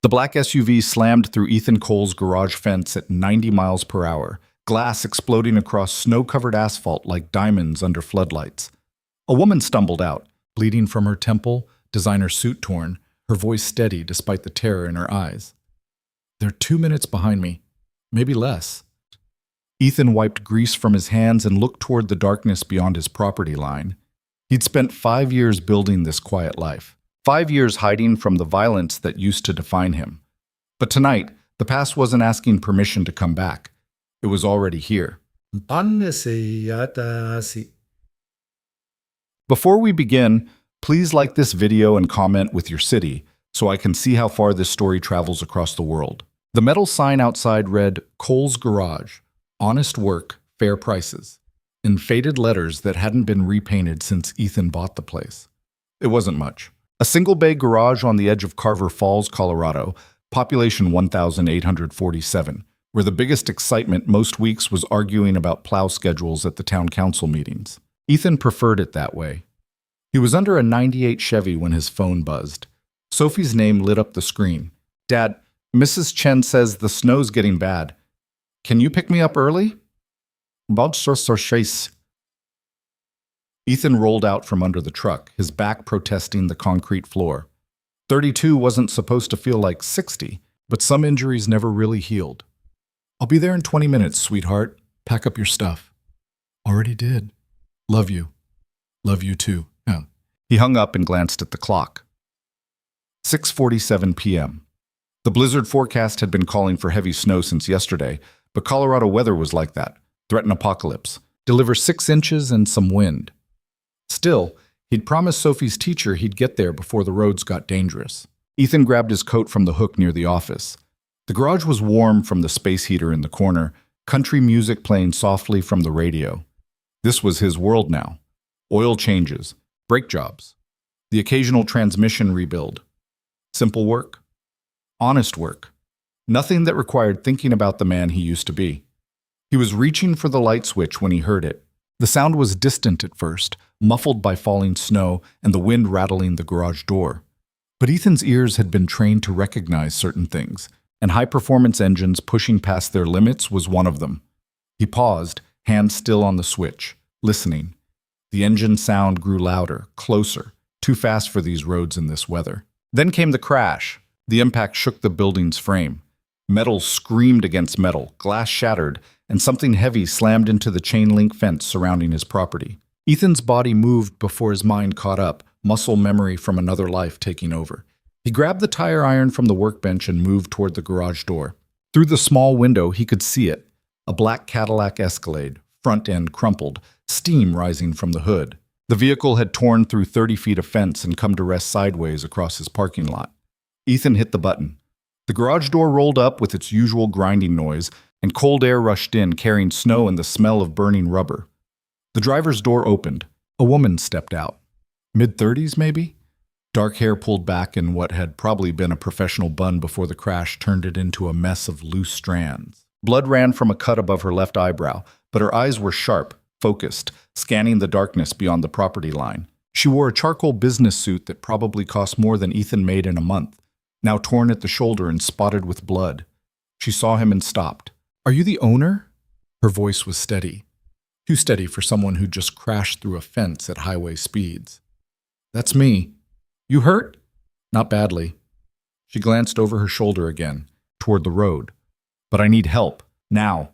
The black SUV slammed through Ethan Cole's garage fence at 90 miles per hour, glass exploding across snow-covered asphalt like diamonds under floodlights. A woman stumbled out, bleeding from her temple, designer suit torn, her voice steady despite the terror in her eyes. "They're 2 minutes behind me. Maybe less." Ethan wiped grease from his hands and looked toward the darkness beyond his property line. He'd spent 5 years building this quiet life. 5 years hiding from the violence that used to define him. But tonight, the past wasn't asking permission to come back. It was already here. Before we begin, please like this video and comment with your city so I can see how far this story travels across the world. The metal sign outside read, "Cole's Garage, honest work, fair prices," in faded letters that hadn't been repainted since Ethan bought the place. It wasn't much. A single-bay garage on the edge of Carver Falls, Colorado, population 1,847, where the biggest excitement most weeks was arguing about plow schedules at the town council meetings. Ethan preferred it that way. He was under a '98 Chevy when his phone buzzed. Sophie's name lit up the screen. "Dad, Mrs. Chen says the snow's getting bad. Can you pick me up early?" Ethan rolled out from under the truck, his back protesting the concrete floor. 32 wasn't supposed to feel like 60, but some injuries never really healed. "I'll be there in 20 minutes, sweetheart. Pack up your stuff." "Already did. Love you. Love you too." Yeah. He hung up and glanced at the clock. 6:47 p.m. The blizzard forecast had been calling for heavy snow since yesterday, but Colorado weather was like that. Threaten apocalypse. Deliver 6 inches and some wind. Still, he'd promised Sophie's teacher he'd get there before the roads got dangerous. Ethan grabbed his coat from the hook near the office. The garage was warm from the space heater in the corner, country music playing softly from the radio. This was his world now. Oil changes, brake jobs, the occasional transmission rebuild. Simple work. Honest work. Nothing that required thinking about the man he used to be. He was reaching for the light switch when he heard it. The sound was distant at first, muffled by falling snow and the wind rattling the garage door. But Ethan's ears had been trained to recognize certain things, and high-performance engines pushing past their limits was one of them. He paused, hand still on the switch, listening. The engine sound grew louder, closer, too fast for these roads in this weather. Then came the crash. The impact shook the building's frame. Metal screamed against metal, glass shattered, and something heavy slammed into the chain-link fence surrounding his property. Ethan's body moved before his mind caught up, muscle memory from another life taking over. He grabbed the tire iron from the workbench and moved toward the garage door. Through the small window, he could see it. A black Cadillac Escalade, front end crumpled, steam rising from the hood. The vehicle had torn through 30 feet of fence and come to rest sideways across his parking lot. Ethan hit the button. The garage door rolled up with its usual grinding noise, and cold air rushed in, carrying snow and the smell of burning rubber. The driver's door opened. A woman stepped out. Mid-30s, maybe? Dark hair pulled back in what had probably been a professional bun before the crash turned it into a mess of loose strands. Blood ran from a cut above her left eyebrow, but her eyes were sharp, focused, scanning the darkness beyond the property line. She wore a charcoal business suit that probably cost more than Ethan made in a month, now torn at the shoulder and spotted with blood. She saw him and stopped. "Are you the owner?" Her voice was steady. Too steady for someone who just crashed through a fence at highway speeds. "That's me. You hurt?" "Not badly." She glanced over her shoulder again, toward the road. "But I need help. Now."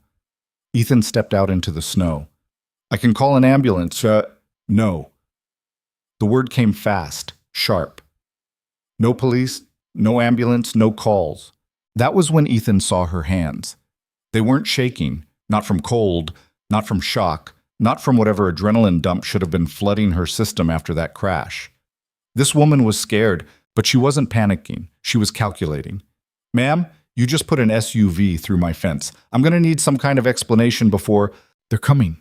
Ethan stepped out into the snow. "I can call an ambulance. No." The word came fast, sharp. No police, no ambulance, no calls. That was when Ethan saw her hands. They weren't shaking, not from cold, not from shock, not from whatever adrenaline dump should have been flooding her system after that crash. This woman was scared, but she wasn't panicking. She was calculating. "Ma'am, you just put an SUV through my fence. I'm going to need some kind of explanation before—" "They're coming."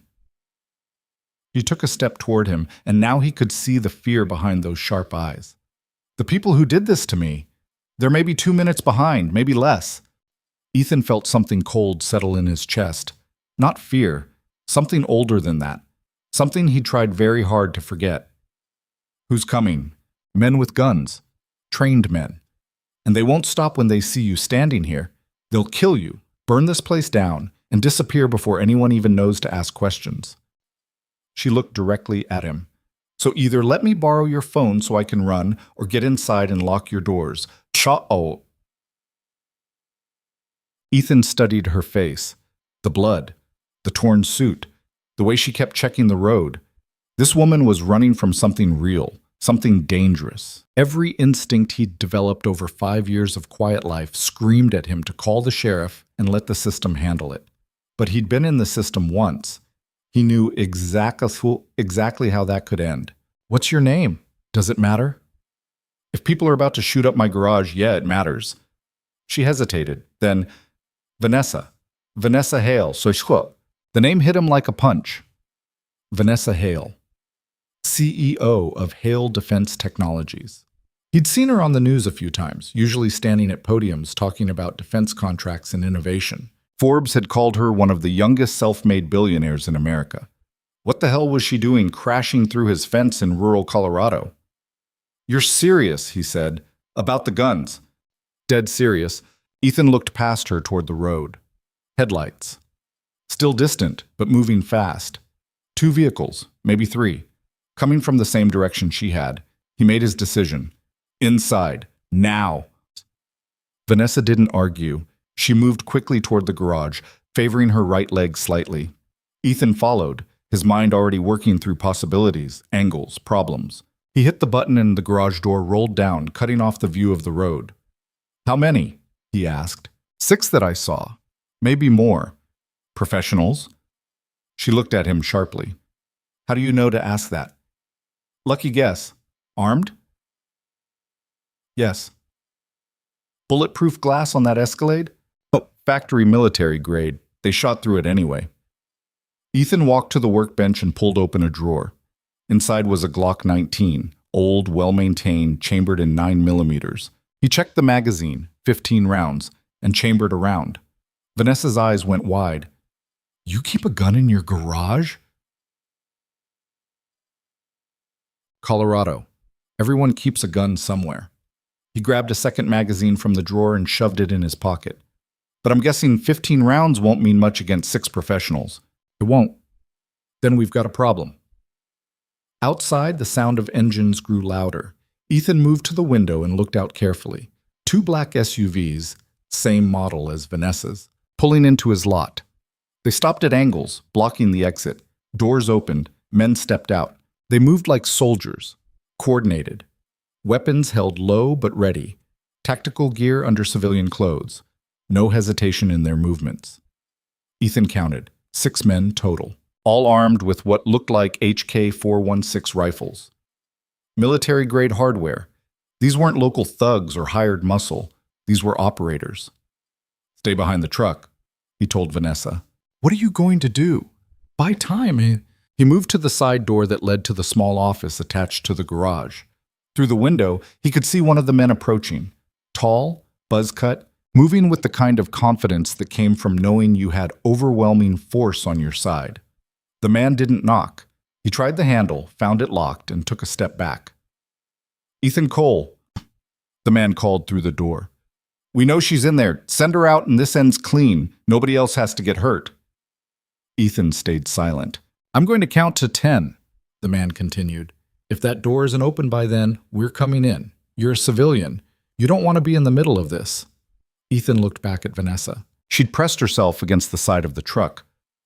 She took a step toward him, and now he could see the fear behind those sharp eyes. "The people who did this to me, they're maybe 2 minutes behind, maybe less." Ethan felt something cold settle in his chest. Not fear, something older than that. Something he tried very hard to forget. Who's coming? Men with guns. Trained men. And they won't stop when they see you standing here. They'll kill you, burn this place down, and disappear before anyone even knows to ask questions. She looked directly at him. So either let me borrow your phone so I can run, or get inside and lock your doors. Cha-oh. Ethan studied her face. The blood, the torn suit, the way she kept checking the road. This woman was running from something real, something dangerous. Every instinct he'd developed over 5 years of quiet life screamed at him to call the sheriff and let the system handle it. But he'd been in the system once. He knew exactly how that could end. What's your name? Does it matter? If people are about to shoot up my garage, yeah, it matters. She hesitated. Then, Vanessa Hale, so the name hit him like a punch. Vanessa Hale, CEO of Hale Defense Technologies. He'd seen her on the news a few times, usually standing at podiums talking about defense contracts and innovation. Forbes had called her one of the youngest self-made billionaires in America. What the hell was she doing crashing through his fence in rural Colorado? You're serious, he said, about the guns. Dead serious. Ethan looked past her toward the road. Headlights. Still distant, but moving fast. 2 vehicles, maybe 3, coming from the same direction she had. He made his decision. Inside. Now. Vanessa didn't argue. She moved quickly toward the garage, favoring her right leg slightly. Ethan followed, his mind already working through possibilities, angles, problems. He hit the button and the garage door rolled down, cutting off the view of the road. How many? He asked. 6 that I saw. Maybe more. Professionals? She looked at him sharply. How do you know to ask that? Lucky guess. Armed? Yes. Bulletproof glass on that Escalade? Oh, factory military grade. They shot through it anyway. Ethan walked to the workbench and pulled open a drawer. Inside was a Glock 19, old, well-maintained, chambered in 9mm. He checked the magazine, 15 rounds, and chambered a round. Vanessa's eyes went wide. You keep a gun in your garage? Colorado. Everyone keeps a gun somewhere. He grabbed a second magazine from the drawer and shoved it in his pocket. But I'm guessing 15 rounds won't mean much against 6 professionals. It won't. Then we've got a problem. Outside, the sound of engines grew louder. Ethan moved to the window and looked out carefully. 2 black SUVs, same model as Vanessa's, pulling into his lot. They stopped at angles, blocking the exit. Doors opened. Men stepped out. They moved like soldiers, coordinated. Weapons held low but ready. Tactical gear under civilian clothes. No hesitation in their movements. Ethan counted. 6 men total, all armed with what looked like HK-416 rifles. Military-grade hardware. These weren't local thugs or hired muscle. These were operators. Stay behind the truck, he told Vanessa. What are you going to do? Buy time. He moved to the side door that led to the small office attached to the garage. Through the window, he could see one of the men approaching. Tall, buzz-cut, moving with the kind of confidence that came from knowing you had overwhelming force on your side. The man didn't knock. He tried the handle, found it locked, and took a step back. Ethan Cole, the man called through the door. We know she's in there. Send her out and this end's clean. Nobody else has to get hurt. Ethan stayed silent. I'm going to count to 10, the man continued. If that door isn't open by then, we're coming in. You're a civilian. You don't want to be in the middle of this. Ethan looked back at Vanessa. She'd pressed herself against the side of the truck,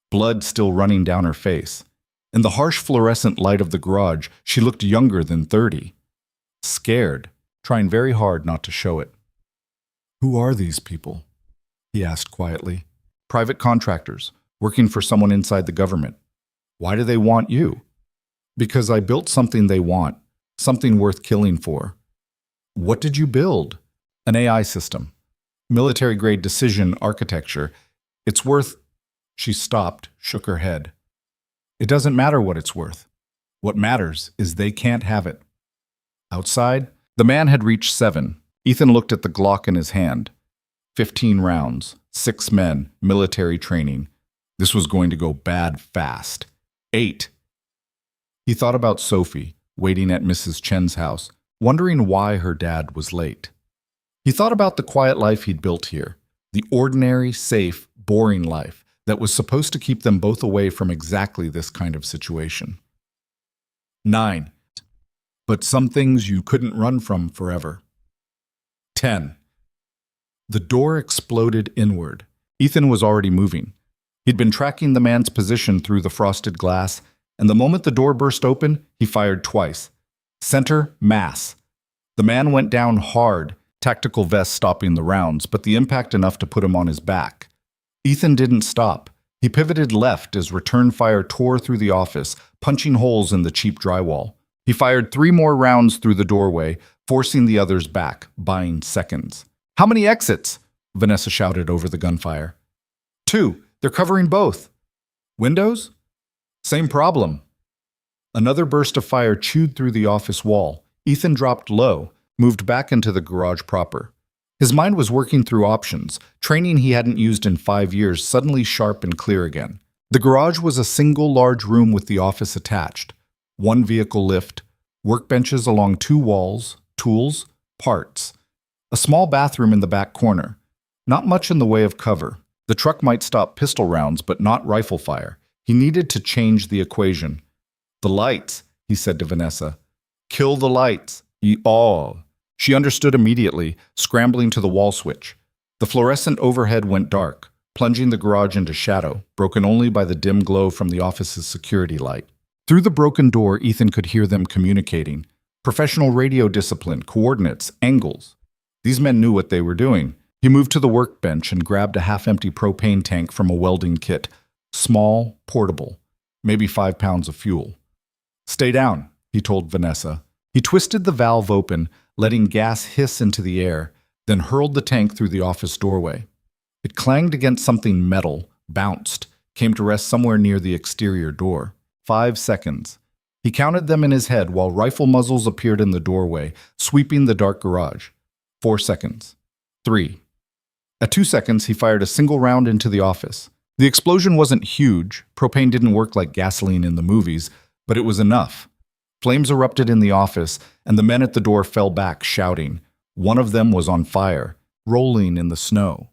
blood still running down her face. In the harsh fluorescent light of the garage, she looked younger than 30. Scared, trying very hard not to show it. Who are these people? He asked quietly. Private contractors, working for someone inside the government. Why do they want you? Because I built something they want, something worth killing for. What did you build? An AI system. Military-grade decision architecture. It's worth... She stopped, shook her head. It doesn't matter what it's worth. What matters is they can't have it. Outside, the man had reached 7. Ethan looked at the Glock in his hand. 15 rounds, 6 men, military training. This was going to go bad fast. 8. He thought about Sophie, waiting at Mrs. Chen's house, wondering why her dad was late. He thought about the quiet life he'd built here, the ordinary, safe, boring life that was supposed to keep them both away from exactly this kind of situation. 9. But some things you couldn't run from forever. 10. The door exploded inward. Ethan was already moving. He'd been tracking the man's position through the frosted glass, and the moment the door burst open, he fired twice. Center, mass. The man went down hard, tactical vest stopping the rounds, but the impact enough to put him on his back. Ethan didn't stop. He pivoted left as return fire tore through the office, punching holes in the cheap drywall. He fired 3 more rounds through the doorway, forcing the others back, buying seconds. "How many exits?" Vanessa shouted over the gunfire. 2. They're covering both. Windows? Same problem. Another burst of fire chewed through the office wall. Ethan dropped low, moved back into the garage proper. His mind was working through options, training he hadn't used in 5 years, suddenly sharp and clear again. The garage was a single large room with the office attached. 1 vehicle lift, workbenches along 2 walls, tools, parts. A small bathroom in the back corner. Not much in the way of cover. The truck might stop pistol rounds, but not rifle fire. He needed to change the equation. "The lights," he said to Vanessa. "Kill the lights." She understood immediately, scrambling to the wall switch. The fluorescent overhead went dark, plunging the garage into shadow, broken only by the dim glow from the office's security light. Through the broken door, Ethan could hear them communicating. Professional radio discipline, coordinates, angles. These men knew what they were doing. He moved to the workbench and grabbed a half-empty propane tank from a welding kit. Small, portable, maybe 5 pounds of fuel. "Stay down," he told Vanessa. He twisted the valve open, letting gas hiss into the air, then hurled the tank through the office doorway. It clanged against something metal, bounced, came to rest somewhere near the exterior door. 5 seconds. He counted them in his head while rifle muzzles appeared in the doorway, sweeping the dark garage. 4 seconds. 3. At 2 seconds, he fired a single round into the office. The explosion wasn't huge. Propane didn't work like gasoline in the movies, but it was enough. Flames erupted in the office, and the men at the door fell back, shouting. One of them was on fire, rolling in the snow.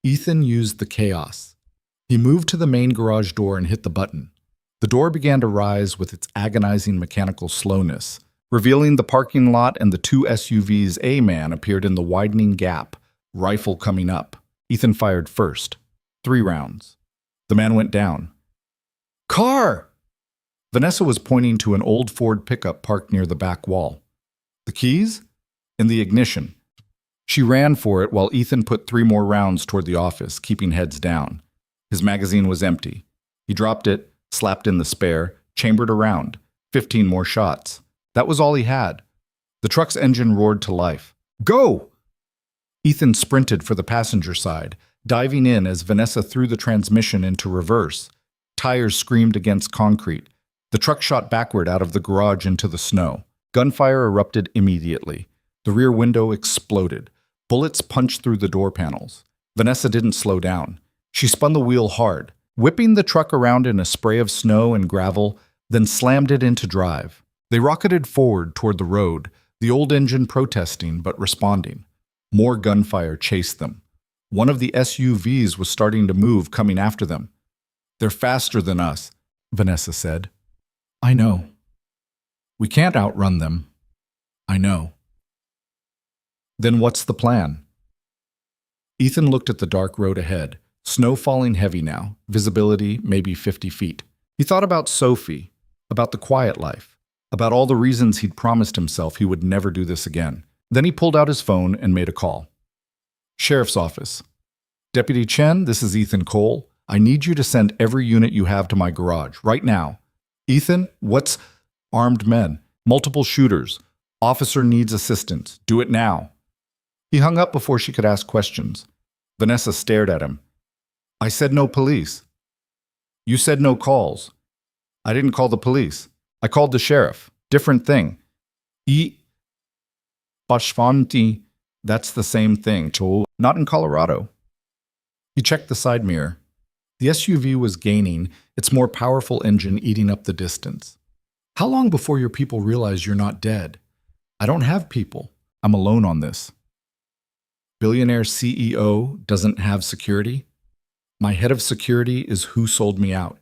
Ethan used the chaos. He moved to the main garage door and hit the button. The door began to rise with its agonizing mechanical slowness, revealing the parking lot and the 2 SUVs. A man appeared in the widening gap, rifle coming up. Ethan fired first. 3 rounds. The man went down. "Car!" Vanessa was pointing to an old Ford pickup parked near the back wall. "The keys?" "In the ignition." She ran for it while Ethan put 3 more rounds toward the office, keeping heads down. His magazine was empty. He dropped it, slapped in the spare, chambered a round. 15 more shots. That was all he had. The truck's engine roared to life. "Go!" Ethan sprinted for the passenger side, diving in as Vanessa threw the transmission into reverse. Tires screamed against concrete. The truck shot backward out of the garage into the snow. Gunfire erupted immediately. The rear window exploded. Bullets punched through the door panels. Vanessa didn't slow down. She spun the wheel hard, whipping the truck around in a spray of snow and gravel, then slammed it into drive. They rocketed forward toward the road, the old engine protesting but responding. More gunfire chased them. One of the SUVs was starting to move, coming after them. "They're faster than us," Vanessa said. "I know. We can't outrun them. I know." "Then what's the plan?" Ethan looked at the dark road ahead, snow falling heavy now, visibility maybe 50 feet. He thought about Sophie, about the quiet life, about all the reasons he'd promised himself he would never do this again. Then he pulled out his phone and made a call. "Sheriff's office. Deputy Chen, this is Ethan Cole. I need you to send every unit you have to my garage, right now." "Ethan, what's—" "Armed men. Multiple shooters. Officer needs assistance. Do it now." He hung up before she could ask questions. Vanessa stared at him. "I said no police." "You said no calls." "I didn't call the police. I called the sheriff. Different thing." Bashvanti, that's the same thing, Chol. Not in Colorado." He checked the side mirror. The SUV was gaining, its more powerful engine eating up the distance. "How long before your people realize you're not dead?" "I don't have people. I'm alone on this." Billionaire CEO doesn't have security? My head of security is who sold me out.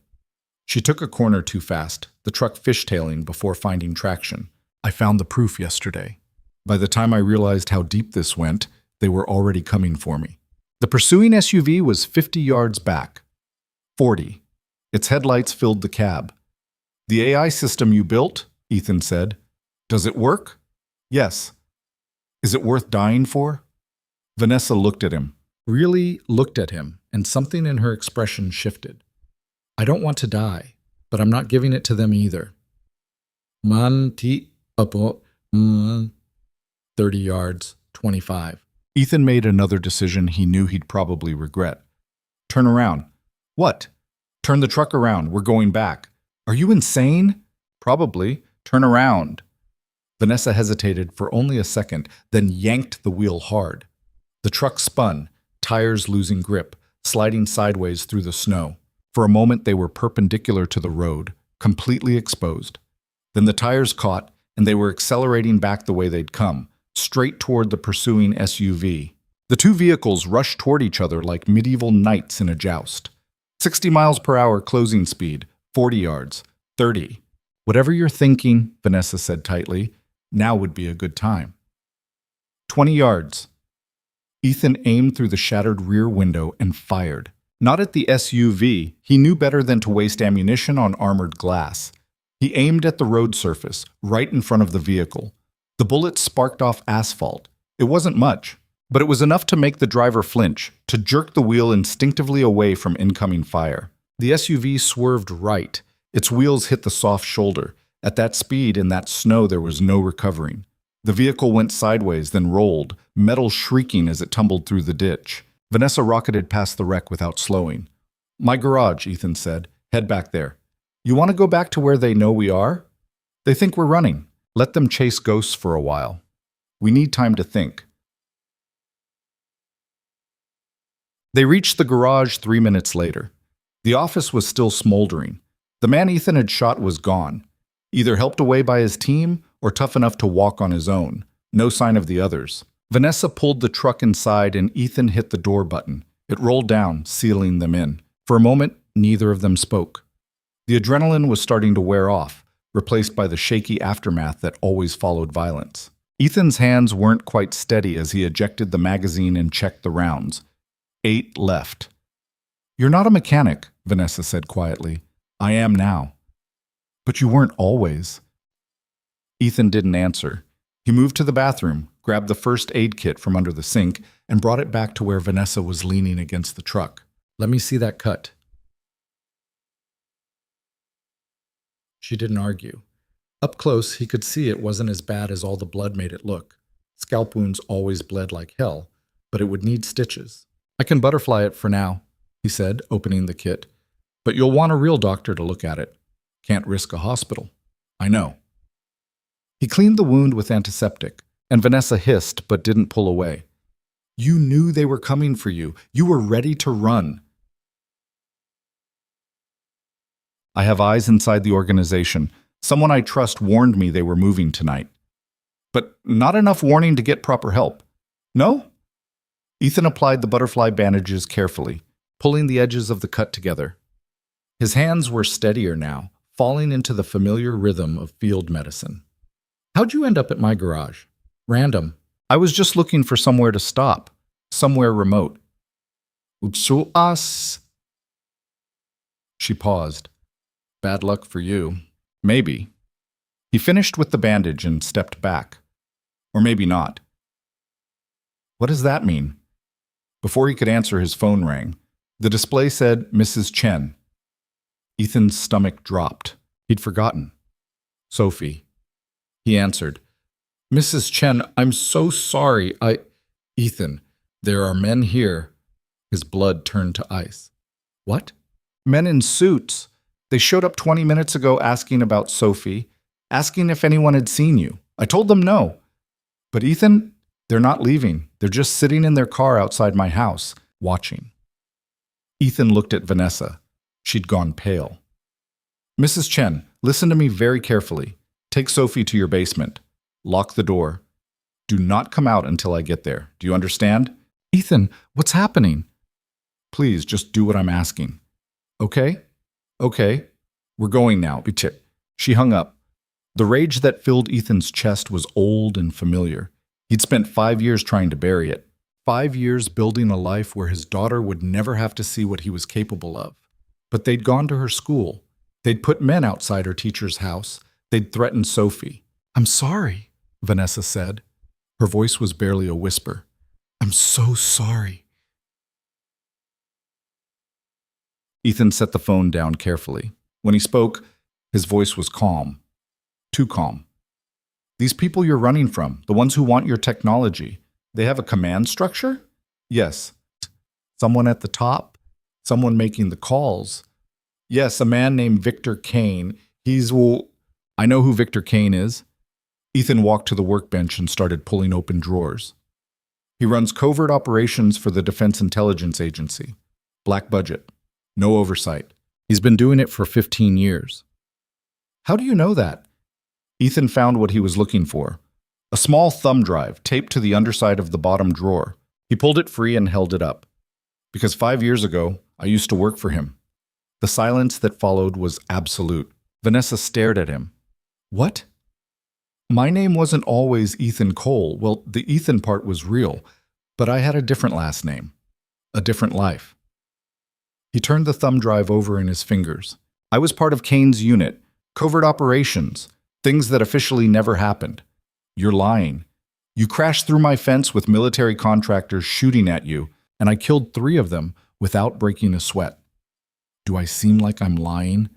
She took a corner too fast, the truck fishtailing before finding traction. I found the proof yesterday. By the time I realized how deep this went, they were already coming for me. The pursuing SUV was 50 yards back. 40. Its headlights filled the cab. The AI system you built, Ethan said. Does it work? Yes. Is it worth dying for? Vanessa looked at him, really looked at him, and something in her expression shifted. I don't want to die, but I'm not giving it to them either. 30 yards, 25. Ethan made another decision he knew he'd probably regret. Turn around. What? Turn the truck around. We're going back. Are you insane? Probably. Turn around. Vanessa hesitated for only a second, then yanked the wheel hard. The truck spun, tires losing grip, sliding sideways through the snow. For a moment they were perpendicular to the road, completely exposed. Then the tires caught, and they were accelerating back the way they'd come, straight toward the pursuing SUV. The two vehicles rushed toward each other like medieval knights in a joust. 60 miles per hour closing speed, 40 yards, 30. Whatever you're thinking, Vanessa said tightly, now would be a good time. 20 yards. Ethan aimed through the shattered rear window and fired. Not at the SUV. He knew better than to waste ammunition on armored glass. He aimed at the road surface, right in front of the vehicle. The bullet sparked off asphalt. It wasn't much, but it was enough to make the driver flinch, to jerk the wheel instinctively away from incoming fire. The SUV swerved right. Its wheels hit the soft shoulder. At that speed, in that snow, there was no recovering. The vehicle went sideways, then rolled, metal shrieking as it tumbled through the ditch. Vanessa rocketed past the wreck without slowing. My garage, Ethan said. Head back there. You want to go back to where they know we are? They think we're running. Let them chase ghosts for a while. We need time to think. They reached the garage 3 minutes later. The office was still smoldering. The man Ethan had shot was gone, either helped away by his team or tough enough to walk on his own. No sign of the others. Vanessa pulled the truck inside and Ethan hit the door button. It rolled down, sealing them in. For a moment, neither of them spoke. The adrenaline was starting to wear off, replaced by the shaky aftermath that always followed violence. Ethan's hands weren't quite steady as he ejected the magazine and checked the rounds. 8 left. You're not a mechanic, Vanessa said quietly. I am now. But you weren't always. Ethan didn't answer. He moved to the bathroom, grabbed the first aid kit from under the sink, and brought it back to where Vanessa was leaning against the truck. Let me see that cut. She didn't argue. Up close, he could see it wasn't as bad as all the blood made it look. Scalp wounds always bled like hell, but it would need stitches. I can butterfly it for now, he said, opening the kit. But you'll want a real doctor to look at it. Can't risk a hospital. I know. He cleaned the wound with antiseptic, and Vanessa hissed but didn't pull away. You knew they were coming for you. You were ready to run. I have eyes inside the organization. Someone I trust warned me they were moving tonight. But not enough warning to get proper help. No? Ethan applied the butterfly bandages carefully, pulling the edges of the cut together. His hands were steadier now, falling into the familiar rhythm of field medicine. How'd you end up at my garage? Random. I was just looking for somewhere to stop, somewhere remote. Us. She paused. Bad luck for you. Maybe. He finished with the bandage and stepped back. Or maybe not. What does that mean? Before he could answer, his phone rang. The display said, Mrs. Chen. Ethan's stomach dropped. He'd forgotten. Sophie. He answered. Mrs. Chen, I'm so sorry. Ethan, there are men here. His blood turned to ice. What? Men in suits. They showed up 20 minutes ago asking about Sophie, asking if anyone had seen you. I told them no. But Ethan, they're not leaving. They're just sitting in their car outside my house, watching. Ethan looked at Vanessa. She'd gone pale. Mrs. Chen, listen to me very carefully. Take Sophie to your basement. Lock the door. Do not come out until I get there. Do you understand? Ethan, what's happening? Please, just do what I'm asking. Okay? Okay. We're going now. She hung up. The rage that filled Ethan's chest was old and familiar. He'd spent 5 years trying to bury it. 5 years building a life where his daughter would never have to see what he was capable of. But they'd gone to her school. They'd put men outside her teacher's house. They'd threatened Sophie. I'm sorry, Vanessa said. Her voice was barely a whisper. I'm so sorry. Ethan set the phone down carefully. When he spoke, his voice was calm. Too calm. These people you're running from, the ones who want your technology, they have a command structure? Yes. Someone at the top? Someone making the calls? Yes, a man named Victor Kane. I know who Victor Kane is. Ethan walked to the workbench and started pulling open drawers. He runs covert operations for the Defense Intelligence Agency. Black budget. No oversight. He's been doing it for 15 years. How do you know that? Ethan found what he was looking for. A small thumb drive taped to the underside of the bottom drawer. He pulled it free and held it up. Because 5 years ago, I used to work for him. The silence that followed was absolute. Vanessa stared at him. What? My name wasn't always Ethan Cole. Well, the Ethan part was real, but I had a different last name. A different life. He turned the thumb drive over in his fingers. I was part of Kane's unit. Covert operations. Things that officially never happened. You're lying. You crashed through my fence with military contractors shooting at you, and I killed 3 of them without breaking a sweat. Do I seem like I'm lying?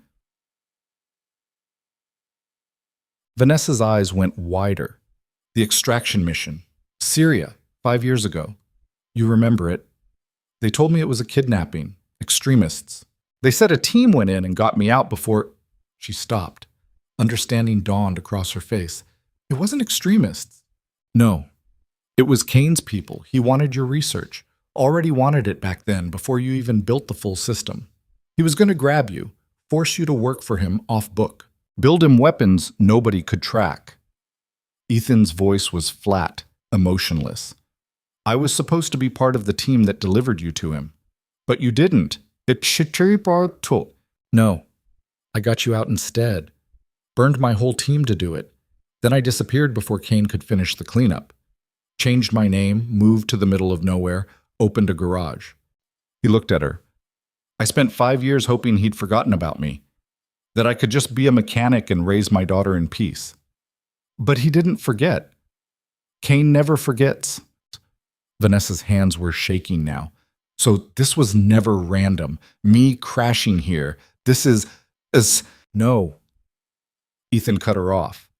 Vanessa's eyes went wider. The extraction mission. Syria, 5 years ago. You remember it. They told me it was a kidnapping. Extremists. They said a team went in and got me out before... She stopped. Understanding dawned across her face. It wasn't extremists. No. It was Kane's people. He wanted your research. Already wanted it back then, before you even built the full system. He was going to grab you, force you to work for him off book. Build him weapons nobody could track. Ethan's voice was flat, emotionless. I was supposed to be part of the team that delivered you to him. But you didn't. No. I got you out instead. Burned my whole team to do it. Then I disappeared before Kane could finish the cleanup. Changed my name, moved to the middle of nowhere, opened a garage. He looked at her. I spent 5 years hoping he'd forgotten about me. That I could just be a mechanic and raise my daughter in peace. But he didn't forget. Kane never forgets. Vanessa's hands were shaking now. So this was never random. Me crashing here. This is... No. Ethan cut her off.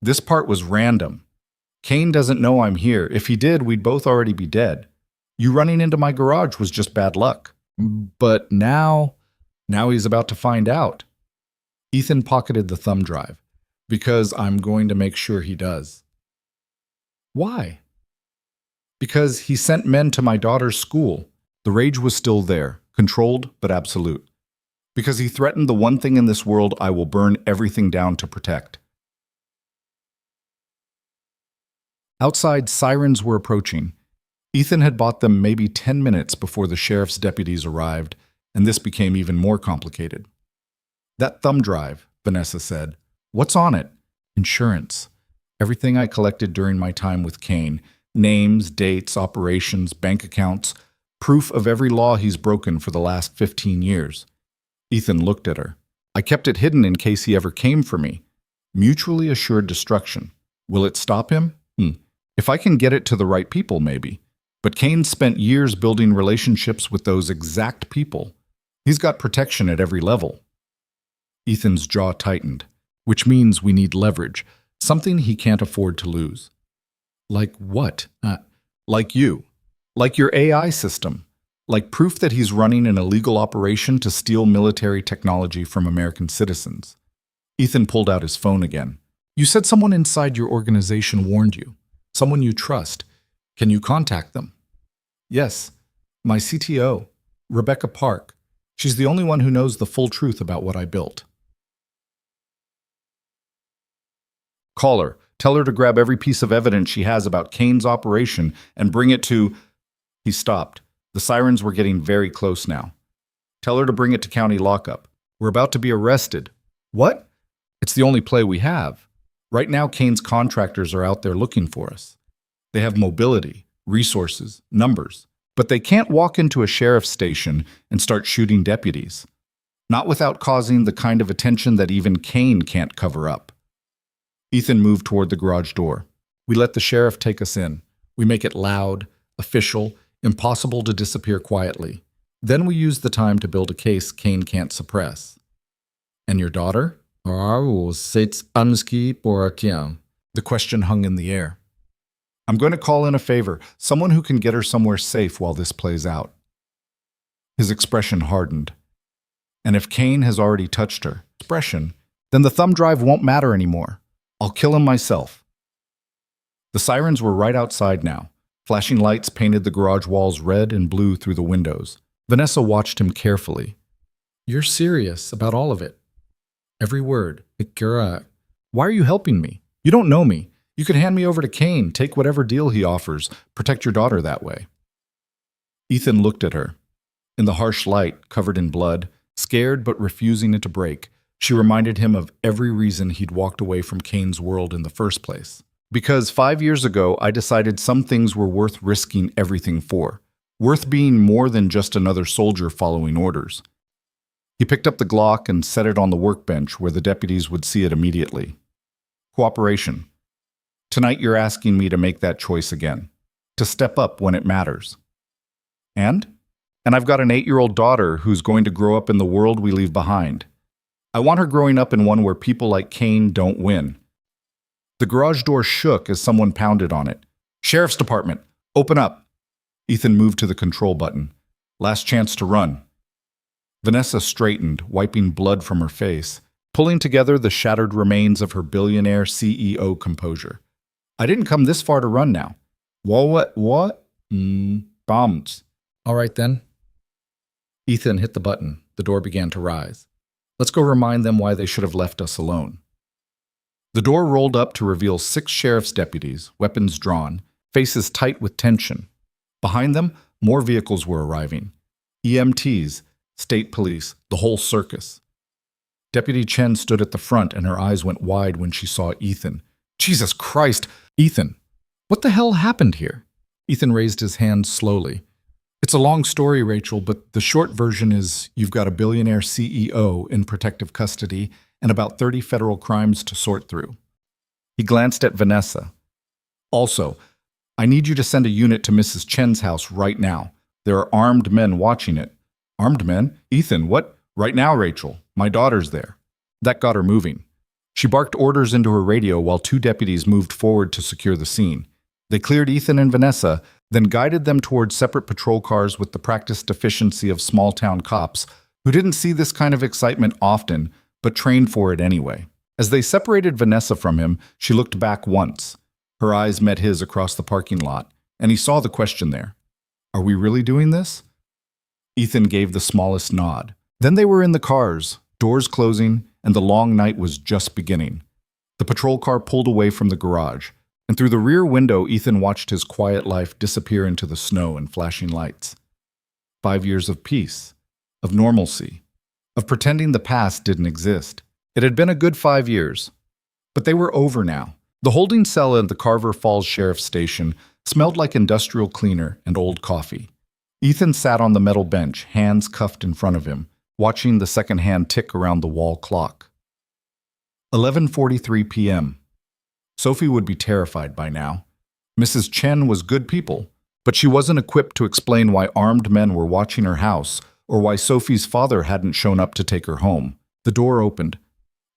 This part was random. Kane doesn't know I'm here. If he did, we'd both already be dead. You running into my garage was just bad luck. But now he's about to find out. Ethan pocketed the thumb drive. Because I'm going to make sure he does. Why? Because he sent men to my daughter's school. The rage was still there, controlled but absolute. Because he threatened the one thing in this world I will burn everything down to protect. Outside, sirens were approaching. Ethan had bought them maybe 10 minutes before the sheriff's deputies arrived, and this became even more complicated. That thumb drive, Vanessa said. What's on it? Insurance. Everything I collected during my time with Kane. Names, dates, operations, bank accounts. Proof of every law he's broken for the last 15 years. Ethan looked at her. I kept it hidden in case he ever came for me. Mutually assured destruction. Will it stop him? If I can get it to the right people, maybe. But Kane spent years building relationships with those exact people. He's got protection at every level. Ethan's jaw tightened, which means we need leverage, something he can't afford to lose. Like what? Like you. Like your AI system. Like proof that he's running an illegal operation to steal military technology from American citizens. Ethan pulled out his phone again. You said someone inside your organization warned you. Someone you trust. Can you contact them? Yes. My CTO, Rebecca Park. She's the only one who knows the full truth about what I built. Call her. Tell her to grab every piece of evidence she has about Kane's operation and bring it to... He stopped. The sirens were getting very close now. Tell her to bring it to county lockup. We're about to be arrested. What? It's the only play we have. Right now, Kane's contractors are out there looking for us. They have mobility, resources, numbers, but they can't walk into a sheriff's station and start shooting deputies. Not without causing the kind of attention that even Kane can't cover up. Ethan moved toward the garage door. We let the sheriff take us in. We make it loud, official, impossible to disappear quietly. Then we use the time to build a case Kane can't suppress. And your daughter? The question hung in the air. I'm going to call in a favor, someone who can get her somewhere safe while this plays out. His expression hardened. And if Kane has already touched her, then the thumb drive won't matter anymore. I'll kill him myself. The sirens were right outside now. Flashing lights painted the garage walls red and blue through the windows. Vanessa watched him carefully. You're serious about all of it? Every word. Why are you helping me? You don't know me. You could hand me over to Kane, take whatever deal he offers, protect your daughter that way. Ethan looked at her. In the harsh light, covered in blood, scared but refusing it to break, she reminded him of every reason he'd walked away from Kane's world in the first place. Because 5 years ago, I decided some things were worth risking everything for, worth being more than just another soldier following orders. He picked up the Glock and set it on the workbench where the deputies would see it immediately. Cooperation. Tonight you're asking me to make that choice again, to step up when it matters. And I've got an 8-year-old daughter who's going to grow up in the world we leave behind. I want her growing up in one where people like Kane don't win. The garage door shook as someone pounded on it. Sheriff's Department, open up. Ethan moved to the control button. Last chance to run. Vanessa straightened, wiping blood from her face, pulling together the shattered remains of her billionaire CEO composure. I didn't come this far to run now. What? Bombs. All right then. Ethan hit the button. The door began to rise. Let's go remind them why they should have left us alone. The door rolled up to reveal 6 sheriff's deputies, weapons drawn, faces tight with tension. Behind them, more vehicles were arriving. EMTs, state police, the whole circus. Deputy Chen stood at the front and her eyes went wide when she saw Ethan. Jesus Christ! Ethan! What the hell happened here? Ethan raised his hand slowly. It's a long story, Rachel, but the short version is you've got a billionaire CEO in protective custody and about 30 federal crimes to sort through. He glanced at Vanessa. Also, I need you to send a unit to Mrs. Chen's house right now. There are armed men watching it. Armed men? Ethan, what? Right now, Rachel. My daughter's there. That got her moving. She barked orders into her radio while 2 deputies moved forward to secure the scene. They cleared Ethan and Vanessa, then guided them towards separate patrol cars with the practiced efficiency of small-town cops who didn't see this kind of excitement often, but trained for it anyway. As they separated Vanessa from him, she looked back once. Her eyes met his across the parking lot, and he saw the question there. Are we really doing this? Ethan gave the smallest nod. Then they were in the cars, doors closing, and the long night was just beginning. The patrol car pulled away from the garage, and through the rear window, Ethan watched his quiet life disappear into the snow and flashing lights. 5 years of peace, of normalcy, of pretending the past didn't exist. It had been a good 5 years, but they were over now. The holding cell at the Carver Falls Sheriff's Station smelled like industrial cleaner and old coffee. Ethan sat on the metal bench, hands cuffed in front of him, watching the second-hand tick around the wall clock. 11:43 p.m. Sophie would be terrified by now. Mrs. Chen was good people, but she wasn't equipped to explain why armed men were watching her house or why Sophie's father hadn't shown up to take her home. The door opened.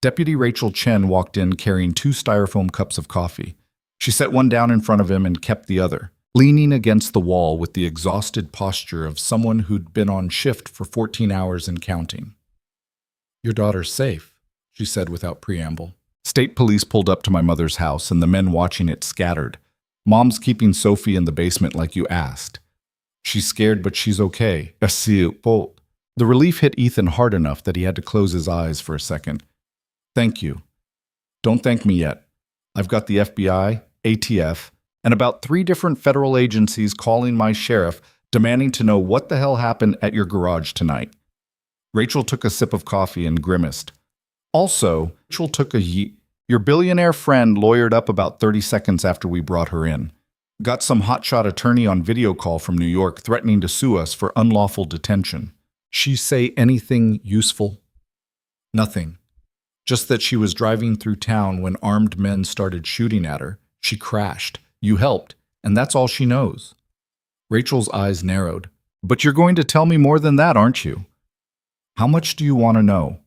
Deputy Rachel Chen walked in carrying 2 styrofoam cups of coffee. She set one down in front of him and kept the other, leaning against the wall with the exhausted posture of someone who'd been on shift for 14 hours and counting. Your daughter's safe, she said without preamble. State police pulled up to my mother's house and the men watching it scattered. Mom's keeping Sophie in the basement like you asked. She's scared, but she's okay. The relief hit Ethan hard enough that he had to close his eyes for a second. Thank you. Don't thank me yet. I've got the FBI, ATF, and about 3 different federal agencies calling my sheriff demanding to know what the hell happened at your garage tonight. Rachel took a sip of coffee and grimaced. Also, Rachel took your billionaire friend lawyered up about 30 seconds after we brought her in. Got some hotshot attorney on video call from New York threatening to sue us for unlawful detention. She say anything useful? Nothing. Just that she was driving through town when armed men started shooting at her. She crashed. You helped, and that's all she knows. Rachel's eyes narrowed. But you're going to tell me more than that, aren't you? How much do you want to know?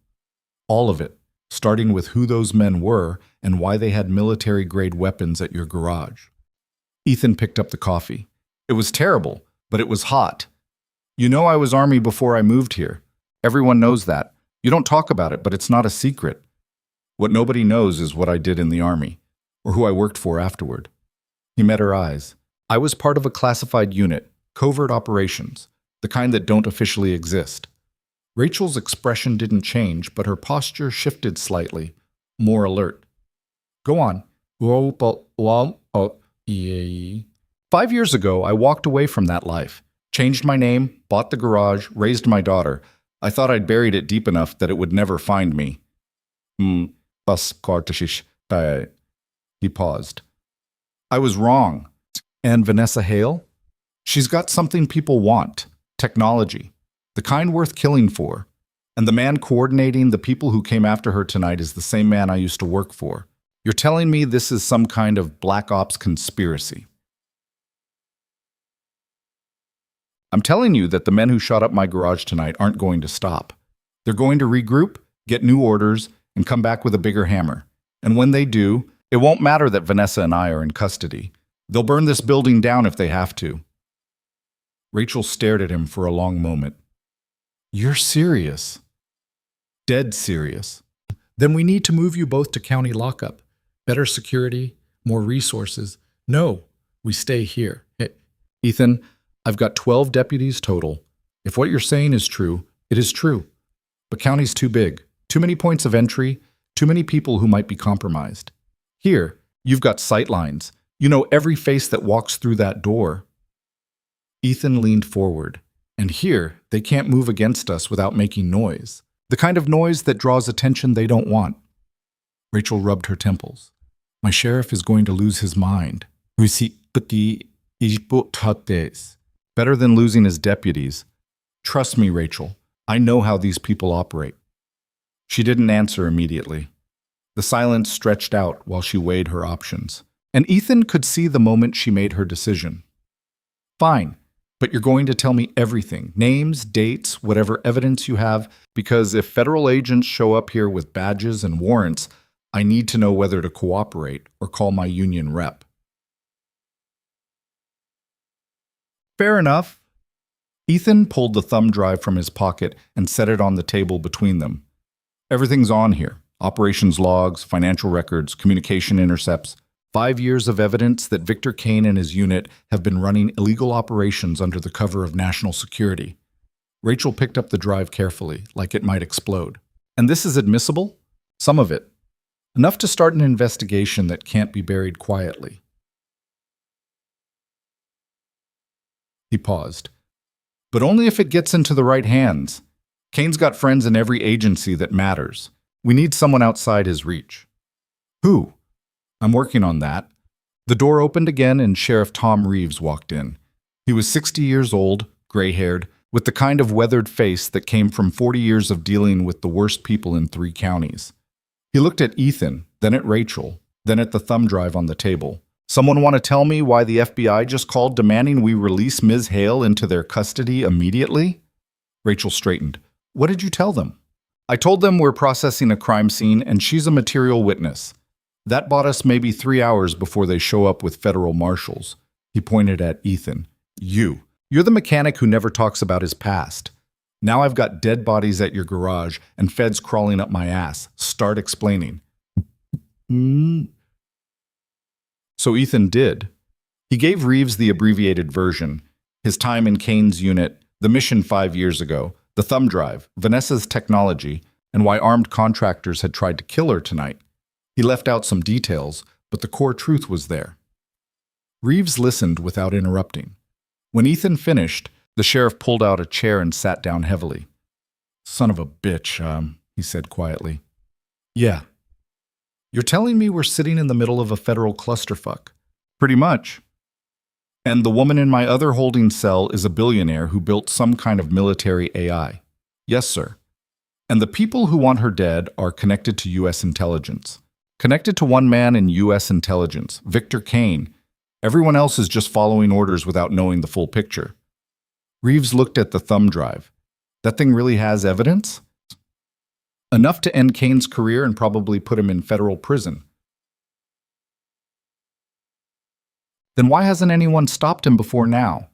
All of it, starting with who those men were and why they had military-grade weapons at your garage. Ethan picked up the coffee. It was terrible, but it was hot. You know I was Army before I moved here. Everyone knows that. You don't talk about it, but it's not a secret. What nobody knows is what I did in the Army, or who I worked for afterward. He met her eyes. I was part of a classified unit, covert operations, the kind that don't officially exist. Rachel's expression didn't change, but her posture shifted slightly, more alert. Go on. 5 years ago, I walked away from that life, changed my name, bought the garage, raised my daughter. I thought I'd buried it deep enough that it would never find me. He paused. I was wrong. And Vanessa Hale? She's got something people want, technology, the kind worth killing for. And the man coordinating the people who came after her tonight is the same man I used to work for. You're telling me this is some kind of black ops conspiracy? I'm telling you that the men who shot up my garage tonight aren't going to stop. They're going to regroup, get new orders, and come back with a bigger hammer. And when they do, it won't matter that Vanessa and I are in custody. They'll burn this building down if they have to. Rachel stared at him for a long moment. You're serious? Dead serious. Then we need to move you both to county lockup. Better security, more resources. No, we stay here. Hey, Ethan, I've got 12 deputies total. If what you're saying is true, it is true. But county's too big. Too many points of entry, too many people who might be compromised. Here, you've got sight lines. You know every face that walks through that door. Ethan leaned forward. And here, they can't move against us without making noise. The kind of noise that draws attention they don't want. Rachel rubbed her temples. My sheriff is going to lose his mind. Better than losing his deputies. Trust me, Rachel. I know how these people operate. She didn't answer immediately. The silence stretched out while she weighed her options. And Ethan could see the moment she made her decision. Fine, but you're going to tell me everything. Names, dates, whatever evidence you have, because if federal agents show up here with badges and warrants, I need to know whether to cooperate or call my union rep. Fair enough. Ethan pulled the thumb drive from his pocket and set it on the table between them. Everything's on here. Operations logs, financial records, communication intercepts. 5 years of evidence that Victor Kane and his unit have been running illegal operations under the cover of national security. Rachel picked up the drive carefully, like it might explode. And this is admissible? Some of it. Enough to start an investigation that can't be buried quietly. He paused. But only if it gets into the right hands. Kane's got friends in every agency that matters. We need someone outside his reach. Who? I'm working on that. The door opened again and Sheriff Tom Reeves walked in. He was 60 years old, gray-haired, with the kind of weathered face that came from 40 years of dealing with the worst people in 3 counties. He looked at Ethan, then at Rachel, then at the thumb drive on the table. Someone want to tell me why the FBI just called demanding we release Ms. Hale into their custody immediately? Rachel straightened. What did you tell them? I told them we're processing a crime scene and she's a material witness. That bought us maybe 3 hours before they show up with federal marshals. He pointed at Ethan. You're the mechanic who never talks about his past. Now I've got dead bodies at your garage and feds crawling up my ass. Start explaining. So Ethan did. He gave Reeves the abbreviated version, his time in Kane's unit, the mission 5 years ago, the thumb drive, Vanessa's technology, and why armed contractors had tried to kill her tonight. He left out some details, but the core truth was there. Reeves listened without interrupting. When Ethan finished, The sheriff pulled out a chair and sat down heavily. Son of a bitch, he said quietly. Yeah. You're telling me we're sitting in the middle of a federal clusterfuck? Pretty much. And the woman in my other holding cell is a billionaire who built some kind of military AI. Yes, sir. And the people who want her dead are connected to U.S. intelligence. Connected to one man in U.S. intelligence, Victor Kane. Everyone else is just following orders without knowing the full picture. Reeves looked at the thumb drive. That thing really has evidence? Enough to end Kane's career and probably put him in federal prison. Then why hasn't anyone stopped him before now?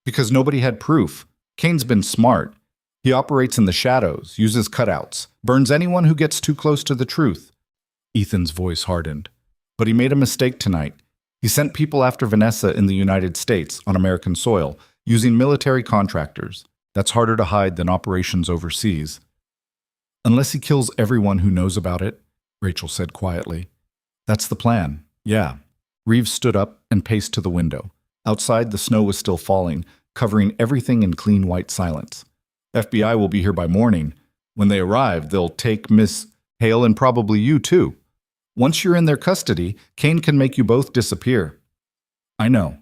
Because nobody had proof. Kane's been smart. He operates in the shadows, uses cutouts, burns anyone who gets too close to the truth. Ethan's voice hardened. But he made a mistake tonight. He sent people after Vanessa in the United States, on American soil, using military contractors. That's harder to hide than operations overseas. Unless he kills everyone who knows about it, Rachel said quietly. That's the plan, yeah. Reeves stood up and paced to the window. Outside, the snow was still falling, covering everything in clean white silence. FBI will be here by morning. When they arrive, they'll take Miss Hale and probably you too. Once you're in their custody, Kane can make you both disappear. I know.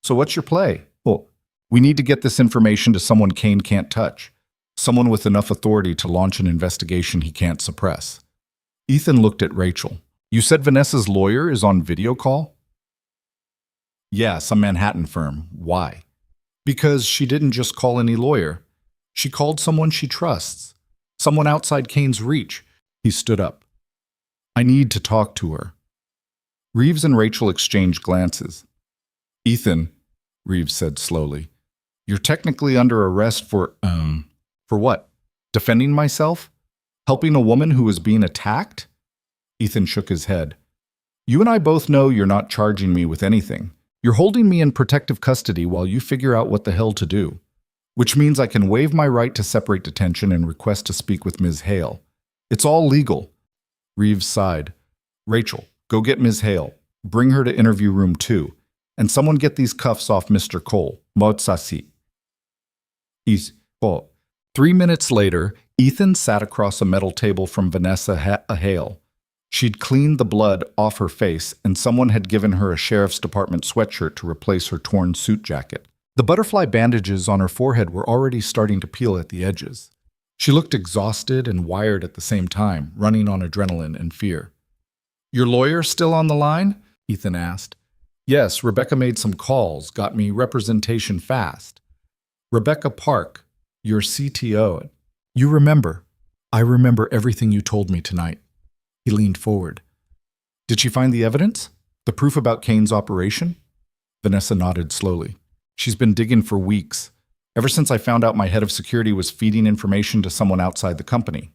So what's your play? Well, we need to get this information to someone Kane can't touch. Someone with enough authority to launch an investigation he can't suppress. Ethan looked at Rachel. You said Vanessa's lawyer is on video call? Yeah, some Manhattan firm. Why? Because she didn't just call any lawyer. She called someone she trusts. Someone outside Kane's reach. He stood up. I need to talk to her. Reeves and Rachel exchanged glances. Ethan, Reeves said slowly, you're technically under arrest for what? Defending myself? Helping a woman who was being attacked? Ethan shook his head. You and I both know you're not charging me with anything. You're holding me in protective custody while you figure out what the hell to do. Which means I can waive my right to separate detention and request to speak with Ms. Hale. It's all legal. Reeves sighed. Rachel, go get Ms. Hale. Bring her to interview room 2. And someone get these cuffs off Mr. Cole. Motsasi. 3 minutes later, Ethan sat across a metal table from Vanessa Hale. She'd cleaned the blood off her face, and someone had given her a sheriff's department sweatshirt to replace her torn suit jacket. The butterfly bandages on her forehead were already starting to peel at the edges. She looked exhausted and wired at the same time, running on adrenaline and fear. Your lawyer still on the line? Ethan asked. Yes, Rebecca made some calls, got me representation fast. Rebecca Park, your CTO. You remember. I remember everything you told me tonight. He leaned forward. Did she find the evidence? The proof about Kane's operation? Vanessa nodded slowly. She's been digging for weeks, ever since I found out my head of security was feeding information to someone outside the company.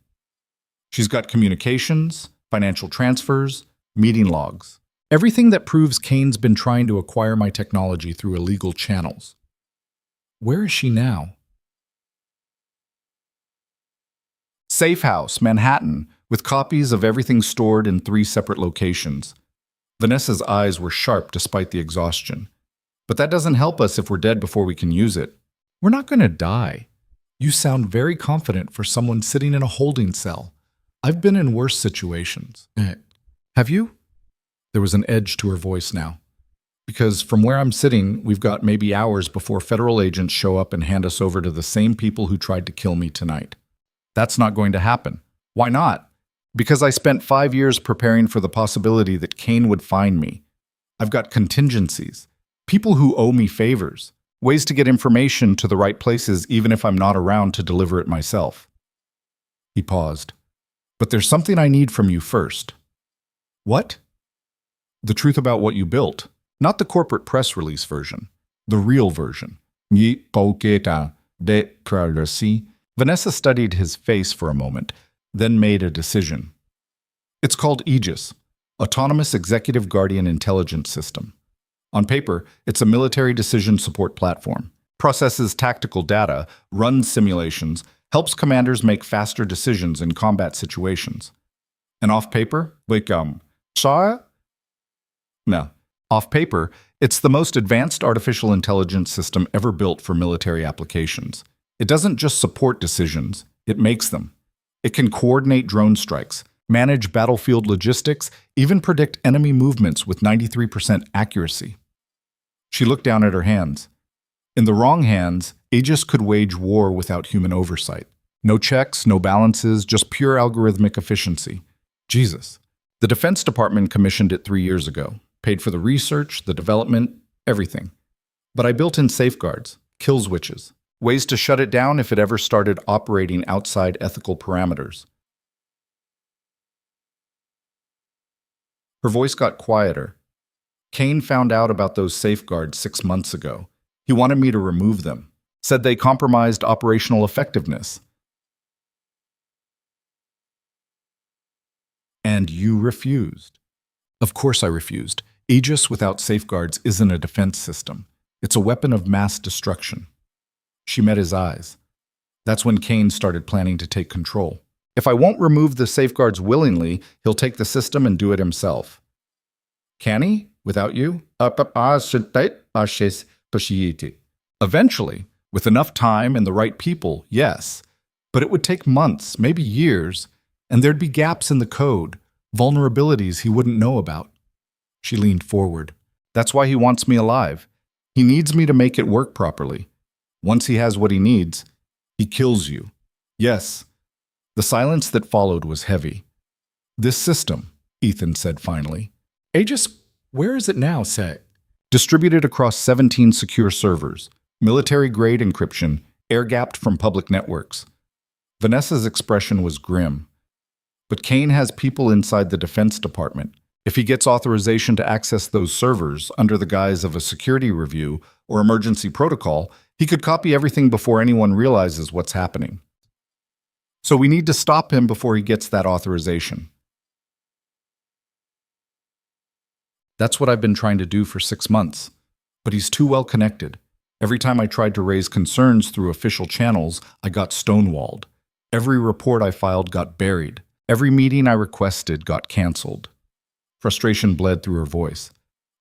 She's got communications, financial transfers, meeting logs. Everything that proves Kane's been trying to acquire my technology through illegal channels. Where is she now? Safe House, Manhattan, with copies of everything stored in 3 separate locations. Vanessa's eyes were sharp despite the exhaustion. But that doesn't help us if we're dead before we can use it. We're not going to die. You sound very confident for someone sitting in a holding cell. I've been in worse situations. Have you? There was an edge to her voice now. Because from where I'm sitting, we've got maybe hours before federal agents show up and hand us over to the same people who tried to kill me tonight. That's not going to happen. Why not? Because I spent 5 years preparing for the possibility that Kane would find me. I've got contingencies. People who owe me favors. Ways to get information to the right places even if I'm not around to deliver it myself. He paused. But there's something I need from you first. What? The truth about what you built. Not the corporate press release version. The real version. Vanessa studied his face for a moment, then made a decision. It's called Aegis, Autonomous Executive Guardian Intelligence System. On paper, it's a military decision support platform. Processes tactical data, runs simulations, helps commanders make faster decisions in combat situations. And off paper, off paper, It's the most advanced artificial intelligence system ever built for military applications. It doesn't just support decisions, it makes them. It can coordinate drone strikes, manage battlefield logistics, even predict enemy movements with 93% accuracy. She looked down at her hands. In the wrong hands, Aegis could wage war without human oversight. No checks, no balances, just pure algorithmic efficiency. Jesus. The Defense Department commissioned it 3 years ago, paid for the research, the development, everything. But I built in safeguards, kill switches, ways to shut it down if it ever started operating outside ethical parameters. Her voice got quieter. Kane found out about those safeguards 6 months ago. He wanted me to remove them, said they compromised operational effectiveness. And you refused. Of course I refused. Aegis without safeguards isn't a defense system. It's a weapon of mass destruction. She met his eyes. That's when Kane started planning to take control. If I won't remove the safeguards willingly, he'll take the system and do it himself. Can he? Without you? Eventually, with enough time and the right people, yes. But it would take months, maybe years, and there'd be gaps in the code, vulnerabilities he wouldn't know about. She leaned forward. That's why he wants me alive. He needs me to make it work properly. Once he has what he needs, he kills you. Yes. The silence that followed was heavy. This system, Ethan said finally. Aegis, where is it now, Seth? Distributed across 17 secure servers, military-grade encryption, air-gapped from public networks. Vanessa's expression was grim. But Kane has people inside the Defense Department. If he gets authorization to access those servers under the guise of a security review or emergency protocol, he could copy everything before anyone realizes what's happening. So we need to stop him before he gets that authorization. That's what I've been trying to do for 6 months. But he's too well connected. Every time I tried to raise concerns through official channels, I got stonewalled. Every report I filed got buried. Every meeting I requested got canceled. Frustration bled through her voice.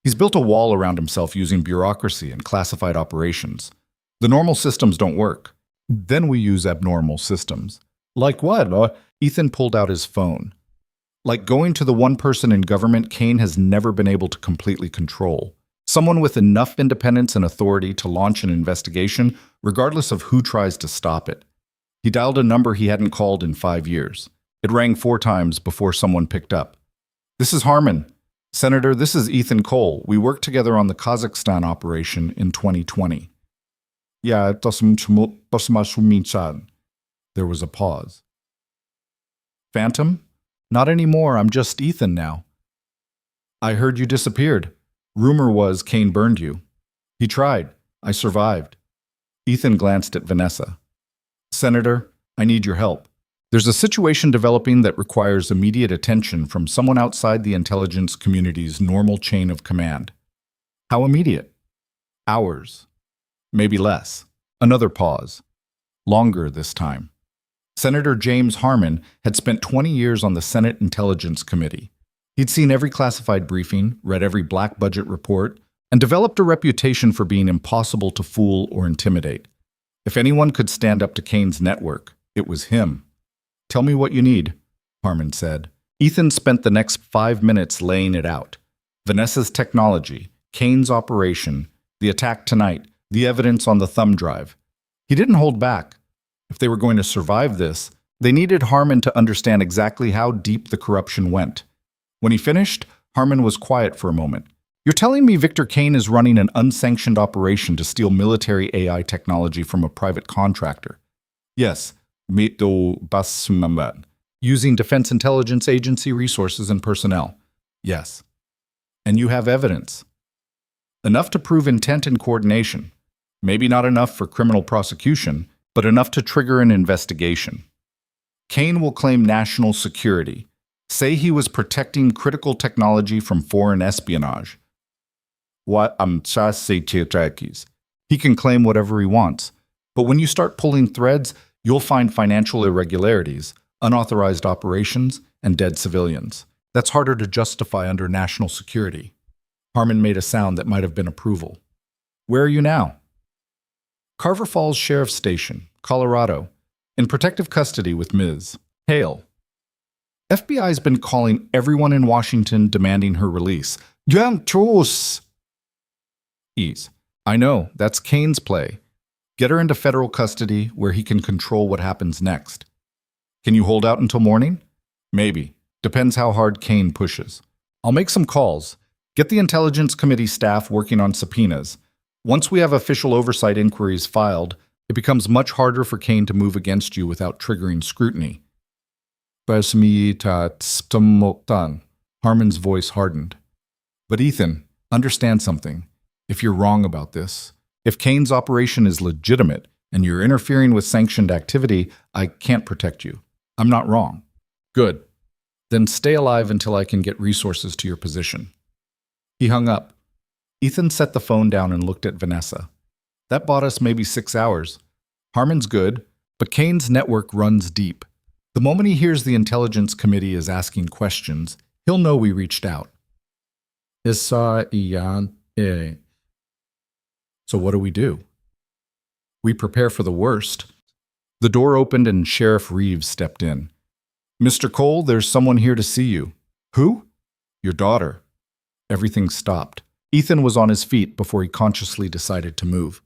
He's built a wall around himself using bureaucracy and classified operations. The normal systems don't work. Then we use abnormal systems. Like what? Ethan pulled out his phone. Like going to the one person in government Kane has never been able to completely control. Someone with enough independence and authority to launch an investigation, regardless of who tries to stop it. He dialed a number he hadn't called in 5 years. It rang 4 times before someone picked up. This is Harmon. Senator, this is Ethan Cole. We worked together on the Kazakhstan operation in 2020. Yeah, there was a pause. Phantom? Not anymore, I'm just Ethan now. I heard you disappeared. Rumor was Kane burned you. He tried. I survived. Ethan glanced at Vanessa. Senator, I need your help. There's a situation developing that requires immediate attention from someone outside the intelligence community's normal chain of command. How immediate? Hours. Maybe less. Another pause. Longer this time. Senator James Harmon had spent 20 years on the Senate Intelligence Committee. He'd seen every classified briefing, read every black budget report, and developed a reputation for being impossible to fool or intimidate. If anyone could stand up to Kane's network, it was him. Tell me what you need, Harmon said. Ethan spent the next 5 minutes laying it out. Vanessa's technology, Kane's operation, the attack tonight, the evidence on the thumb drive. He didn't hold back. If they were going to survive this, they needed Harmon to understand exactly how deep the corruption went. When he finished, Harmon was quiet for a moment. You're telling me Victor Kane is running an unsanctioned operation to steal military AI technology from a private contractor? Yes. Using Defense Intelligence Agency resources and personnel. Yes. And you have evidence. Enough to prove intent and coordination. Maybe not enough for criminal prosecution, but enough to trigger an investigation. Kane will claim national security. Say he was protecting critical technology from foreign espionage. He can claim whatever he wants. But when you start pulling threads, you'll find financial irregularities, unauthorized operations, and dead civilians. That's harder to justify under national security. Harmon made a sound that might have been approval. Where are you now? Carver Falls Sheriff's Station, Colorado, in protective custody with Ms. Hale. FBI's been calling everyone in Washington demanding her release. Joust. Ease. I know, that's Kane's play. Get her into federal custody where he can control what happens next. Can you hold out until morning? Maybe. Depends how hard Kane pushes. I'll make some calls. Get the Intelligence Committee staff working on subpoenas. Once we have official oversight inquiries filed, it becomes much harder for Kane to move against you without triggering scrutiny. Harmon's voice hardened. But Ethan, understand something. If you're wrong about this, if Kane's operation is legitimate and you're interfering with sanctioned activity, I can't protect you. I'm not wrong. Good. Then stay alive until I can get resources to your position. He hung up. Ethan set the phone down and looked at Vanessa. That bought us maybe 6 hours. Harmon's good, but Kane's network runs deep. The moment he hears the Intelligence Committee is asking questions, he'll know we reached out. So what do? We prepare for the worst. The door opened and Sheriff Reeves stepped in. Mr. Cole, there's someone here to see you. Who? Your daughter. Everything stopped. Ethan was on his feet before he consciously decided to move.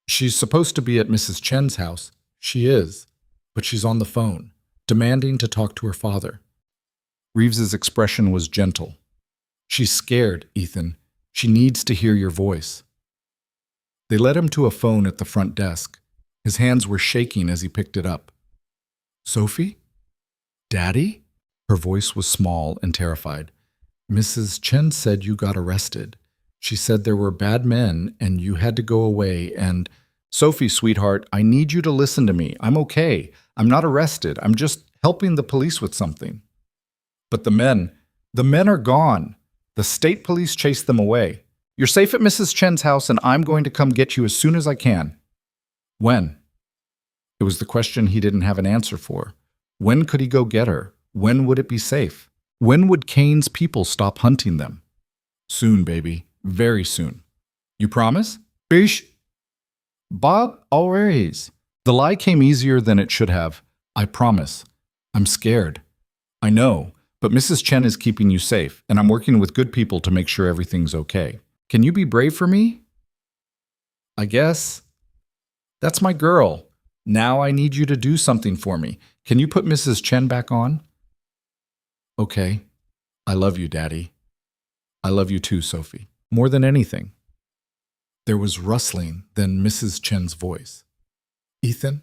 She's supposed to be at Mrs. Chen's house. She is, but she's on the phone, demanding to talk to her father. Reeves's expression was gentle. She's scared, Ethan. She needs to hear your voice. They led him to a phone at the front desk. His hands were shaking as he picked it up. Sophie? Daddy? Her voice was small and terrified. Mrs. Chen said you got arrested. She said there were bad men and you had to go away and… Sophie, sweetheart, I need you to listen to me. I'm okay. I'm not arrested. I'm just helping the police with something. But the men are gone. The state police chased them away. You're safe at Mrs. Chen's house and I'm going to come get you as soon as I can. When? It was the question he didn't have an answer for. When could he go get her? When would it be safe? When would Kane's people stop hunting them? Soon, baby. Very soon. You promise? Bish. Bob, always. The lie came easier than it should have. I promise. I'm scared. I know, but Mrs. Chen is keeping you safe, and I'm working with good people to make sure everything's okay. Can you be brave for me? I guess. That's my girl. Now I need you to do something for me. Can you put Mrs. Chen back on? Okay. I love you, Daddy. I love you too, Sophie. More than anything. There was rustling, then Mrs. Chen's voice. Ethan?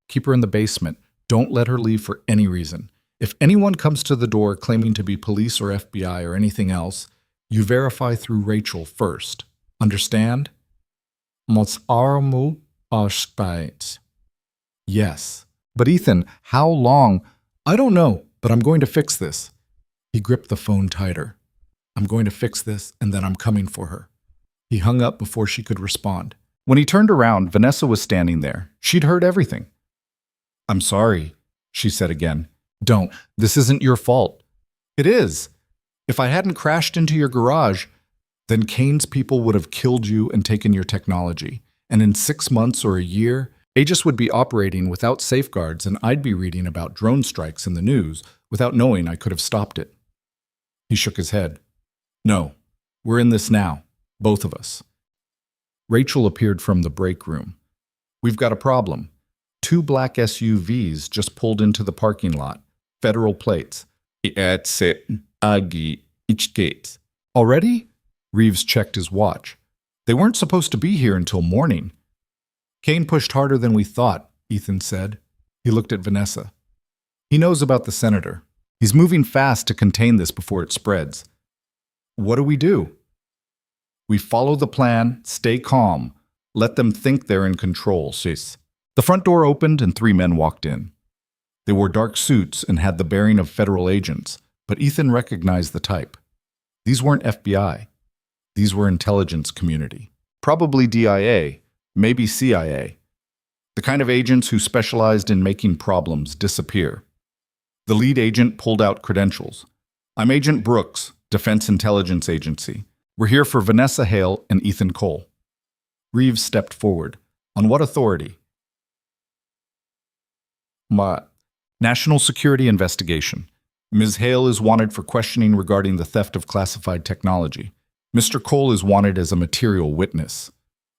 Keep her in the basement. Don't let her leave for any reason. If anyone comes to the door claiming to be police or FBI or anything else, you verify through Rachel first. Understand? Yes. But Ethan, how long? I don't know, but I'm going to fix this. He gripped the phone tighter. I'm going to fix this, and then I'm coming for her. He hung up before she could respond. When he turned around, Vanessa was standing there. She'd heard everything. I'm sorry, she said again. Don't. This isn't your fault. It is. If I hadn't crashed into your garage, then Kane's people would have killed you and taken your technology. And in 6 months or a year, Aegis would be operating without safeguards, and I'd be reading about drone strikes in the news without knowing I could have stopped it. He shook his head. No, we're in this now, both of us. Rachel appeared from the break room. We've got a problem. 2 black SUVs just pulled into the parking lot. Federal plates. Already? Reeves checked his watch. They weren't supposed to be here until morning. Kane pushed harder than we thought, Ethan said. He looked at Vanessa. He knows about the senator. He's moving fast to contain this before it spreads. What do? We follow the plan, stay calm, let them think they're in control, sis. The front door opened and 3 men walked in. They wore dark suits and had the bearing of federal agents, but Ethan recognized the type. These weren't FBI. These were intelligence community. Probably DIA, maybe CIA. The kind of agents who specialized in making problems disappear. The lead agent pulled out credentials. I'm Agent Brooks, Defense Intelligence Agency. We're here for Vanessa Hale and Ethan Cole. Reeves stepped forward. On what authority? National Security Investigation. Ms. Hale is wanted for questioning regarding the theft of classified technology. Mr. Cole is wanted as a material witness.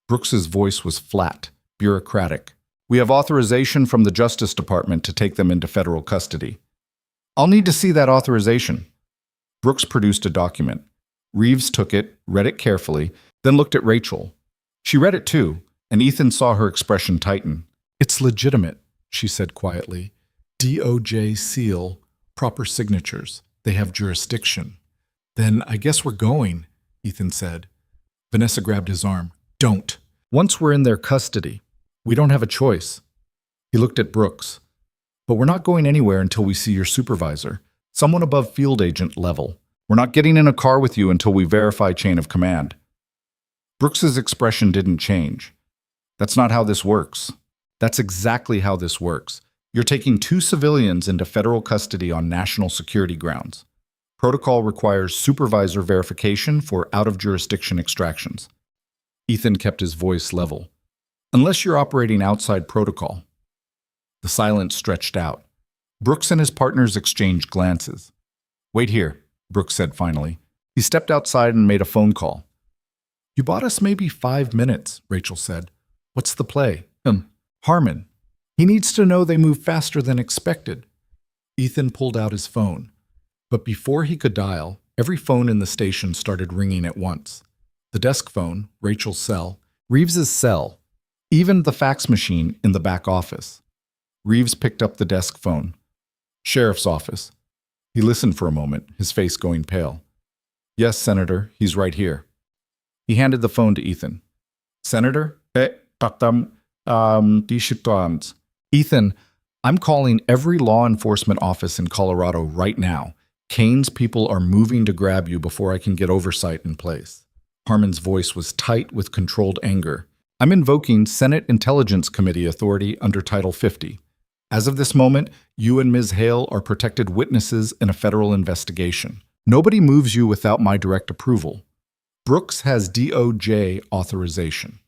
Brooks's voice was flat, bureaucratic. We have authorization from the Justice Department to take them into federal custody. I'll need to see that authorization. Brooks produced a document. Reeves took it, read it carefully, then looked at Rachel. She read it too, and Ethan saw her expression tighten. It's legitimate, she said quietly. DOJ seal, proper signatures. They have jurisdiction. Then I guess we're going, Ethan said. Vanessa grabbed his arm. Don't. Once we're in their custody, we don't have a choice. He looked at Brooks. But we're not going anywhere until we see your supervisor, someone above field agent level. We're not getting in a car with you until we verify chain of command. Brooks's expression didn't change. That's not how this works. That's exactly how this works. You're taking 2 civilians into federal custody on national security grounds. Protocol requires supervisor verification for out-of-jurisdiction extractions. Ethan kept his voice level. Unless you're operating outside protocol. The silence stretched out. Brooks and his partners exchanged glances. Wait here, Brooks said finally. He stepped outside and made a phone call. You bought us maybe 5 minutes, Rachel said. What's the play? Harmon. He needs to know they move faster than expected. Ethan pulled out his phone. But before he could dial, every phone in the station started ringing at once. The desk phone, Rachel's cell, Reeves's cell, even the fax machine in the back office. Reeves picked up the desk phone. Sheriff's office. He listened for a moment, his face going pale. Yes, Senator, he's right here. He handed the phone to Ethan. Senator? Ethan, I'm calling every law enforcement office in Colorado right now. Kane's people are moving to grab you before I can get oversight in place. Harmon's voice was tight with controlled anger. I'm invoking Senate Intelligence Committee authority under Title 50. As of this moment, you and Ms. Hale are protected witnesses in a federal investigation. Nobody moves you without my direct approval. Brooks has DOJ authorization.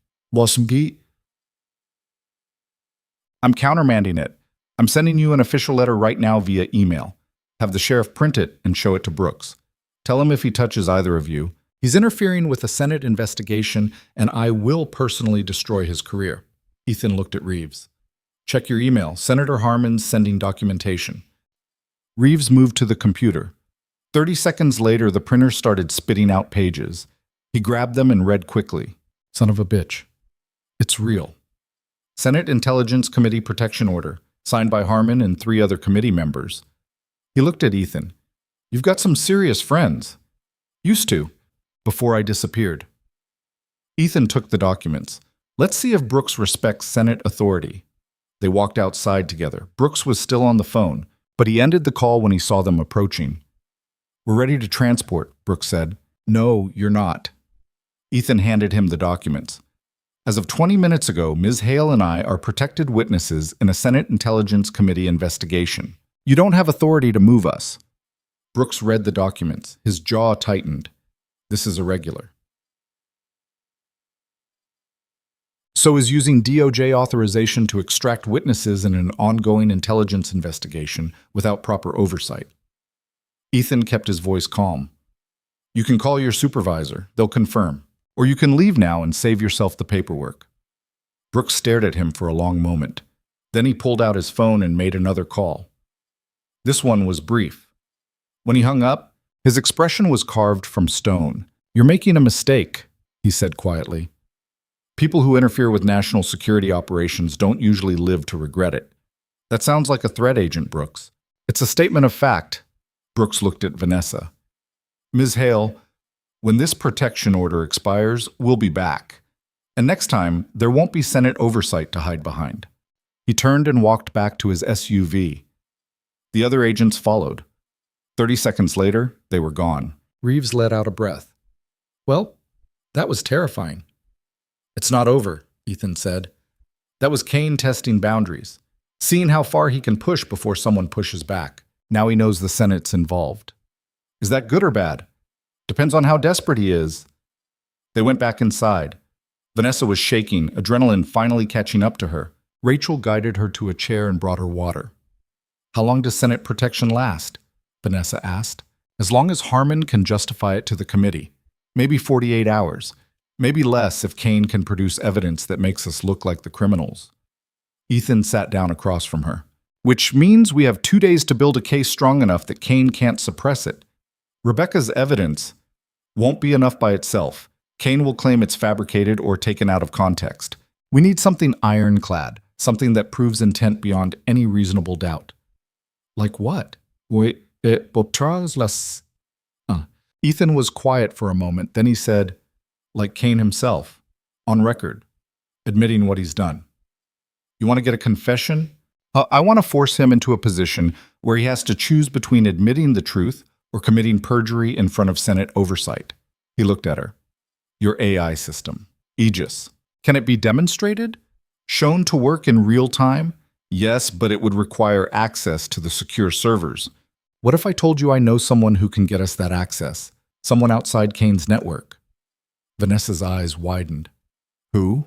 I'm countermanding it. I'm sending you an official letter right now via email. Have the sheriff print it and show it to Brooks. Tell him if he touches either of you, he's interfering with a Senate investigation and I will personally destroy his career. Ethan looked at Reeves. Check your email. Senator Harmon's sending documentation. Reeves moved to the computer. 30 seconds later, the printer started spitting out pages. He grabbed them and read quickly. Son of a bitch. It's real. Senate Intelligence Committee Protection Order, signed by Harmon and 3 other committee members. He looked at Ethan. You've got some serious friends. Used to, before I disappeared. Ethan took the documents. Let's see if Brooks respects Senate authority. They walked outside together. Brooks was still on the phone, but he ended the call when he saw them approaching. We're ready to transport, Brooks said. No, you're not. Ethan handed him the documents. As of 20 minutes ago, Ms. Hale and I are protected witnesses in a Senate Intelligence Committee investigation. You don't have authority to move us. Brooks read the documents. His jaw tightened. This is irregular. So is using DOJ authorization to extract witnesses in an ongoing intelligence investigation without proper oversight. Ethan kept his voice calm. You can call your supervisor. They'll confirm. Or you can leave now and save yourself the paperwork. Brooks stared at him for a long moment. Then he pulled out his phone and made another call. This one was brief. When he hung up, his expression was carved from stone. You're making a mistake, he said quietly. People who interfere with national security operations don't usually live to regret it. That sounds like a threat, Agent Brooks. It's a statement of fact. Brooks looked at Vanessa. Ms. Hale, when this protection order expires, we'll be back. And next time, there won't be Senate oversight to hide behind. He turned and walked back to his SUV. The other agents followed. 30 seconds later, they were gone. Reeves let out a breath. Well, that was terrifying. It's not over, Ethan said. That was Kane testing boundaries, seeing how far he can push before someone pushes back. Now he knows the Senate's involved. Is that good or bad? Depends on how desperate he is. They went back inside. Vanessa was shaking, adrenaline finally catching up to her. Rachel guided her to a chair and brought her water. How long does Senate protection last? Vanessa asked. As long as Harmon can justify it to the committee. Maybe 48 hours. Maybe less if Kane can produce evidence that makes us look like the criminals. Ethan sat down across from her. Which means we have 2 days to build a case strong enough that Kane can't suppress it. Rebecca's evidence won't be enough by itself. Kane will claim it's fabricated or taken out of context. We need something ironclad, something that proves intent beyond any reasonable doubt. Like what? Ethan was quiet for a moment, then he said, like Kane himself, on record, admitting what he's done. You want to get a confession? I want to force him into a position where he has to choose between admitting the truth or committing perjury in front of Senate oversight. He looked at her. Your AI system, Aegis. Can it be demonstrated? Shown to work in real time? Yes, but it would require access to the secure servers. What if I told you I know someone who can get us that access? Someone outside Kane's network. Vanessa's eyes widened. Who?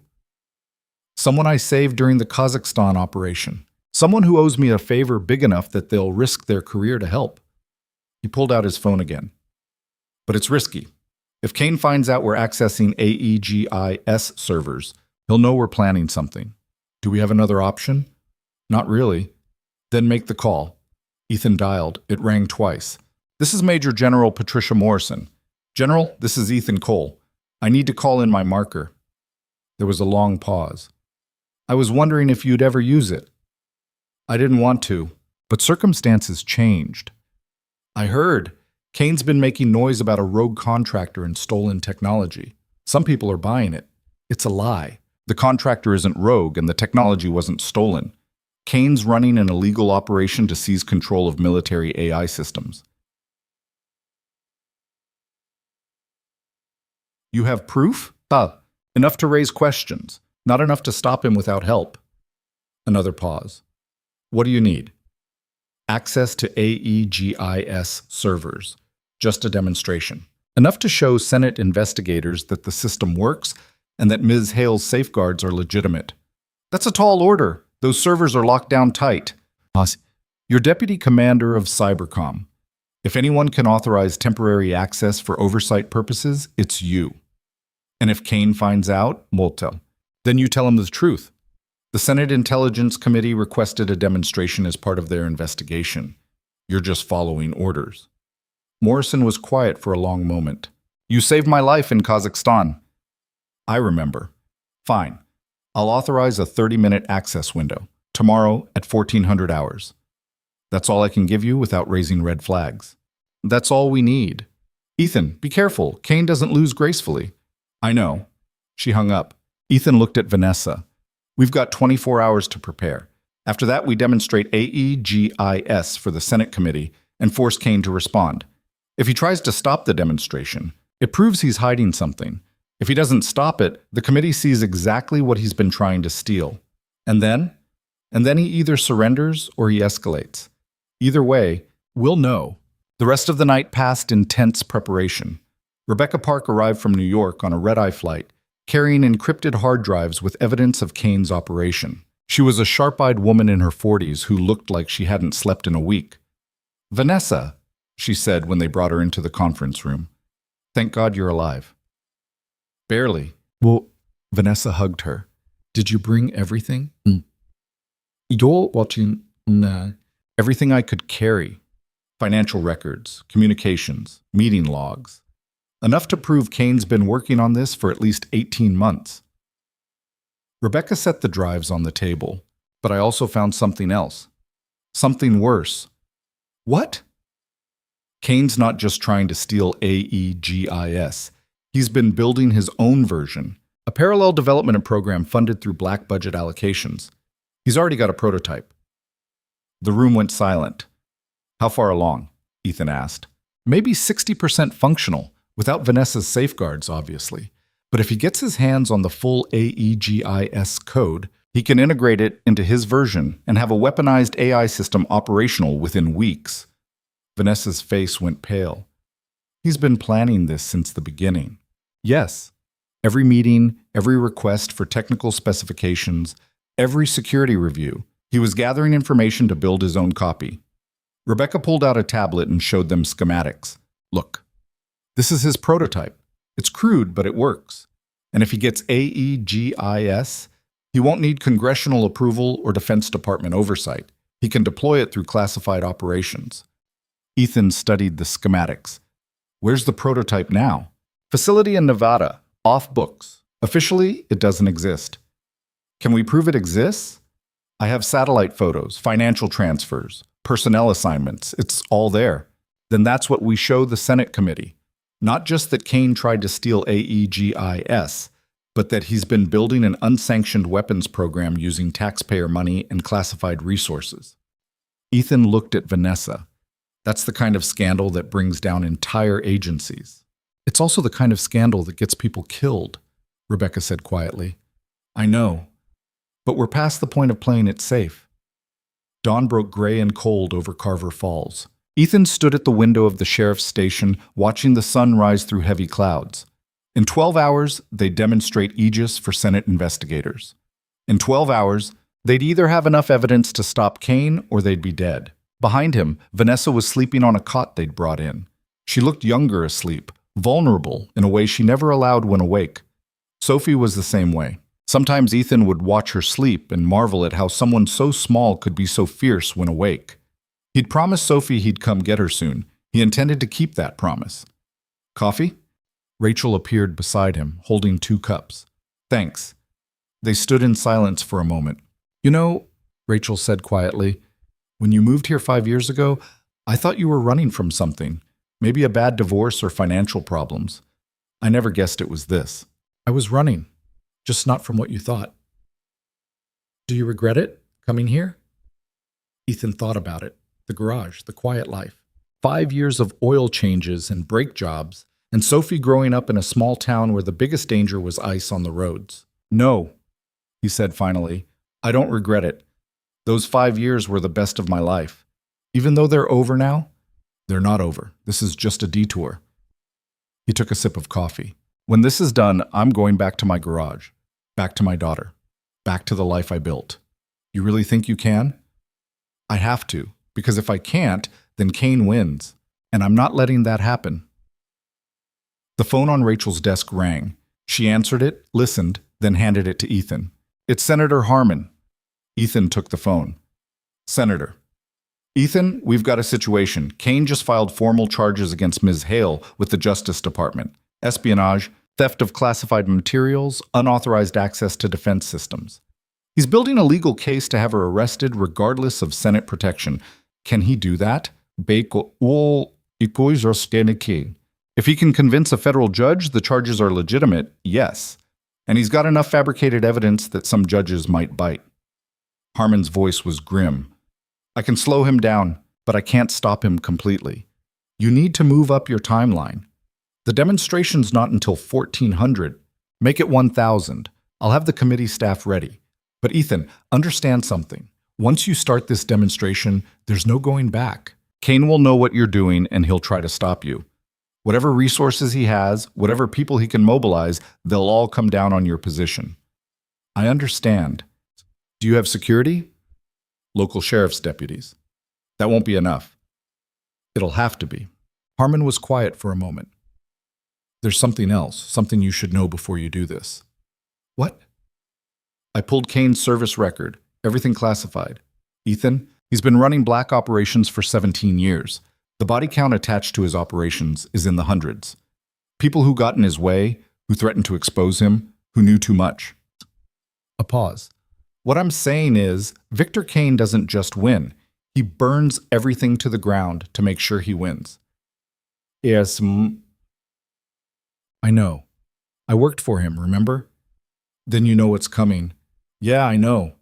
Someone I saved during the Kazakhstan operation. Someone who owes me a favor big enough that they'll risk their career to help. He pulled out his phone again. But it's risky. If Kane finds out we're accessing AEGIS servers, he'll know we're planning something. Do we have another option? Not really. Then make the call. Ethan dialed. It rang twice. This is Major General Patricia Morrison. General, this is Ethan Cole. I need to call in my marker. There was a long pause. I was wondering if you'd ever use it. I didn't want to, but circumstances changed. I heard. Kane's been making noise about a rogue contractor and stolen technology. Some people are buying it. It's a lie. The contractor isn't rogue and the technology wasn't stolen. Kane's running an illegal operation to seize control of military AI systems. You have proof? Enough to raise questions. Not enough to stop him without help. Another pause. What do you need? Access to AEGIS servers. Just a demonstration. Enough to show Senate investigators that the system works and that Ms. Hale's safeguards are legitimate. That's a tall order. Those servers are locked down tight. You're deputy commander of Cybercom. If anyone can authorize temporary access for oversight purposes, it's you. And if Kane finds out, then you tell him the truth. The Senate Intelligence Committee requested a demonstration as part of their investigation. You're just following orders. Morrison was quiet for a long moment. You saved my life in Kazakhstan. I remember. Fine. I'll authorize a 30-minute access window, tomorrow at 1400 hours. That's all I can give you without raising red flags. That's all we need. Ethan, be careful. Kane doesn't lose gracefully. I know. She hung up. Ethan looked at Vanessa. We've got 24 hours to prepare. After that, we demonstrate AEGIS for the Senate committee and force Kane to respond. If he tries to stop the demonstration, it proves he's hiding something. If he doesn't stop it, the committee sees exactly what he's been trying to steal. And then he either surrenders or he escalates. Either way, we'll know. The rest of the night passed in tense preparation. Rebecca Park arrived from New York on a red-eye flight, carrying encrypted hard drives with evidence of Kane's operation. She was a sharp-eyed woman in her 40s who looked like she hadn't slept in a week. Vanessa, she said when they brought her into the conference room. Thank God you're alive. Barely. Well, Vanessa hugged her. Did you bring everything? You're watching everything I could carry. Financial records, communications, meeting logs. Enough to prove Kane's been working on this for at least 18 months. Rebecca set the drives on the table, but I also found something else. Something worse. What? Kane's not just trying to steal AEGIS. He's been building his own version, a parallel development program funded through black budget allocations. He's already got a prototype. The room went silent. How far along? Ethan asked. Maybe 60% functional, without Vanessa's safeguards, obviously. But if he gets his hands on the full AEGIS code, he can integrate it into his version and have a weaponized AI system operational within weeks. Vanessa's face went pale. He's been planning this since the beginning. Yes, every meeting, every request for technical specifications, every security review, he was gathering information to build his own copy. Rebecca pulled out a tablet and showed them schematics. Look, this is his prototype. It's crude, but it works. And if he gets AEGIS, he won't need congressional approval or Defense Department oversight. He can deploy it through classified operations. Ethan studied the schematics. Where's the prototype now? Facility in Nevada, off books. Officially, it doesn't exist. Can we prove it exists? I have satellite photos, financial transfers, personnel assignments. It's all there. Then that's what we show the Senate committee. Not just that Kane tried to steal AEGIS, but that he's been building an unsanctioned weapons program using taxpayer money and classified resources. Ethan looked at Vanessa. That's the kind of scandal that brings down entire agencies. It's also the kind of scandal that gets people killed, Rebecca said quietly. I know, but we're past the point of playing it safe. Dawn broke gray and cold over Carver Falls. Ethan stood at the window of the sheriff's station, watching the sun rise through heavy clouds. In 12 hours, they'd demonstrate Aegis for Senate investigators. In 12 hours, they'd either have enough evidence to stop Kane or they'd be dead. Behind him, Vanessa was sleeping on a cot they'd brought in. She looked younger asleep, vulnerable in a way she never allowed when awake. Sophie was the same way. Sometimes Ethan would watch her sleep and marvel at how someone so small could be so fierce when awake. He'd promised Sophie he'd come get her soon. He intended to keep that promise. Coffee? Rachel appeared beside him, holding 2 cups. Thanks. They stood in silence for a moment. You know, Rachel said quietly, when you moved here 5 years ago, I thought you were running from something. Maybe a bad divorce or financial problems. I never guessed it was this. I was running, just not from what you thought. Do you regret it, coming here? Ethan thought about it. The garage, the quiet life. 5 years of oil changes and brake jobs, and Sophie growing up in a small town where the biggest danger was ice on the roads. No, he said finally, I don't regret it. Those 5 years were the best of my life. Even though they're over now, they're not over. This is just a detour. He took a sip of coffee. When this is done, I'm going back to my garage, back to my daughter, back to the life I built. You really think you can? I have to. Because if I can't, then Kane wins, and I'm not letting that happen. The phone on Rachel's desk rang. She answered it, listened, then handed it to Ethan. It's Senator Harmon. Ethan took the phone. Senator. Ethan, we've got a situation. Kane just filed formal charges against Ms. Hale with the Justice Department. Espionage, theft of classified materials, unauthorized access to defense systems. He's building a legal case to have her arrested regardless of Senate protection. Can he do that? If he can convince a federal judge the charges are legitimate, yes. And he's got enough fabricated evidence that some judges might bite. Harmon's voice was grim. I can slow him down, but I can't stop him completely. You need to move up your timeline. The demonstration's not until 1400. Make it 1000. I'll have the committee staff ready. But Ethan, understand something. Once you start this demonstration, there's no going back. Kane will know what you're doing and he'll try to stop you. Whatever resources he has, whatever people he can mobilize, they'll all come down on your position. I understand. Do you have security? Local sheriff's deputies. That won't be enough. It'll have to be. Harmon was quiet for a moment. There's something else, something you should know before you do this. What? I pulled Kane's service record. Everything classified. Ethan, he's been running black operations for 17 years. The body count attached to his operations is in the hundreds. People who got in his way, who threatened to expose him, who knew too much. A pause. What I'm saying is, Victor Kane doesn't just win. He burns everything to the ground to make sure he wins. Yes, I know. I worked for him, remember? Then you know what's coming. Yeah, I know.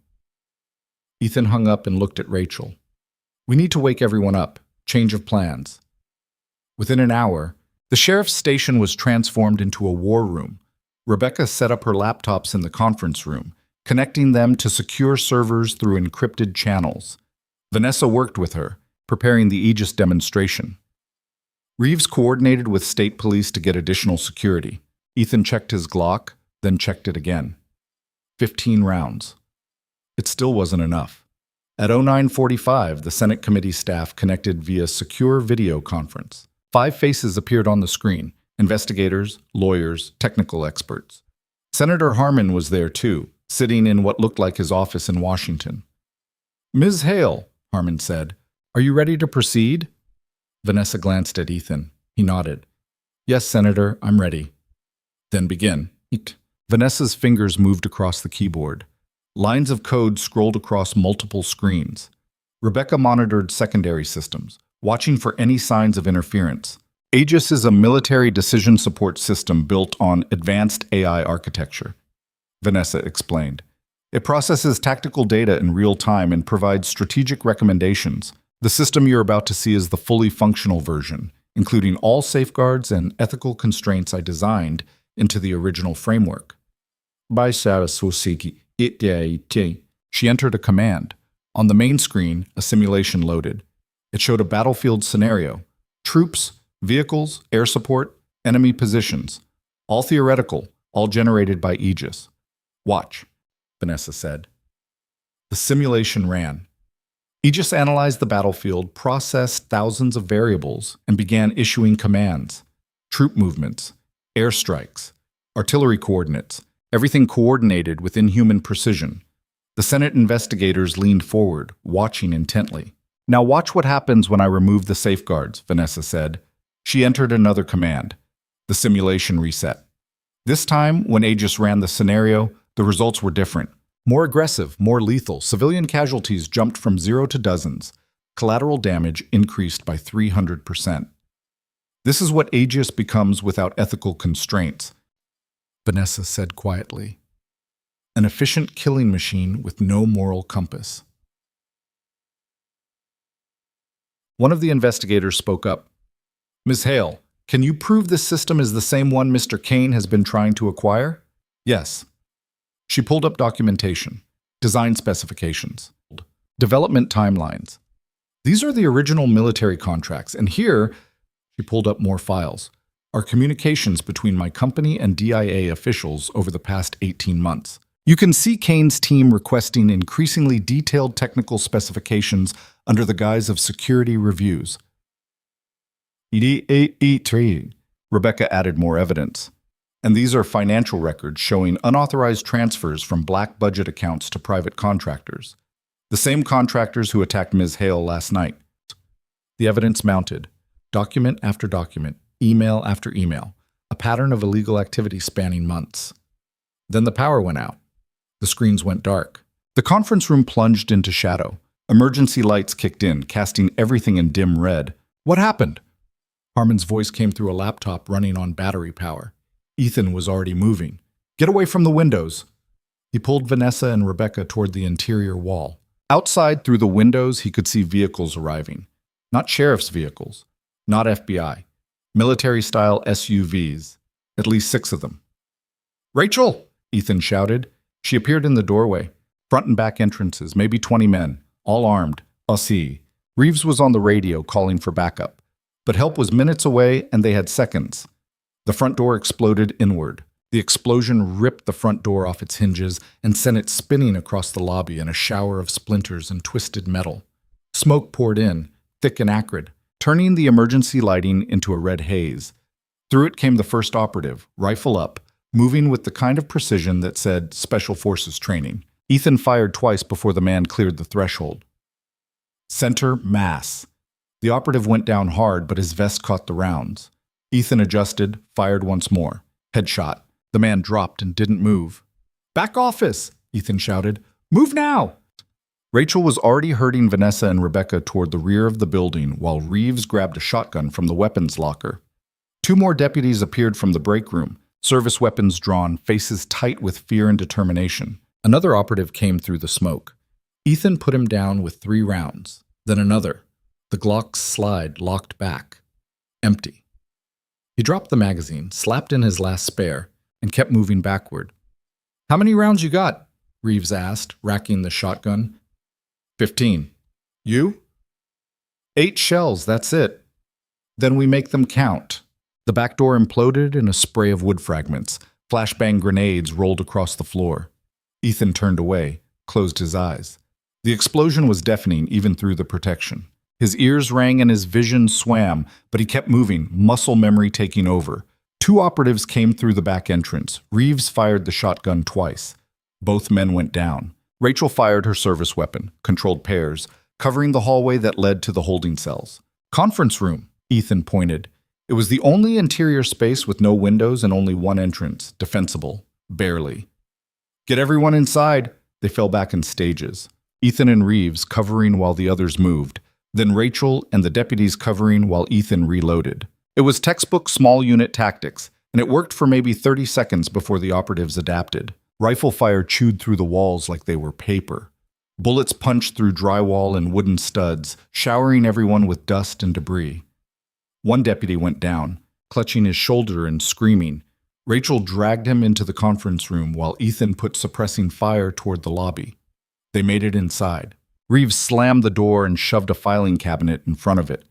Ethan hung up and looked at Rachel. We need to wake everyone up. Change of plans. Within an hour, the sheriff's station was transformed into a war room. Rebecca set up her laptops in the conference room, connecting them to secure servers through encrypted channels. Vanessa worked with her, preparing the Aegis demonstration. Reeves coordinated with state police to get additional security. Ethan checked his Glock, then checked it again. 15 rounds. It still wasn't enough. At 09:45, the Senate committee staff connected via secure video conference. 5 faces appeared on the screen: investigators, lawyers, technical experts. Senator Harmon was there too, sitting in what looked like his office in Washington. "Ms. Hale," Harmon said, "are you ready to proceed?" Vanessa glanced at Ethan. He nodded. "Yes, Senator, I'm ready." "Then begin." Vanessa's fingers moved across the keyboard. Lines of code scrolled across multiple screens. Rebecca monitored secondary systems, watching for any signs of interference. Aegis is a military decision support system built on advanced AI architecture, Vanessa explained. It processes tactical data in real time and provides strategic recommendations. The system you're about to see is the fully functional version, including all safeguards and ethical constraints I designed into the original framework. By Saraswati. She entered a command. On the main screen, a simulation loaded. It showed a battlefield scenario: troops, vehicles, air support, enemy positions. All theoretical, all generated by Aegis. "Watch," Vanessa said. The simulation ran. Aegis analyzed the battlefield, processed thousands of variables, and began issuing commands. Troop movements, airstrikes, artillery coordinates, everything coordinated with inhuman precision. The Senate investigators leaned forward, watching intently. "Now watch what happens when I remove the safeguards," Vanessa said. She entered another command. The simulation reset. This time, when Aegis ran the scenario, the results were different. More aggressive, more lethal. Civilian casualties jumped from 0 to dozens. Collateral damage increased by 300%. This is what Aegis becomes without ethical constraints, Vanessa said quietly. An efficient killing machine with no moral compass. One of the investigators spoke up. "Ms. Hale, can you prove this system is the same one Mr. Kane has been trying to acquire?" "Yes." She pulled up documentation, design specifications, development timelines. "These are the original military contracts, and here," she pulled up more files, "are communications between my company and DIA officials over the past 18 months. You can see Kane's team requesting increasingly detailed technical specifications under the guise of security reviews." Rebecca added more evidence. "And these are financial records showing unauthorized transfers from black budget accounts to private contractors. The same contractors who attacked Ms. Hale last night." The evidence mounted. Document after document, email after email, a pattern of illegal activity spanning months. Then the power went out. The screens went dark. The conference room plunged into shadow. Emergency lights kicked in, casting everything in dim red. "What happened?" Harmon's voice came through a laptop running on battery power. Ethan was already moving. "Get away from the windows." He pulled Vanessa and Rebecca toward the interior wall. Outside, through the windows, he could see vehicles arriving. Not sheriff's vehicles, not FBI. Military-style SUVs, at least 6 of them. "Rachel!" Ethan shouted. She appeared in the doorway. Front and back entrances, maybe 20 men, all armed. Aussie. Reeves was on the radio calling for backup. But help was minutes away, and they had seconds. The front door exploded inward. The explosion ripped the front door off its hinges and sent it spinning across the lobby in a shower of splinters and twisted metal. Smoke poured in, thick and acrid, turning the emergency lighting into a red haze. Through it came the first operative, rifle up, moving with the kind of precision that said Special Forces training. Ethan fired twice before the man cleared the threshold. Center mass. The operative went down hard, but his vest caught the rounds. Ethan adjusted, fired once more. Headshot. The man dropped and didn't move. "Back office!" Ethan shouted. "Move now!" Rachel was already herding Vanessa and Rebecca toward the rear of the building while Reeves grabbed a shotgun from the weapons locker. 2 more deputies appeared from the break room, service weapons drawn, faces tight with fear and determination. Another operative came through the smoke. Ethan put him down with 3 rounds, then another. The Glock's slide locked back. Empty. He dropped the magazine, slapped in his last spare, and kept moving backward. "How many rounds you got?" Reeves asked, racking the shotgun. 15. "You?" 8 shells, that's it. Then we make them count. The back door imploded in a spray of wood fragments. Flashbang grenades rolled across the floor. Ethan turned away, closed his eyes. The explosion was deafening even through the protection. His ears rang and his vision swam, but he kept moving, muscle memory taking over. 2 operatives came through the back entrance. Reeves fired the shotgun twice. Both men went down. Rachel fired her service weapon, controlled pairs, covering the hallway that led to the holding cells. Conference room, Ethan pointed. It was the only interior space with no windows and only one entrance, defensible, barely. Get everyone inside. They fell back in stages. Ethan and Reeves covering while the others moved, then Rachel and the deputies covering while Ethan reloaded. It was textbook small unit tactics, and it worked for maybe 30 seconds before the operatives adapted. Rifle fire chewed through the walls like they were paper. Bullets punched through drywall and wooden studs, showering everyone with dust and debris. One deputy went down, clutching his shoulder and screaming. Rachel dragged him into the conference room while Ethan put suppressing fire toward the lobby. They made it inside. Reeves slammed the door and shoved a filing cabinet in front of it.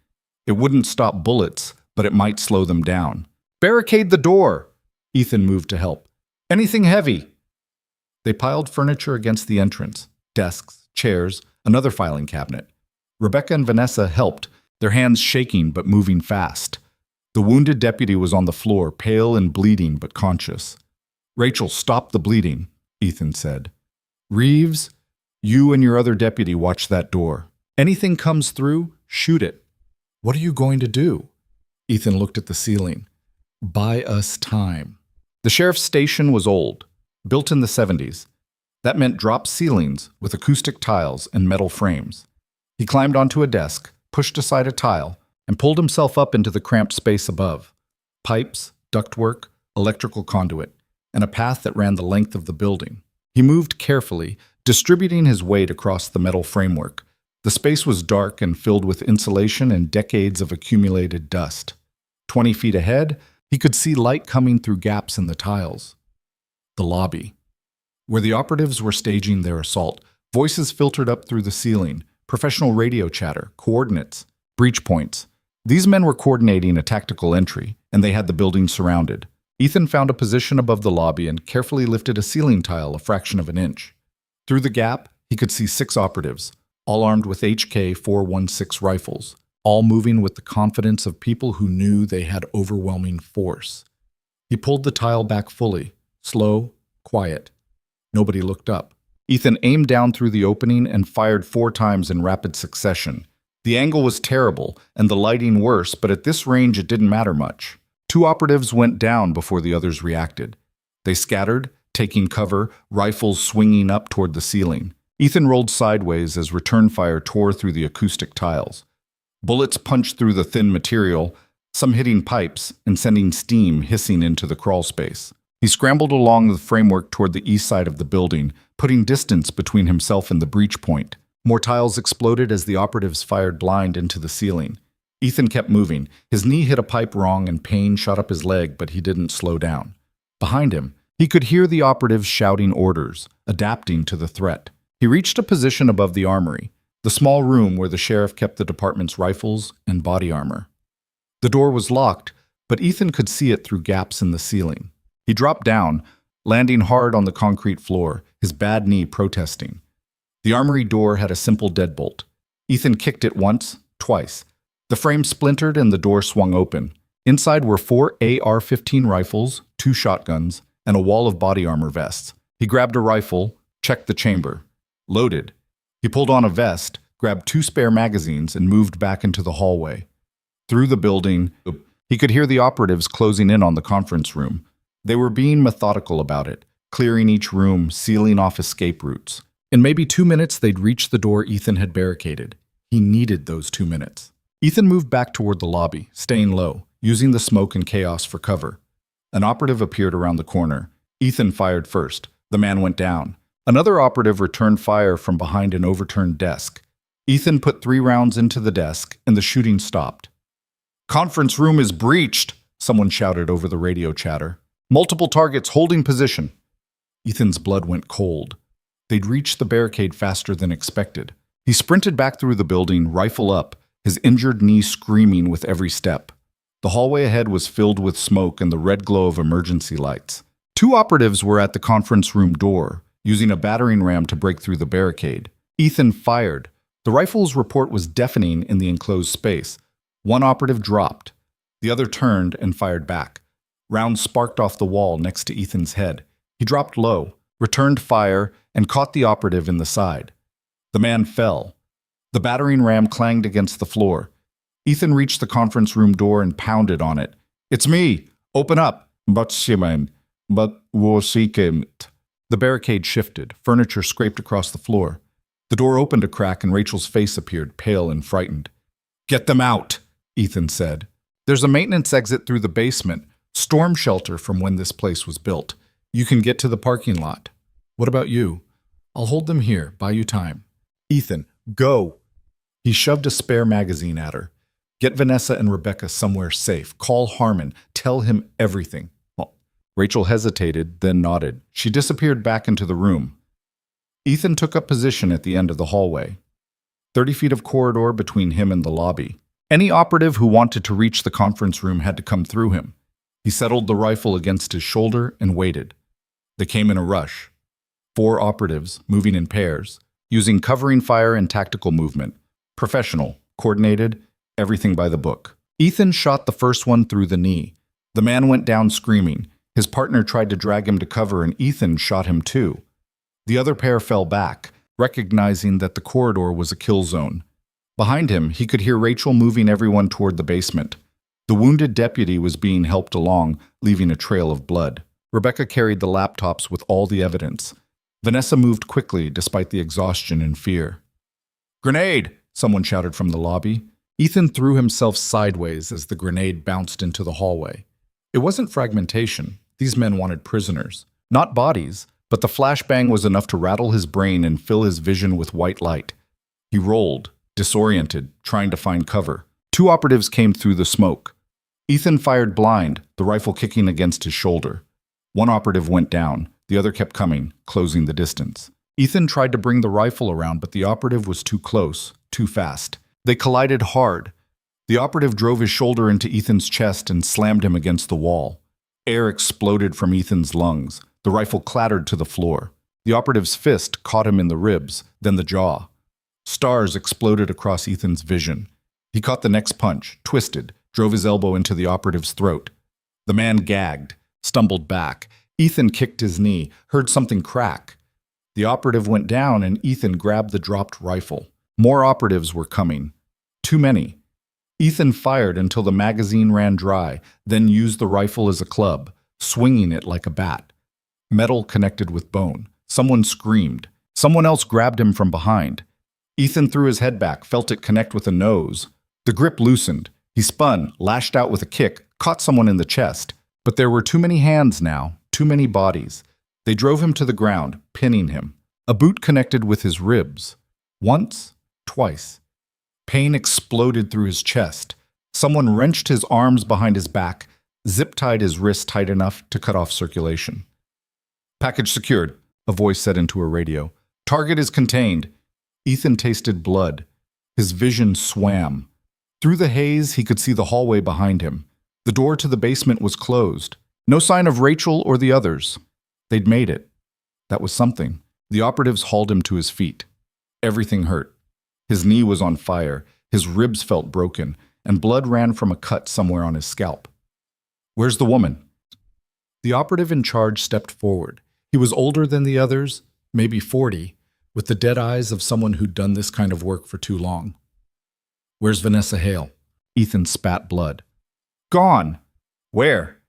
It wouldn't stop bullets, but it might slow them down. Barricade the door! Ethan moved to help. Anything heavy! They piled furniture against the entrance. Desks, chairs, another filing cabinet. Rebecca and Vanessa helped, their hands shaking but moving fast. The wounded deputy was on the floor, pale and bleeding but conscious. Rachel, stop the bleeding, Ethan said. Reeves, you and your other deputy watch that door. Anything comes through, shoot it. What are you going to do? Ethan looked at the ceiling. Buy us time. The sheriff's station was old, built in the 70s. That meant drop ceilings with acoustic tiles and metal frames. He climbed onto a desk, pushed aside a tile, and pulled himself up into the cramped space above. Pipes, ductwork, electrical conduit, and a path that ran the length of the building. He moved carefully, distributing his weight across the metal framework. The space was dark and filled with insulation and decades of accumulated dust. 20 feet ahead, he could see light coming through gaps in the tiles. The lobby. Where the operatives were staging their assault, voices filtered up through the ceiling, professional radio chatter, coordinates, breach points. These men were coordinating a tactical entry, and they had the building surrounded. Ethan found a position above the lobby and carefully lifted a ceiling tile a fraction of an inch. Through the gap, he could see 6 operatives, all armed with HK-416 rifles, all moving with the confidence of people who knew they had overwhelming force. He pulled the tile back fully, slow, quiet. Nobody looked up. Ethan aimed down through the opening and fired 4 times in rapid succession. The angle was terrible and the lighting worse, but at this range it didn't matter much. 2 operatives went down before the others reacted. They scattered, taking cover, rifles swinging up toward the ceiling. Ethan rolled sideways as return fire tore through the acoustic tiles. Bullets punched through the thin material, some hitting pipes and sending steam hissing into the crawl space. He scrambled along the framework toward the east side of the building, putting distance between himself and the breach point. More tiles exploded as the operatives fired blind into the ceiling. Ethan kept moving. His knee hit a pipe wrong and pain shot up his leg, but he didn't slow down. Behind him, he could hear the operatives shouting orders, adapting to the threat. He reached a position above the armory, the small room where the sheriff kept the department's rifles and body armor. The door was locked, but Ethan could see it through gaps in the ceiling. He dropped down, landing hard on the concrete floor, his bad knee protesting. The armory door had a simple deadbolt. Ethan kicked it once, twice. The frame splintered and the door swung open. Inside were 4 AR-15 rifles, 2 shotguns, and a wall of body armor vests. He grabbed a rifle, checked the chamber. Loaded. He pulled on a vest, grabbed 2 spare magazines, and moved back into the hallway. Through the building, he could hear the operatives closing in on the conference room. They were being methodical about it, clearing each room, sealing off escape routes. In maybe 2 minutes, they'd reach the door Ethan had barricaded. He needed those 2 minutes. Ethan moved back toward the lobby, staying low, using the smoke and chaos for cover. An operative appeared around the corner. Ethan fired first. The man went down. Another operative returned fire from behind an overturned desk. Ethan put 3 rounds into the desk, and the shooting stopped. "Conference room is breached," someone shouted over the radio chatter. "Multiple targets holding position." Ethan's blood went cold. They'd reached the barricade faster than expected. He sprinted back through the building, rifle up, his injured knee screaming with every step. The hallway ahead was filled with smoke and the red glow of emergency lights. Two operatives were at the conference room door, using a battering ram to break through the barricade. Ethan fired. The rifle's report was deafening in the enclosed space. One operative dropped. The other turned and fired back. Rounds sparked off the wall next to Ethan's head. He dropped low, returned fire, and caught the operative in the side. The man fell. The battering ram clanged against the floor. Ethan reached the conference room door and pounded on it. "It's me! Open up!" "But Simon, but the barricade shifted. Furniture scraped across the floor. The door opened a crack and Rachel's face appeared, pale and frightened. "Get them out," Ethan said. "There's a maintenance exit through the basement, storm shelter from when this place was built. You can get to the parking lot." "What about you?" "I'll hold them here, buy you time." "Ethan, go." He shoved a spare magazine at her. "Get Vanessa and Rebecca somewhere safe. Call Harmon. Tell him everything." Rachel hesitated, then nodded. She disappeared back into the room. Ethan took up position at the end of the hallway. 30 feet of corridor between him and the lobby. Any operative who wanted to reach the conference room had to come through him. He settled the rifle against his shoulder and waited. They came in a rush. 4 operatives, moving in pairs, using covering fire and tactical movement. Professional, coordinated, everything by the book. Ethan shot the first one through the knee. The man went down screaming. His partner tried to drag him to cover, and Ethan shot him too. The other pair fell back, recognizing that the corridor was a kill zone. Behind him, he could hear Rachel moving everyone toward the basement. The wounded deputy was being helped along, leaving a trail of blood. Rebecca carried the laptops with all the evidence. Vanessa moved quickly, despite the exhaustion and fear. "Grenade!" someone shouted from the lobby. Ethan threw himself sideways as the grenade bounced into the hallway. It wasn't fragmentation. These men wanted prisoners. Not bodies, but the flashbang was enough to rattle his brain and fill his vision with white light. He rolled, disoriented, trying to find cover. 2 operatives came through the smoke. Ethan fired blind, the rifle kicking against his shoulder. 1 operative went down. The other kept coming, closing the distance. Ethan tried to bring the rifle around, but the operative was too close, too fast. They collided hard. The operative drove his shoulder into Ethan's chest and slammed him against the wall. Air exploded from Ethan's lungs. The rifle clattered to the floor. The operative's fist caught him in the ribs, then the jaw. Stars exploded across Ethan's vision. He caught the next punch, twisted, drove his elbow into the operative's throat. The man gagged, stumbled back. Ethan kicked his knee, heard something crack. The operative went down and Ethan grabbed the dropped rifle. More operatives were coming. Too many. Ethan fired until the magazine ran dry, then used the rifle as a club, swinging it like a bat. Metal connected with bone. Someone screamed. Someone else grabbed him from behind. Ethan threw his head back, felt it connect with a nose. The grip loosened. He spun, lashed out with a kick, caught someone in the chest. But there were too many hands now, too many bodies. They drove him to the ground, pinning him. A boot connected with his ribs. Once, twice. Pain exploded through his chest. Someone wrenched his arms behind his back, zip-tied his wrists tight enough to cut off circulation. "Package secured," a voice said into a radio. "Target is contained." Ethan tasted blood. His vision swam. Through the haze, he could see the hallway behind him. The door to the basement was closed. No sign of Rachel or the others. They'd made it. That was something. The operatives hauled him to his feet. Everything hurt. His knee was on fire, his ribs felt broken, and blood ran from a cut somewhere on his scalp. "Where's the woman?" The operative in charge stepped forward. He was older than the others, maybe 40, with the dead eyes of someone who'd done this kind of work for too long. "Where's Vanessa Hale?" Ethan spat blood. "Gone." "Where?"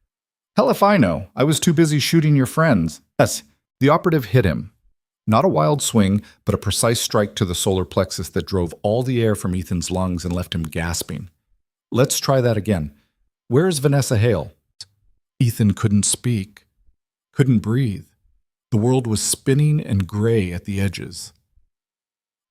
"Hell if I know. I was too busy shooting your friends." "Yes." The operative hit him. Not a wild swing, but a precise strike to the solar plexus that drove all the air from Ethan's lungs and left him gasping. "Let's try that again. Where is Vanessa Hale?" Ethan couldn't speak, couldn't breathe. The world was spinning and gray at the edges.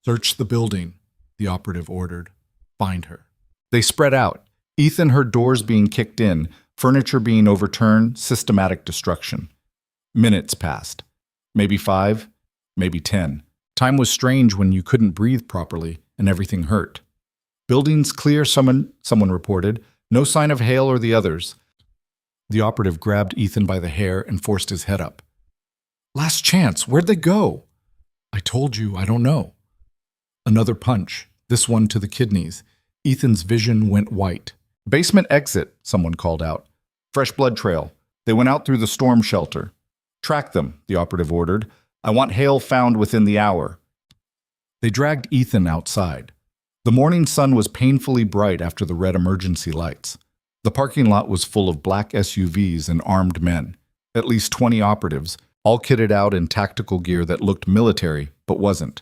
"Search the building," the operative ordered. "Find her." They spread out. Ethan heard doors being kicked in, furniture being overturned, systematic destruction. Minutes passed. Maybe 5. Maybe 10. Time was strange when you couldn't breathe properly and everything hurt. "Buildings clear," someone reported. No sign of Hale or the others. The operative grabbed Ethan by the hair and forced his head up. Last chance, where'd they go? I told you, I don't know. Another punch, this one to the kidneys. Ethan's vision went white. Basement exit, someone called out. Fresh blood trail. They went out through the storm shelter. Track them, the operative ordered. I want Hale found within the hour. They dragged Ethan outside. The morning sun was painfully bright after the red emergency lights. The parking lot was full of black SUVs and armed men, at least 20 operatives, all kitted out in tactical gear that looked military but wasn't.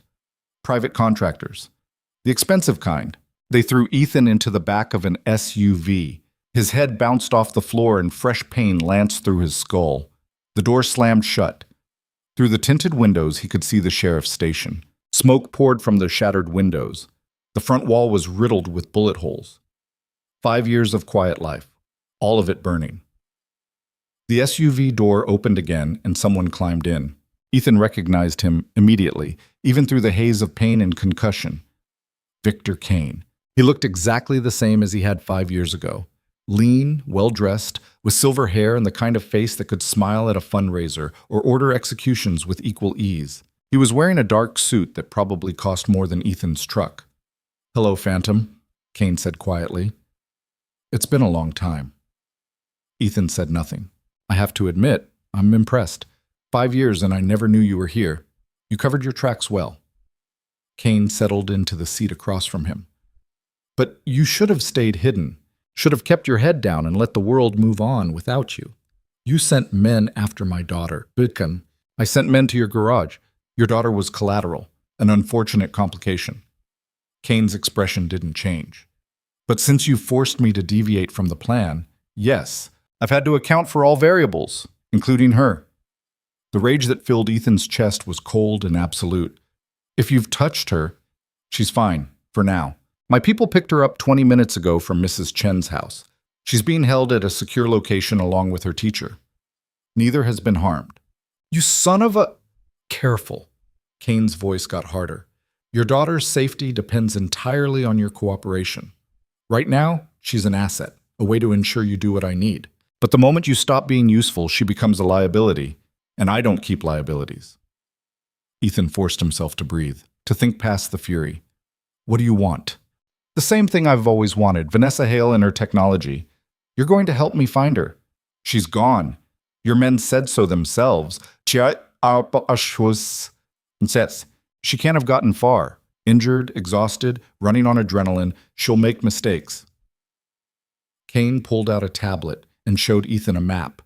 Private contractors. The expensive kind. They threw Ethan into the back of an SUV. His head bounced off the floor and fresh pain lanced through his skull. The door slammed shut. Through the tinted windows, he could see the sheriff's station. Smoke poured from the shattered windows. The front wall was riddled with bullet holes. 5 years of quiet life, all of it burning. The SUV door opened again and someone climbed in. Ethan recognized him immediately, even through the haze of pain and concussion. Victor Kane. He looked exactly the same as he had 5 years ago. Lean, well-dressed, with silver hair and the kind of face that could smile at a fundraiser or order executions with equal ease. He was wearing a dark suit that probably cost more than Ethan's truck. Hello, Phantom, Kane said quietly. It's been a long time. Ethan said nothing. I have to admit, I'm impressed. 5 years and I never knew you were here. You covered your tracks well. Kane settled into the seat across from him. But you should have stayed hidden. Should have kept your head down and let the world move on without you. You sent men after my daughter, Bidkan. I sent men to your garage. Your daughter was collateral, an unfortunate complication. Kane's expression didn't change. But since you forced me to deviate from the plan, yes, I've had to account for all variables, including her. The rage that filled Ethan's chest was cold and absolute. If you've touched her, she's fine, for now. My people picked her up 20 minutes ago from Mrs. Chen's house. She's being held at a secure location along with her teacher. Neither has been harmed. You son of a... Careful. Kane's voice got harder. Your daughter's safety depends entirely on your cooperation. Right now, she's an asset, a way to ensure you do what I need. But the moment you stop being useful, she becomes a liability, and I don't keep liabilities. Ethan forced himself to breathe, to think past the fury. What do you want? The same thing I've always wanted, Vanessa Hale and her technology. You're going to help me find her. She's gone. Your men said so themselves. She can't have gotten far. Injured, exhausted, running on adrenaline, she'll make mistakes. Kane pulled out a tablet and showed Ethan a map.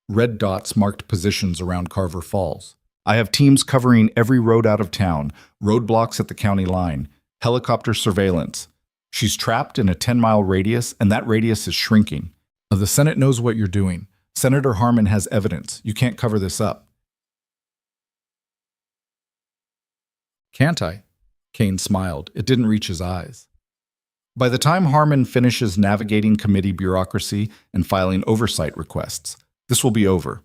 Red dots marked positions around Carver Falls. I have teams covering every road out of town, roadblocks at the county line, helicopter surveillance. She's trapped in a 10-mile radius, and that radius is shrinking. The Senate knows what you're doing. Senator Harmon has evidence. You can't cover this up. Can't I? Kane smiled. It didn't reach his eyes. By the time Harmon finishes navigating committee bureaucracy and filing oversight requests, this will be over.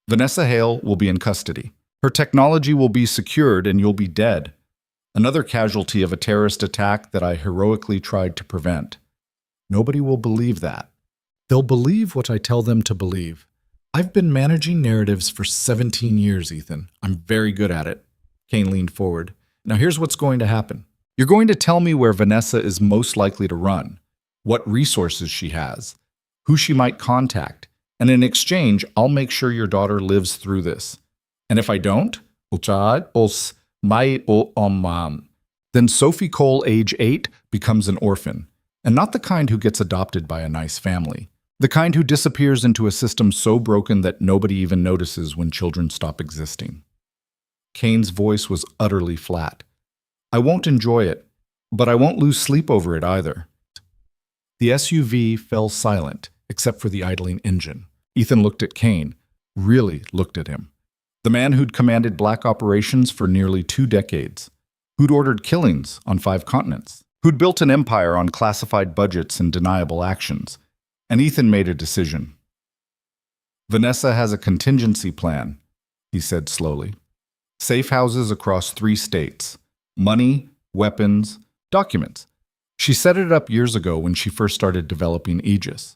Vanessa Hale will be in custody. Her technology will be secured and you'll be dead. Another casualty of a terrorist attack that I heroically tried to prevent. Nobody will believe that. They'll believe what I tell them to believe. I've been managing narratives for 17 years, Ethan. I'm very good at it. Kane leaned forward. Now here's what's going to happen. You're going to tell me where Vanessa is most likely to run, what resources she has, who she might contact, and in exchange, I'll make sure your daughter lives through this. And if I don't, then Sophie Cole, age 8, becomes an orphan, and not the kind who gets adopted by a nice family. The kind who disappears into a system so broken that nobody even notices when children stop existing. Kane's voice was utterly flat. I won't enjoy it, but I won't lose sleep over it either. The SUV fell silent, except for the idling engine. Ethan looked at Kane, really looked at him. The man who'd commanded black operations for nearly 2 decades, who'd ordered killings on 5 continents, who'd built an empire on classified budgets and deniable actions. And Ethan made a decision. Vanessa has a contingency plan, he said slowly. Safe houses across 3 states. Money, weapons, documents. She set it up years ago when she first started developing Aegis.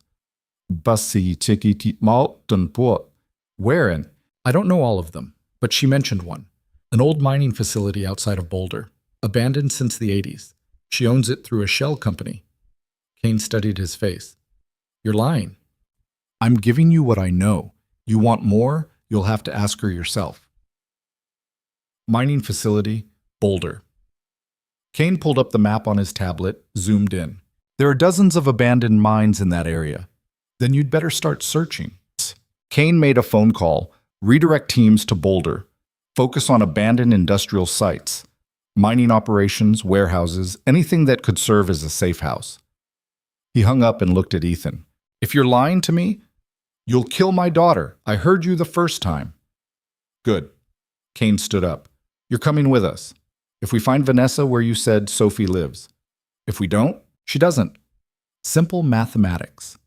Where in? I don't know all of them, but she mentioned one. An old mining facility outside of Boulder, abandoned since the 80s. She owns it through a shell company. Kane studied his face. You're lying. I'm giving you what I know. You want more? You'll have to ask her yourself. Mining facility, Boulder. Kane pulled up the map on his tablet, zoomed in. There are dozens of abandoned mines in that area. Then you'd better start searching. Kane made a phone call, redirect teams to Boulder, focus on abandoned industrial sites, mining operations, warehouses, anything that could serve as a safe house. He hung up and looked at Ethan. If you're lying to me, you'll kill my daughter. I heard you the first time. Good. Kane stood up. You're coming with us. If we find Vanessa where you said Sophie lives. If we don't, she doesn't. Simple mathematics.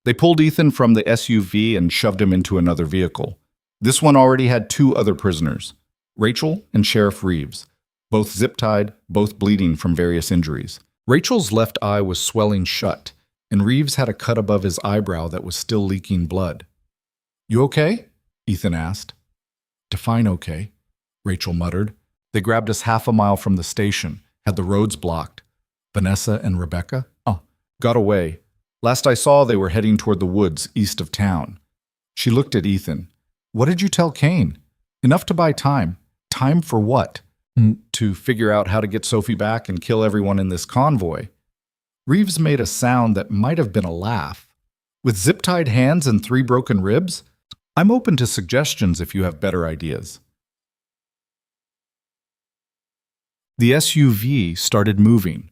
They pulled Ethan from the SUV and shoved him into another vehicle. This one already had 2 other prisoners, Rachel and Sheriff Reeves, both zip-tied, both bleeding from various injuries. Rachel's left eye was swelling shut, and Reeves had a cut above his eyebrow that was still leaking blood. You okay? Ethan asked. Define okay, Rachel muttered. They grabbed us half a mile from the station, had the roads blocked. Vanessa and Rebecca? Got away. Last I saw, they were heading toward the woods east of town. She looked at Ethan. What did you tell Kane? Enough to buy time. Time for what? To figure out how to get Sophie back and kill everyone in this convoy. Reeves made a sound that might have been a laugh. With zip-tied hands and 3 broken ribs? I'm open to suggestions if you have better ideas. The SUV started moving.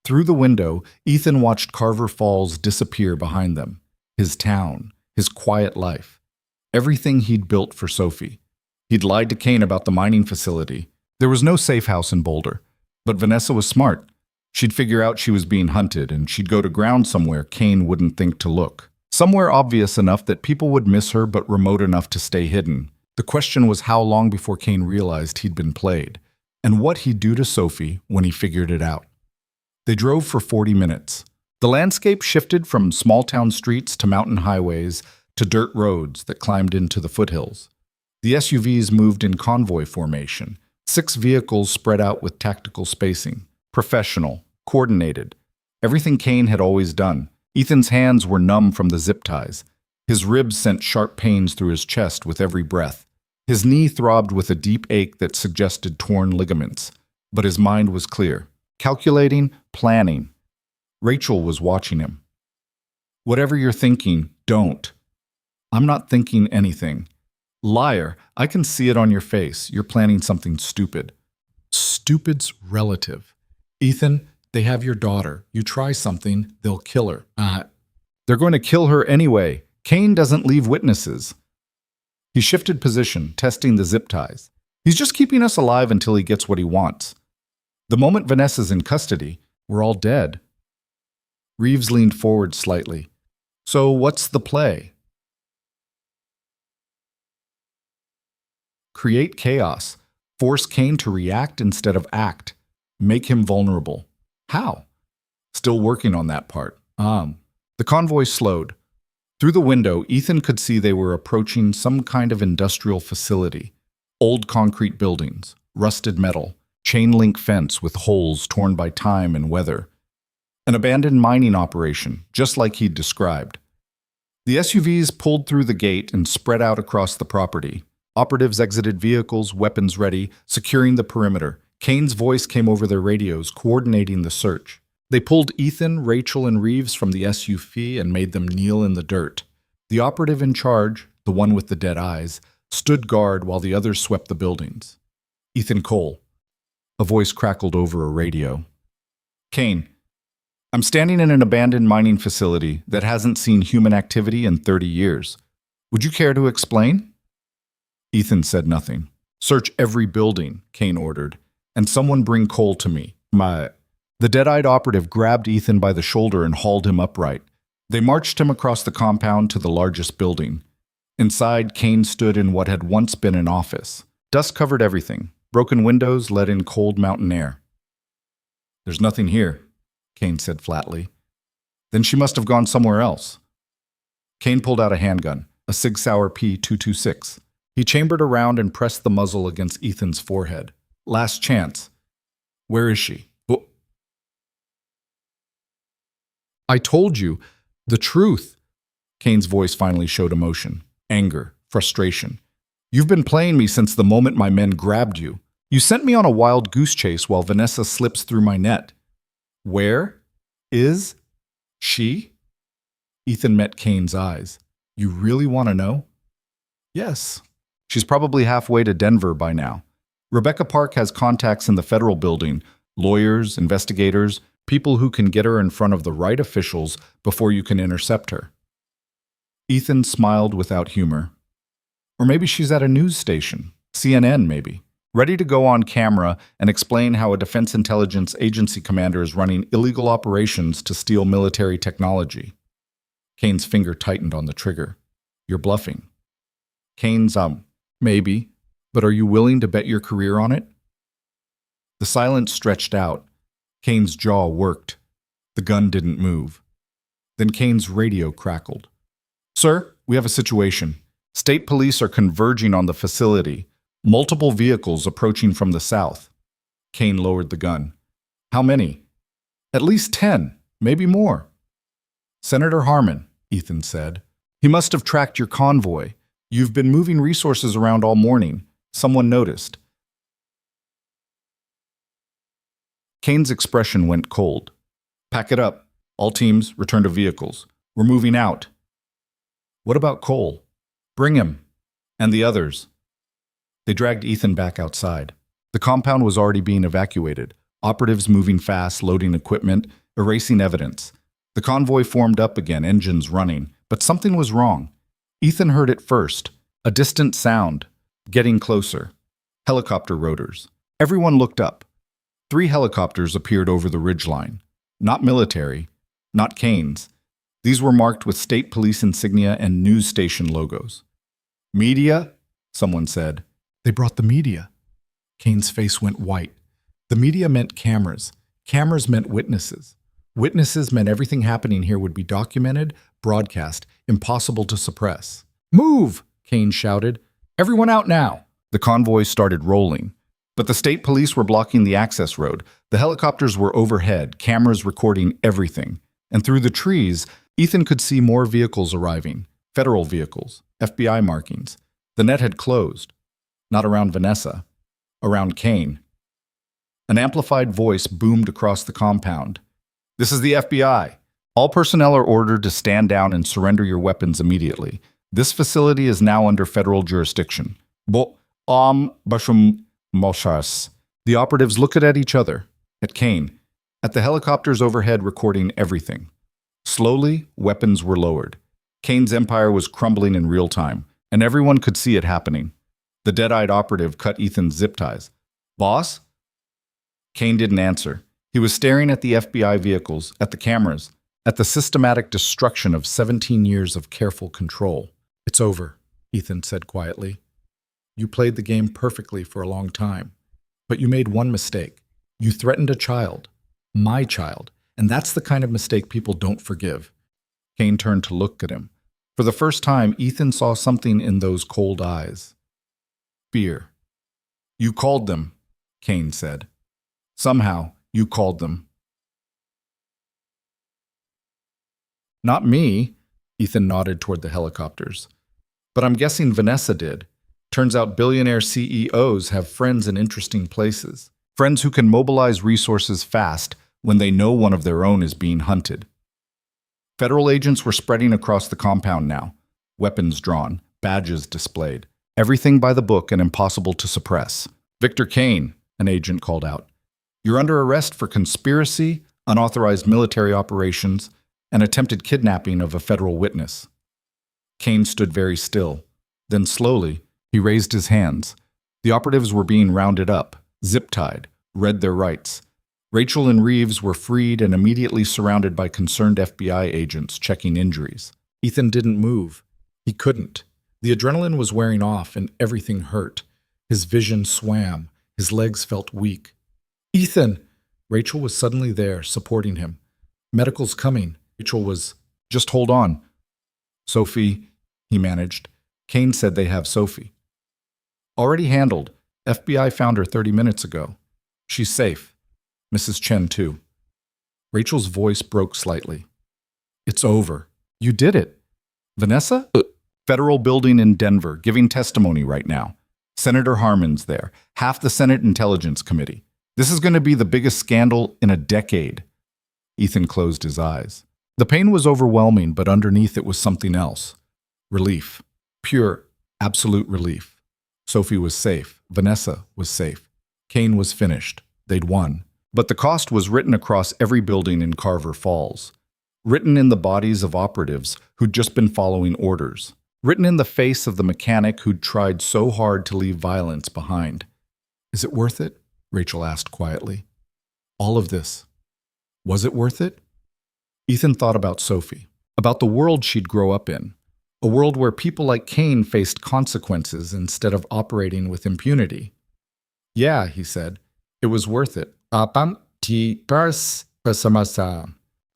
Through the window, Ethan watched Carver Falls disappear behind them. His town, his quiet life. Everything he'd built for Sophie. He'd lied to Kane about the mining facility. There was no safe house in Boulder. But Vanessa was smart. She'd figure out she was being hunted, and she'd go to ground somewhere Kane wouldn't think to look. Somewhere obvious enough that people would miss her, but remote enough to stay hidden. The question was how long before Kane realized he'd been played, and what he'd do to Sophie when he figured it out. They drove for 40 minutes. The landscape shifted from small-town streets to mountain highways to dirt roads that climbed into the foothills. The SUVs moved in convoy formation, 6 vehicles spread out with tactical spacing. Professional, coordinated. Everything Kane had always done. Ethan's hands were numb from the zip ties. His ribs sent sharp pains through his chest with every breath. His knee throbbed with a deep ache that suggested torn ligaments. But his mind was clear. Calculating, planning. Rachel was watching him. Whatever you're thinking, don't. I'm not thinking anything. Liar, I can see it on your face. You're planning something stupid. Stupid's relative. Ethan, they have your daughter. You try something, they'll kill her. They're going to kill her anyway. Kane doesn't leave witnesses. He shifted position, testing the zip ties. He's just keeping us alive until he gets what he wants. The moment Vanessa's in custody, we're all dead. Reeves leaned forward slightly. So what's the play? Create chaos. Force Kane to react instead of act. Make him vulnerable. How? Still working on that part. The convoy slowed. Through the window, Ethan could see they were approaching some kind of industrial facility. Old concrete buildings, rusted metal, chain-link fence with holes torn by time and weather. An abandoned mining operation, just like he'd described. The SUVs pulled through the gate and spread out across the property. Operatives exited vehicles, weapons ready, securing the perimeter. Kane's voice came over their radios, coordinating the search. They pulled Ethan, Rachel, and Reeves from the SUV and made them kneel in the dirt. The operative in charge, the one with the dead eyes, stood guard while the others swept the buildings. Ethan Cole. A voice crackled over a radio. Kane, I'm standing in an abandoned mining facility that hasn't seen human activity in 30 years. Would you care to explain? Ethan said nothing. Search every building, Kane ordered, and someone bring Cole to me. The dead-eyed operative grabbed Ethan by the shoulder and hauled him upright. They marched him across the compound to the largest building. Inside, Kane stood in what had once been an office. Dust covered everything. Broken windows let in cold mountain air. There's nothing here, Kane said flatly. Then she must have gone somewhere else. Kane pulled out a handgun, a Sig Sauer P226. He chambered around and pressed the muzzle against Ethan's forehead. Last chance. Where is she? I told you. The truth. Kane's voice finally showed emotion, anger, frustration. You've been playing me since the moment my men grabbed you. You sent me on a wild goose chase while Vanessa slips through my net. Where is she? Ethan met Kane's eyes. You really want to know? Yes. She's probably halfway to Denver by now. Rebecca Park has contacts in the federal building, lawyers, investigators, people who can get her in front of the right officials before you can intercept her. Ethan smiled without humor. Or maybe she's at a news station, CNN maybe, ready to go on camera and explain how a Defense Intelligence Agency commander is running illegal operations to steal military technology. Kane's finger tightened on the trigger. You're bluffing. Kane's, maybe, but are you willing to bet your career on it? The silence stretched out. Kane's jaw worked. The gun didn't move. Then Kane's radio crackled. Sir, we have a situation. State police are converging on the facility. Multiple vehicles approaching from the south. Kane lowered the gun. How many? At least 10, maybe more. Senator Harmon, Ethan said. He must have tracked your convoy. You've been moving resources around all morning. Someone noticed. Kane's expression went cold. Pack it up. All teams, return to vehicles. We're moving out. What about Cole? Bring him. And the others. They dragged Ethan back outside. The compound was already being evacuated. Operatives moving fast, loading equipment, erasing evidence. The convoy formed up again, engines running. But something was wrong. Ethan heard it first. A distant sound. Getting closer. Helicopter rotors. Everyone looked up. 3 helicopters appeared over the ridgeline. Not military, not Kane's. These were marked with state police insignia and news station logos. Media? Someone said. They brought the media. Kane's face went white. The media meant cameras. Cameras meant witnesses. Witnesses meant everything happening here would be documented, broadcast, impossible to suppress. Move! Kane shouted. Everyone out now! The convoy started rolling. But the state police were blocking the access road. The helicopters were overhead, cameras recording everything. And through the trees, Ethan could see more vehicles arriving. Federal vehicles, FBI markings. The net had closed. Not around Vanessa. Around Kane. An amplified voice boomed across the compound. This is the FBI. All personnel are ordered to stand down and surrender your weapons immediately. This facility is now under federal jurisdiction. Bashum Moshas. The operatives looked at each other, at Kane, at the helicopters overhead recording everything. Slowly, weapons were lowered. Kane's empire was crumbling in real time, and everyone could see it happening. The dead-eyed operative cut Ethan's zip ties. Boss? Kane didn't answer. He was staring at the FBI vehicles, at the cameras, at the systematic destruction of 17 years of careful control. It's over, Ethan said quietly. You played the game perfectly for a long time, but you made one mistake. You threatened a child, my child, and that's the kind of mistake people don't forgive. Kane turned to look at him. For the first time, Ethan saw something in those cold eyes. Fear. You called them, Kane said. Somehow, you called them. Not me, Ethan nodded toward the helicopters. But I'm guessing Vanessa did. Turns out billionaire CEOs have friends in interesting places. Friends who can mobilize resources fast when they know one of their own is being hunted. Federal agents were spreading across the compound now. Weapons drawn, badges displayed. Everything by the book and impossible to suppress. Victor Kane, an agent called out. You're under arrest for conspiracy, unauthorized military operations, and attempted kidnapping of a federal witness. Kane stood very still. Then slowly, he raised his hands. The operatives were being rounded up, zip-tied, read their rights. Rachel and Reeves were freed and immediately surrounded by concerned FBI agents checking injuries. Ethan didn't move. He couldn't. The adrenaline was wearing off and everything hurt. His vision swam. His legs felt weak. "Ethan!" Rachel was suddenly there, supporting him. "Medical's coming." Rachel was, "Just hold on." "Sophie," he managed. "Kane said they have Sophie." "Already handled. FBI found her 30 minutes ago. She's safe. Mrs. Chen, too." Rachel's voice broke slightly. "It's over. You did it. Vanessa?" "Federal building in Denver, giving testimony right now. Senator Harmon's there, half the Senate Intelligence Committee. This is going to be the biggest scandal in a decade." Ethan closed his eyes. The pain was overwhelming, but underneath it was something else. Relief. Pure, absolute relief. Sophie was safe. Vanessa was safe. Kane was finished. They'd won. But the cost was written across every building in Carver Falls. Written in the bodies of operatives who'd just been following orders. Written in the face of the mechanic who'd tried so hard to leave violence behind. "Is it worth it?" Rachel asked quietly. "All of this. Was it worth it?" Ethan thought about Sophie, about the world she'd grow up in. A world where people like Kane faced consequences instead of operating with impunity. "Yeah," he said, "it was worth it."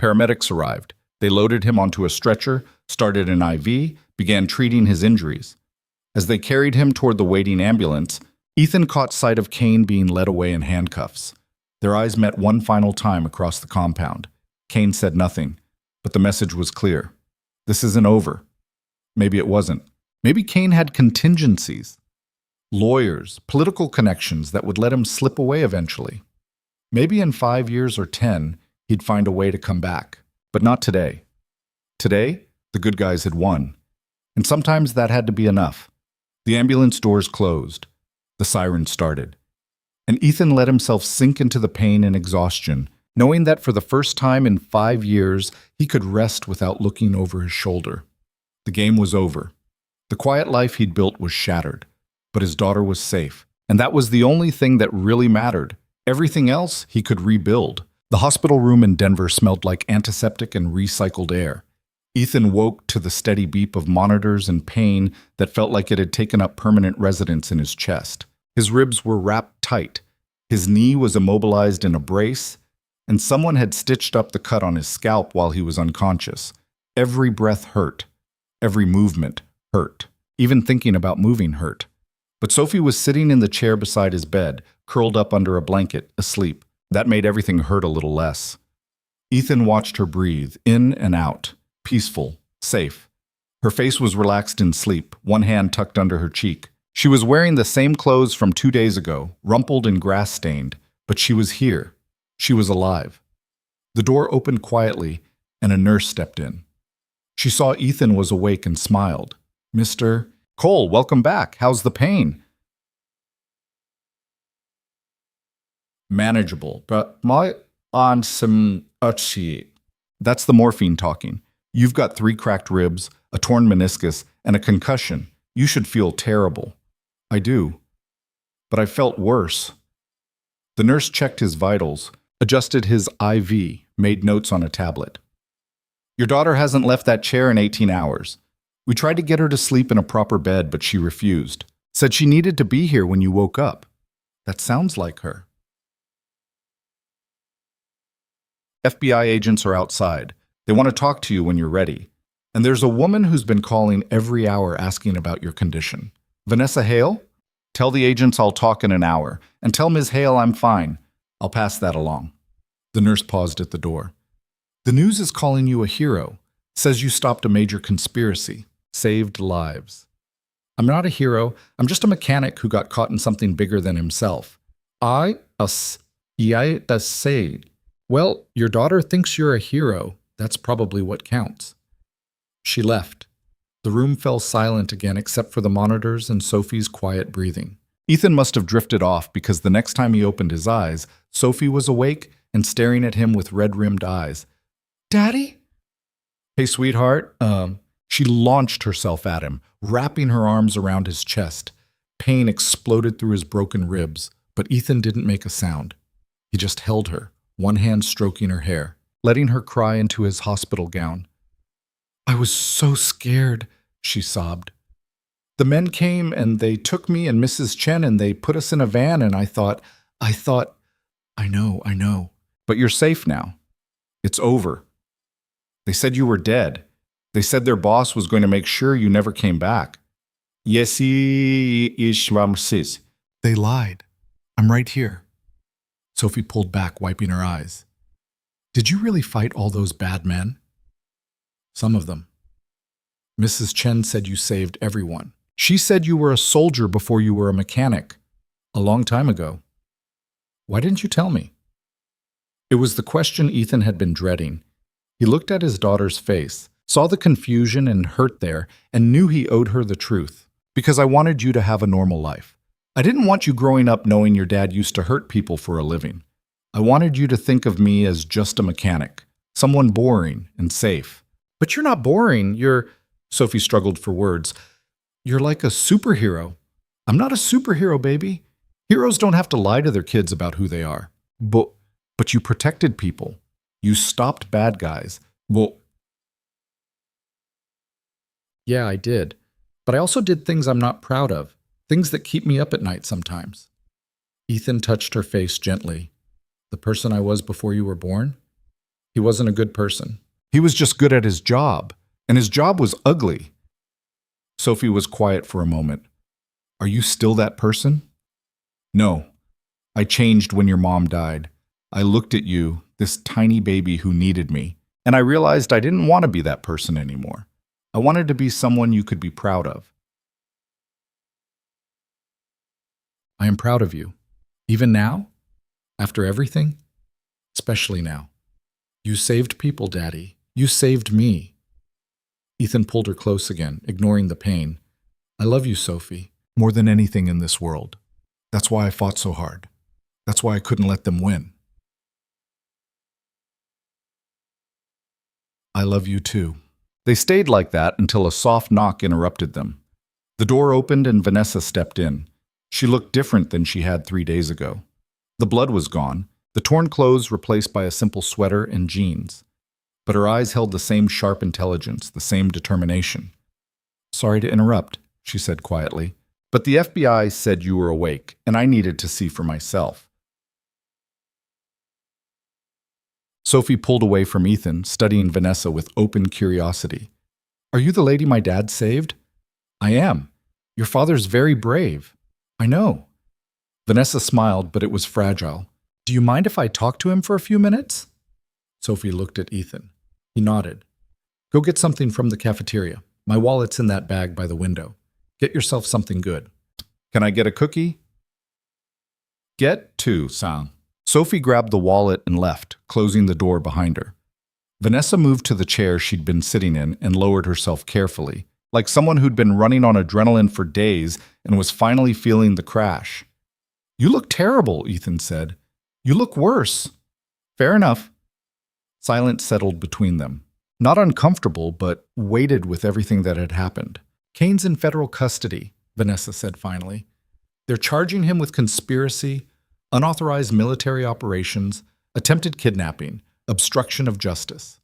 Paramedics arrived. They loaded him onto a stretcher, started an IV, began treating his injuries. As they carried him toward the waiting ambulance, Ethan caught sight of Kane being led away in handcuffs. Their eyes met one final time across the compound. Kane said nothing, but the message was clear. This isn't over. Maybe it wasn't. Maybe Kane had contingencies. Lawyers, political connections that would let him slip away eventually. Maybe in 5 years or 10, he'd find a way to come back. But not today. Today, the good guys had won. And sometimes that had to be enough. The ambulance doors closed. The siren started. And Ethan let himself sink into the pain and exhaustion, knowing that for the first time in 5 years, he could rest without looking over his shoulder. The game was over. The quiet life he'd built was shattered. But his daughter was safe. And that was the only thing that really mattered. Everything else he could rebuild. The hospital room in Denver smelled like antiseptic and recycled air. Ethan woke to the steady beep of monitors and pain that felt like it had taken up permanent residence in his chest. His ribs were wrapped tight. His knee was immobilized in a brace, and someone had stitched up the cut on his scalp while he was unconscious. Every breath hurt. Every movement hurt. Even thinking about moving hurt. But Sophie was sitting in the chair beside his bed, curled up under a blanket, asleep. That made everything hurt a little less. Ethan watched her breathe, in and out, peaceful, safe. Her face was relaxed in sleep, one hand tucked under her cheek. She was wearing the same clothes from 2 days ago, rumpled and grass-stained, but she was here. She was alive. The door opened quietly, and a nurse stepped in. She saw Ethan was awake and smiled. "Mr. Cole, welcome back. How's the pain?" "Manageable, but my on some utchi." That's the morphine talking. "You've got 3 cracked ribs, a torn meniscus, and a concussion. You should feel terrible." "I do. But I felt worse." The nurse checked his vitals, adjusted his IV, made notes on a tablet. "Your daughter hasn't left that chair in 18 hours. We tried to get her to sleep in a proper bed, but she refused. Said she needed to be here when you woke up." "That sounds like her." "FBI agents are outside. They want to talk to you when you're ready. And there's a woman who's been calling every hour asking about your condition. Vanessa Hale? Tell the agents I'll talk in an hour. And tell Ms. Hale I'm fine. I'll pass that along." The nurse paused at the door. "The news is calling you a hero. Says you stopped a major conspiracy. Saved lives." "I'm not a hero. I'm just a mechanic who got caught in something bigger than himself." Say. "Well, your daughter thinks you're a hero. That's probably what counts." She left. The room fell silent again except for the monitors and Sophie's quiet breathing. Ethan must have drifted off because the next time he opened his eyes, Sophie was awake and staring at him with red-rimmed eyes. "Daddy?" "Hey, sweetheart." She launched herself at him, wrapping her arms around his chest. Pain exploded through his broken ribs, but Ethan didn't make a sound. He just held her, one hand stroking her hair, letting her cry into his hospital gown. "I was so scared," she sobbed. The men came and they took me and Mrs. Chen and they put us in a van and I thought, I know. But you're safe now. It's over. They said you were dead. They said their boss was going to make sure you never came back. Yesi ishramsis. They lied. I'm right here. Sophie pulled back, wiping her eyes. Did you really fight all those bad men? Some of them. Mrs. Chen said you saved everyone. She said you were a soldier before you were a mechanic. A long time ago. Why didn't you tell me? It was the question Ethan had been dreading. He looked at his daughter's face, saw the confusion and hurt there, and knew he owed her the truth. Because I wanted you to have a normal life. I didn't want you growing up knowing your dad used to hurt people for a living. I wanted you to think of me as just a mechanic, someone boring and safe. But you're not boring, Sophie struggled for words. You're like a superhero. I'm not a superhero, baby. Heroes don't have to lie to their kids about who they are. But you protected people. You stopped bad guys. Yeah, I did. But I also did things I'm not proud of. Things that keep me up at night sometimes. Ethan touched her face gently. The person I was before you were born? He wasn't a good person. He was just good at his job. And his job was ugly. Sophie was quiet for a moment. Are you still that person? No. I changed when your mom died. I looked at you, this tiny baby who needed me, and I realized I didn't want to be that person anymore. I wanted to be someone you could be proud of. I am proud of you. Even now? After everything? Especially now. You saved people, Daddy. You saved me. Ethan pulled her close again, ignoring the pain. I love you, Sophie, more than anything in this world. That's why I fought so hard. That's why I couldn't let them win. I love you too. They stayed like that until a soft knock interrupted them. The door opened and Vanessa stepped in. She looked different than she had 3 days ago. The blood was gone, the torn clothes replaced by a simple sweater and jeans. But her eyes held the same sharp intelligence, the same determination. Sorry to interrupt, she said quietly, but the FBI said you were awake, and I needed to see for myself. Sophie pulled away from Ethan, studying Vanessa with open curiosity. Are you the lady my dad saved? I am. Your father's very brave. I know. Vanessa smiled, but it was fragile. Do you mind if I talk to him for a few minutes? Sophie looked at Ethan. He nodded. Go get something from the cafeteria. My wallet's in that bag by the window. Get yourself something good. Can I get a cookie? Get two, Sang. Sophie grabbed the wallet and left, closing the door behind her. Vanessa moved to the chair she'd been sitting in and lowered herself carefully, like someone who'd been running on adrenaline for days and was finally feeling the crash. You look terrible, Ethan said. You look worse. Fair enough. Silence settled between them. Not uncomfortable, but weighted with everything that had happened. Kane's in federal custody, Vanessa said finally. They're charging him with conspiracy, unauthorized military operations, attempted kidnapping, obstruction of justice.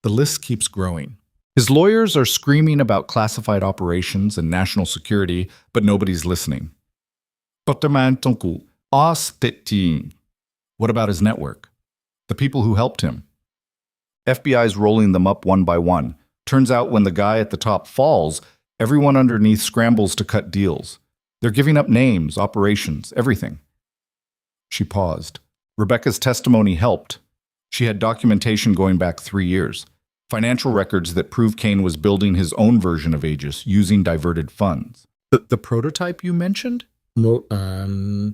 The list keeps growing. His lawyers are screaming about classified operations and national security, but nobody's listening. What about his network? The people who helped him? FBI's rolling them up one by one. Turns out when the guy at the top falls, everyone underneath scrambles to cut deals. They're giving up names, operations, everything. She paused. Rebecca's testimony helped. She had documentation going back 3 years. Financial records that prove Kane was building his own version of Aegis using diverted funds. The prototype you mentioned? They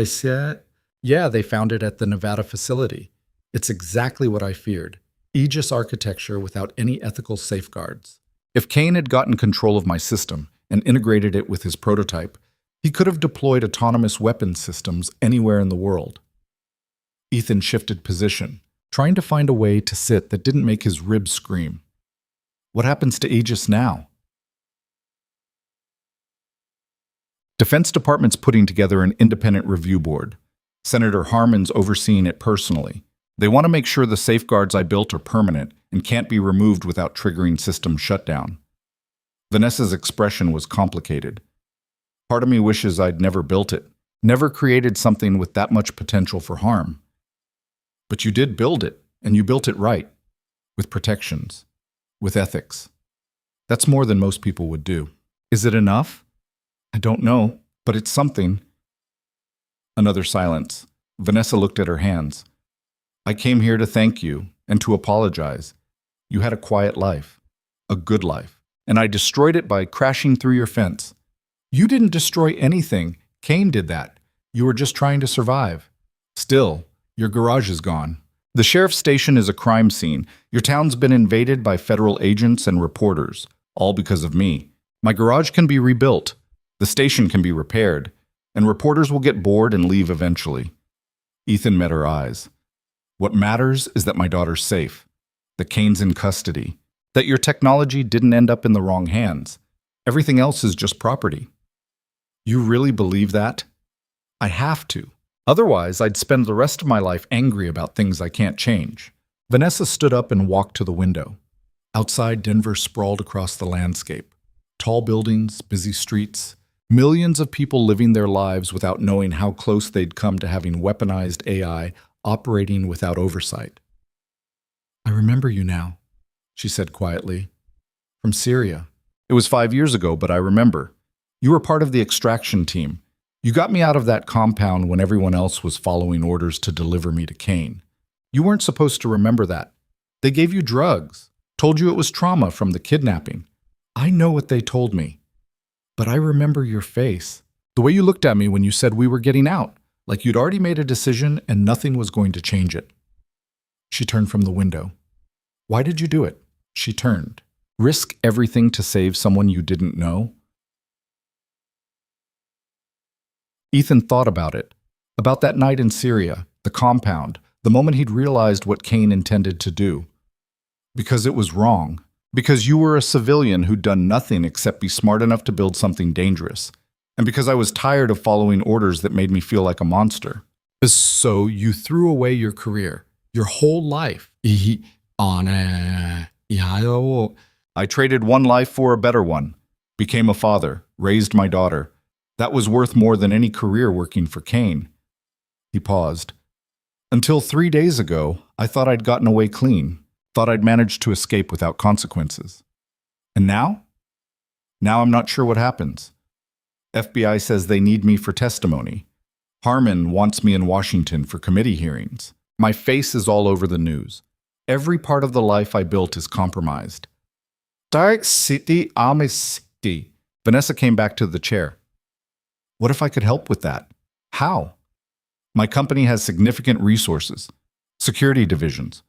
said... Yeah, they found it at the Nevada facility. It's exactly what I feared. Aegis architecture without any ethical safeguards. If Kane had gotten control of my system and integrated it with his prototype, he could have deployed autonomous weapons systems anywhere in the world. Ethan shifted position, trying to find a way to sit that didn't make his ribs scream. What happens to Aegis now? Defense Department's putting together an independent review board. Senator Harmon's overseeing it personally. They want to make sure the safeguards I built are permanent and can't be removed without triggering system shutdown. Vanessa's expression was complicated. Part of me wishes I'd never built it, never created something with that much potential for harm. But you did build it, and you built it right, with protections, with ethics. That's more than most people would do. Is it enough? I don't know, but it's something. Another silence. Vanessa looked at her hands. I came here to thank you and to apologize. You had a quiet life, a good life, and I destroyed it by crashing through your fence. You didn't destroy anything. Kane did that. You were just trying to survive. Still, your garage is gone. The sheriff's station is a crime scene. Your town's been invaded by federal agents and reporters, all because of me. My garage can be rebuilt. The station can be repaired, and reporters will get bored and leave eventually. Ethan met her eyes. What matters is that my daughter's safe, that Kane's in custody, that your technology didn't end up in the wrong hands. Everything else is just property. You really believe that? I have to. Otherwise, I'd spend the rest of my life angry about things I can't change. Vanessa stood up and walked to the window. Outside, Denver sprawled across the landscape. Tall buildings, busy streets, millions of people living their lives without knowing how close they'd come to having weaponized AI operating without oversight. I remember you now, she said quietly. From Syria. It was 5 years ago, but I remember. You were part of the extraction team. You got me out of that compound when everyone else was following orders to deliver me to Kane. You weren't supposed to remember that. They gave you drugs, told you it was trauma from the kidnapping. I know what they told me. But I remember your face, the way you looked at me when you said we were getting out, like you'd already made a decision and nothing was going to change it. She turned from the window. Why did you do it? She turned. Risk everything to save someone you didn't know? Ethan thought about it, about that night in Syria, the compound, the moment he'd realized what Kane intended to do. Because it was wrong. Because you were a civilian who'd done nothing except be smart enough to build something dangerous. And because I was tired of following orders that made me feel like a monster. So you threw away your career, your whole life. I traded one life for a better one, became a father, raised my daughter. That was worth more than any career working for Kane. He paused. Until 3 days ago, I thought I'd gotten away clean, thought I'd managed to escape without consequences. And now? Now I'm not sure what happens. FBI says they need me for testimony. Harmon wants me in Washington for committee hearings. My face is all over the news. Every part of the life I built is compromised. Dark City, City. Vanessa came back to the chair. What if I could help with that? How? My company has significant resources, security divisions,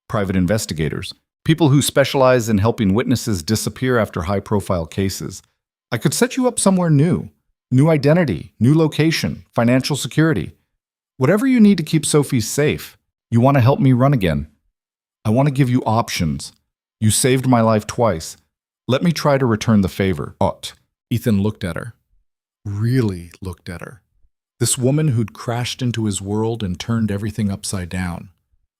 private investigators, people who specialize in helping witnesses disappear after high-profile cases. I could set you up somewhere new identity, new location, financial security. Whatever you need to keep Sophie safe. You want to help me run again. I want to give you options. You saved my life twice. Let me try to return the favor. Ethan looked at her. Really looked at her. This woman who'd crashed into his world and turned everything upside down.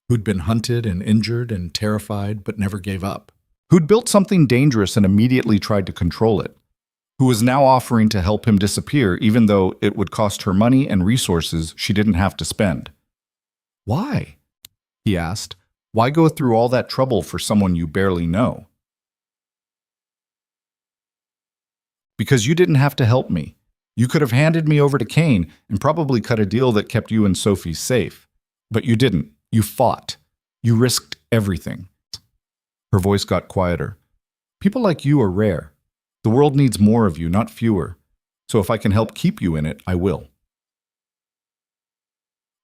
Who'd been hunted and injured and terrified but never gave up. Who'd built something dangerous and immediately tried to control it. Who was now offering to help him disappear even though it would cost her money and resources she didn't have to spend. Why? He asked. Why go through all that trouble for someone you barely know? Because you didn't have to help me. You could have handed me over to Kane and probably cut a deal that kept you and Sophie safe. But you didn't. You fought. You risked everything. Her voice got quieter. People like you are rare. The world needs more of you, not fewer. So if I can help keep you in it, I will.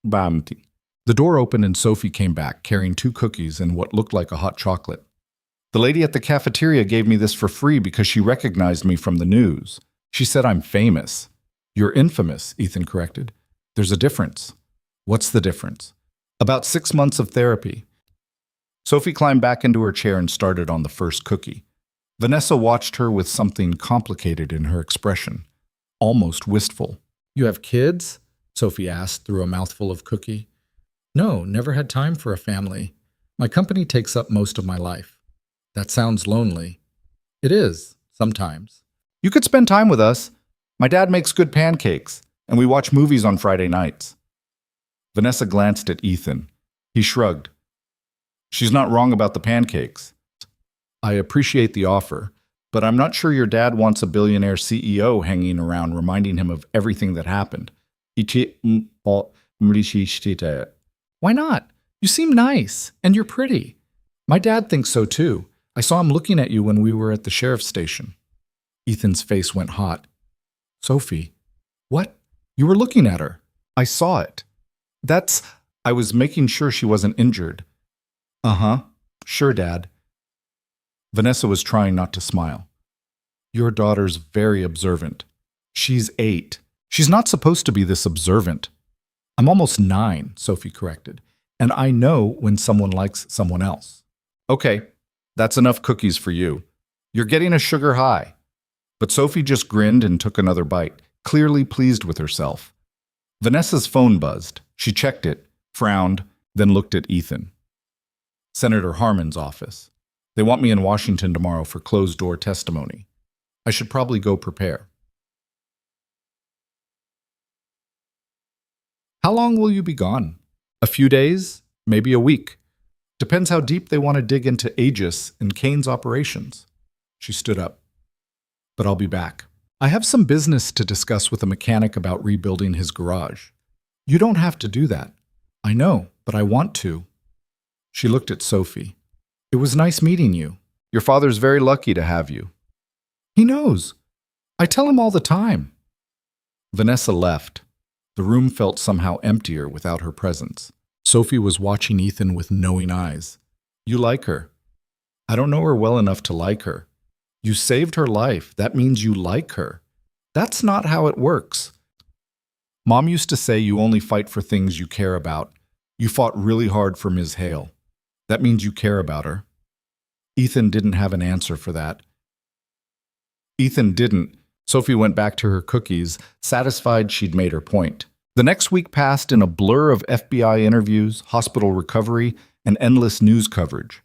Bamti. The door opened and Sophie came back, carrying 2 cookies and what looked like a hot chocolate. The lady at the cafeteria gave me this for free because she recognized me from the news. She said I'm famous. You're infamous, Ethan corrected. There's a difference. What's the difference? About 6 months of therapy. Sophie climbed back into her chair and started on the first cookie. Vanessa watched her with something complicated in her expression, almost wistful. You have kids? Sophie asked through a mouthful of cookie. No, never had time for a family. My company takes up most of my life. That sounds lonely. It is, Sometimes. You could spend time with us. My dad makes good pancakes, and we watch movies on Friday nights. Vanessa glanced at Ethan. He shrugged. She's not wrong about the pancakes. I appreciate the offer, but I'm not sure your dad wants a billionaire CEO hanging around reminding him of everything that happened. Why not? You seem nice, and you're pretty. My dad thinks so too. I saw him looking at you when we were at the sheriff's station. Ethan's face went hot. Sophie, what? You were looking at her. I saw it. I was making sure she wasn't injured. Uh-huh. Sure, Dad. Vanessa was trying not to smile. Your daughter's very observant. She's 8. She's not supposed to be this observant. I'm almost 9, Sophie corrected, and I know when someone likes someone else. Okay, that's enough cookies for you. You're getting a sugar high. But Sophie just grinned and took another bite, clearly pleased with herself. Vanessa's phone buzzed. She checked it, frowned, then looked at Ethan. Senator Harmon's office. They want me in Washington tomorrow for closed-door testimony. I should probably go prepare. How long will you be gone? A few days? Maybe a week. Depends how deep they want to dig into Aegis and Kane's operations. She stood up. But I'll be back. I have some business to discuss with a mechanic about rebuilding his garage. You don't have to do that. I know, but I want to. She looked at Sophie. It was nice meeting you. Your father's very lucky to have you. He knows. I tell him all the time. Vanessa left. The room felt somehow emptier without her presence. Sophie was watching Ethan with knowing eyes. You like her. I don't know her well enough to like her. You saved her life. That means you like her. That's not how it works. Mom used to say you only fight for things you care about. You fought really hard for Ms. Hale. That means you care about her. Ethan didn't have an answer for that. Ethan didn't. Sophie went back to her cookies, satisfied she'd made her point. The next week passed in a blur of FBI interviews, hospital recovery, and endless news coverage.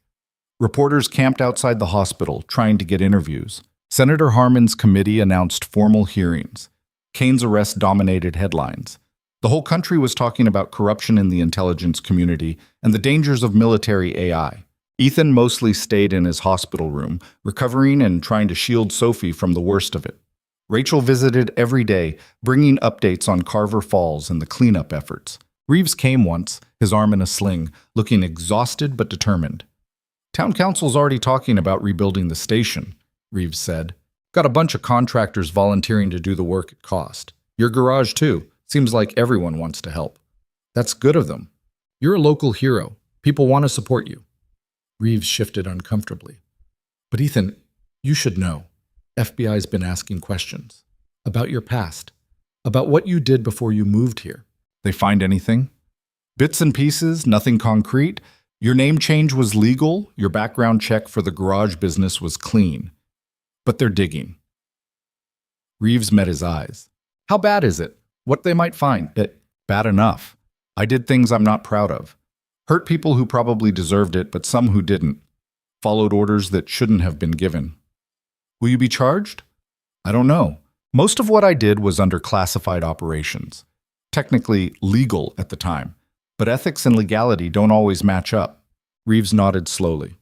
Reporters camped outside the hospital, trying to get interviews. Senator Harmon's committee announced formal hearings. Kane's arrest dominated headlines. The whole country was talking about corruption in the intelligence community and the dangers of military AI. Ethan mostly stayed in his hospital room, recovering and trying to shield Sophie from the worst of it. Rachel visited every day, bringing updates on Carver Falls and the cleanup efforts. Reeves came once, his arm in a sling, looking exhausted but determined. Town council's already talking about rebuilding the station, Reeves said. Got a bunch of contractors volunteering to do the work at cost. Your garage, too. Seems like everyone wants to help. That's good of them. You're a local hero. People want to support you. Reeves shifted uncomfortably. But Ethan, you should know. FBI's been asking questions. About your past. About what you did before you moved here. They find anything? Bits and pieces, nothing concrete. Your name change was legal. Your background check for the garage business was clean. But they're digging. Reeves met his eyes. How bad is it? What they might find? Bad enough. I did things I'm not proud of. Hurt people who probably deserved it, but some who didn't. Followed orders that shouldn't have been given. Will you be charged? I don't know. Most of what I did was under classified operations. Technically legal at the time. But ethics and legality don't always match up. Reeves nodded slowly.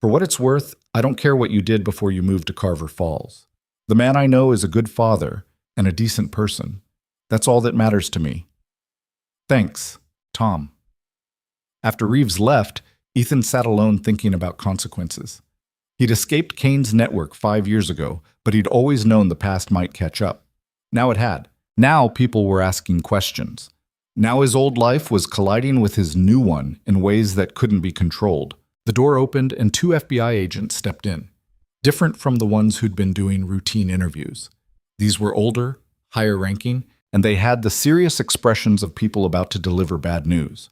For what it's worth, I don't care what you did before you moved to Carver Falls. The man I know is a good father and a decent person. That's all that matters to me. Thanks, Tom. After Reeves left, Ethan sat alone thinking about consequences. He'd escaped Kane's network 5 years ago, but he'd always known the past might catch up. Now it had. Now people were asking questions. Now his old life was colliding with his new one in ways that couldn't be controlled. The door opened and 2 FBI agents stepped in, different from the ones who'd been doing routine interviews. These were older, higher ranking, and they had the serious expressions of people about to deliver bad news.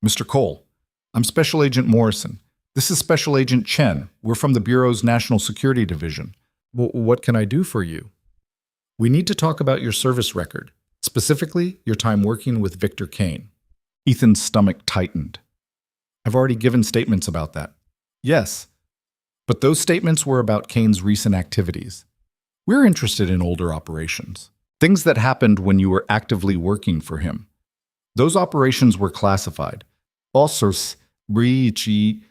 Mr. Cole, I'm Special Agent Morrison. This is Special Agent Chen. We're from the Bureau's National Security Division. What can I do for you? We need to talk about your service record, specifically your time working with Victor Kane. Ethan's stomach tightened. I've already given statements about that. Yes. But those statements were about Kane's recent activities. We're interested in older operations, things that happened when you were actively working for him. Those operations were classified. Also, many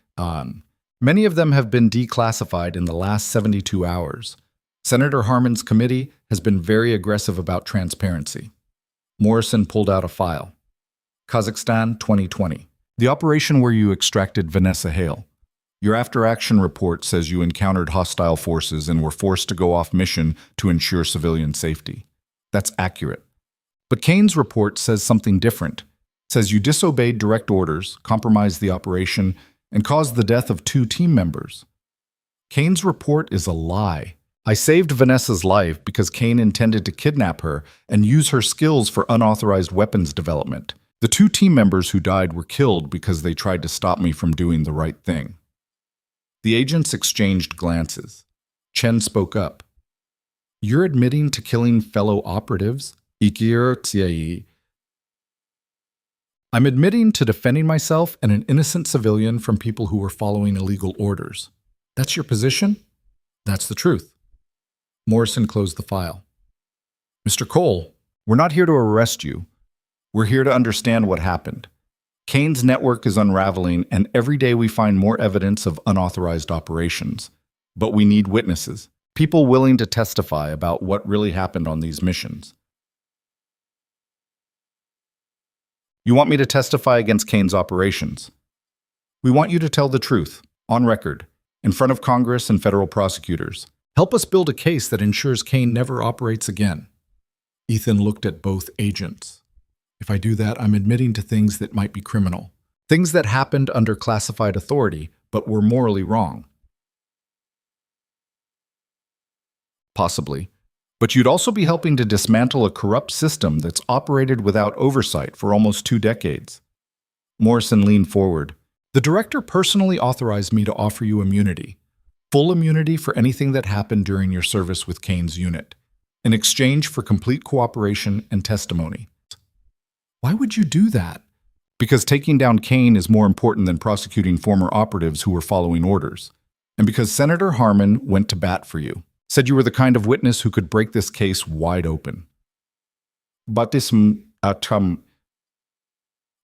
of them have been declassified in the last 72 hours. Senator Harmon's committee has been very aggressive about transparency. Morrison pulled out a file. Kazakhstan, 2020. The operation where you extracted Vanessa Hale. Your after-action report says you encountered hostile forces and were forced to go off mission to ensure civilian safety. That's accurate. But Kane's report says something different. It says you disobeyed direct orders, compromised the operation, and caused the death of 2 team members. Kane's report is a lie. I saved Vanessa's life because Kane intended to kidnap her and use her skills for unauthorized weapons development. The 2 team members who died were killed because they tried to stop me from doing the right thing. The agents exchanged glances. Chen spoke up. You're admitting to killing fellow operatives? I'm admitting to defending myself and an innocent civilian from people who were following illegal orders. That's your position? That's the truth. Morrison closed the file. Mr. Cole, we're not here to arrest you. We're here to understand what happened. Kane's network is unraveling, and every day we find more evidence of unauthorized operations. But we need witnesses, people willing to testify about what really happened on these missions. You want me to testify against Kane's operations? We want you to tell the truth, on record, in front of Congress and federal prosecutors. Help us build a case that ensures Kane never operates again. Ethan looked at both agents. If I do that, I'm admitting to things that might be criminal. Things that happened under classified authority, but were morally wrong. Possibly. But you'd also be helping to dismantle a corrupt system that's operated without oversight for almost 2 decades. Morrison leaned forward. The director personally authorized me to offer you immunity. Full immunity for anything that happened during your service with Kane's unit, in exchange for complete cooperation and testimony. Why would you do that? Because taking down Kane is more important than prosecuting former operatives who were following orders. And because Senator Harmon went to bat for you, said you were the kind of witness who could break this case wide open.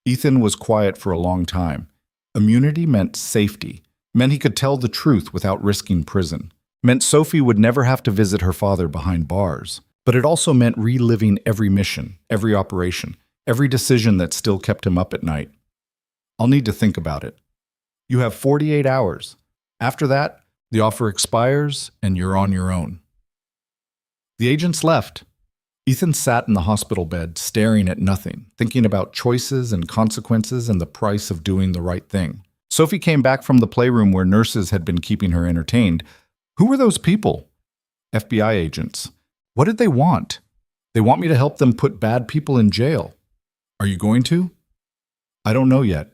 Ethan was quiet for a long time. Immunity meant safety, meant he could tell the truth without risking prison, meant Sophie would never have to visit her father behind bars. But it also meant reliving every mission, every operation, every decision that still kept him up at night. I'll need to think about it. You have 48 hours. After that, the offer expires and you're on your own. The agents left. Ethan sat in the hospital bed, staring at nothing, thinking about choices and consequences and the price of doing the right thing. Sophie came back from the playroom where nurses had been keeping her entertained. Who were those people? FBI agents. What did they want? They want me to help them put bad people in jail. Are you going to? I don't know yet.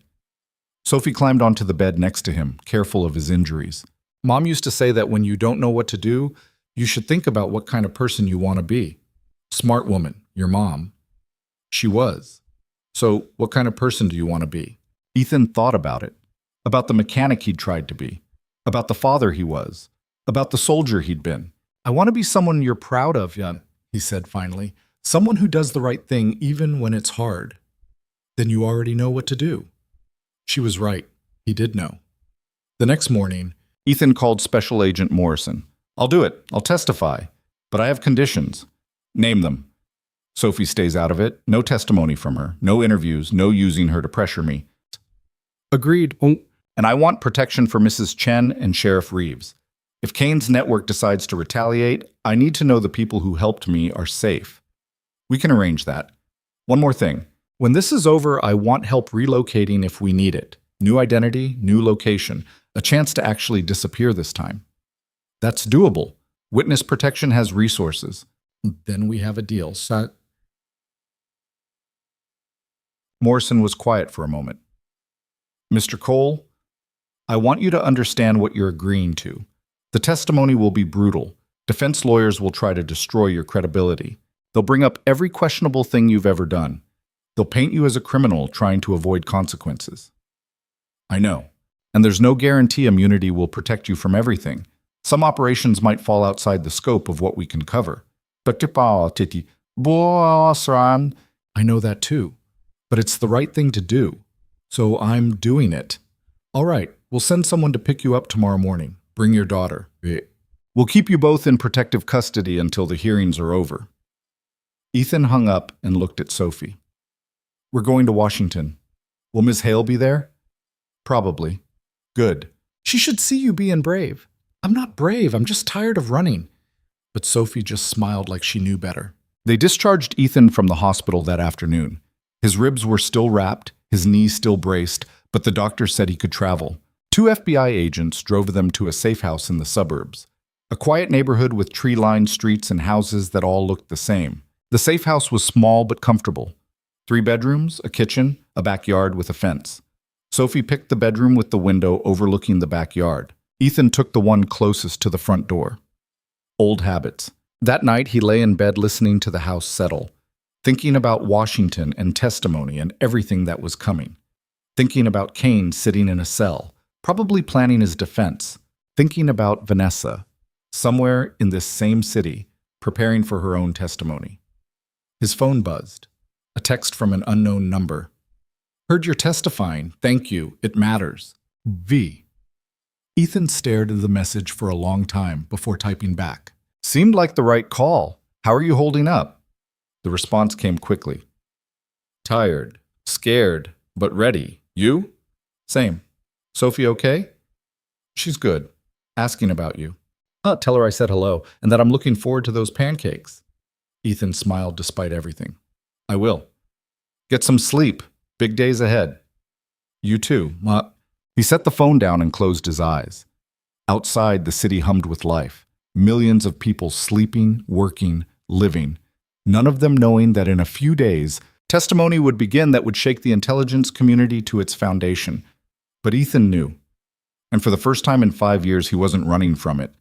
Sophie climbed onto the bed next to him, careful of his injuries. Mom used to say that when you don't know what to do, you should think about what kind of person you want to be. Smart woman, your mom. She was. So, what kind of person do you want to be? Ethan thought about it. About the mechanic he'd tried to be. About the father he was. About the soldier he'd been. I want to be someone you're proud of, Jan, he said finally. Someone who does the right thing even when it's hard. Then you already know what to do. She was right. He did know. The next morning, Ethan called Special Agent Morrison. I'll do it. I'll testify. But I have conditions. Name them. Sophie stays out of it. No testimony from her. No interviews. No using her to pressure me. Agreed. And I want protection for Mrs. Chen and Sheriff Reeves. If Kane's network decides to retaliate, I need to know the people who helped me are safe. We can arrange that. One more thing. When this is over, I want help relocating if we need it. New identity, new location. A chance to actually disappear this time. That's doable. Witness protection has resources. Then we have a deal. Morrison was quiet for a moment. Mr. Cole, I want you to understand what you're agreeing to. The testimony will be brutal. Defense lawyers will try to destroy your credibility. They'll bring up every questionable thing you've ever done. They'll paint you as a criminal trying to avoid consequences. I know. And there's no guarantee immunity will protect you from everything. Some operations might fall outside the scope of what we can cover. I know that too, but it's the right thing to do. So I'm doing it. All right, we'll send someone to pick you up tomorrow morning. Bring your daughter. We'll keep you both in protective custody until the hearings are over. Ethan hung up and looked at Sophie. We're going to Washington. Will Miss Hale be there? Probably. Good. She should see you being brave. I'm not brave, I'm just tired of running. But Sophie just smiled like she knew better. They discharged Ethan from the hospital that afternoon. His ribs were still wrapped, his knees still braced, but the doctor said he could travel. 2 FBI agents drove them to a safe house in the suburbs. A quiet neighborhood with tree-lined streets and houses that all looked the same. The safe house was small but comfortable. 3 bedrooms, a kitchen, a backyard with a fence. Sophie picked the bedroom with the window overlooking the backyard. Ethan took the one closest to the front door. Old habits. That night he lay in bed listening to the house settle, thinking about Washington and testimony and everything that was coming. Thinking about Kane sitting in a cell, probably planning his defense. Thinking about Vanessa, somewhere in this same city, preparing for her own testimony. His phone buzzed. A text from an unknown number. Heard you're testifying. Thank you. It matters. V. Ethan stared at the message for a long time before typing back. Seemed like the right call. How are you holding up? The response came quickly. Tired, scared, but ready. You? Same. Sophie okay? She's good. Asking about you. Tell her I said hello and that I'm looking forward to those pancakes. Ethan smiled despite everything. I will. Get some sleep. Big days ahead. You too. He set the phone down and closed his eyes. Outside, the city hummed with life. Millions of people sleeping, working, living. None of them knowing that in a few days, testimony would begin that would shake the intelligence community to its foundation. But Ethan knew. And for the first time in 5 years, he wasn't running from it.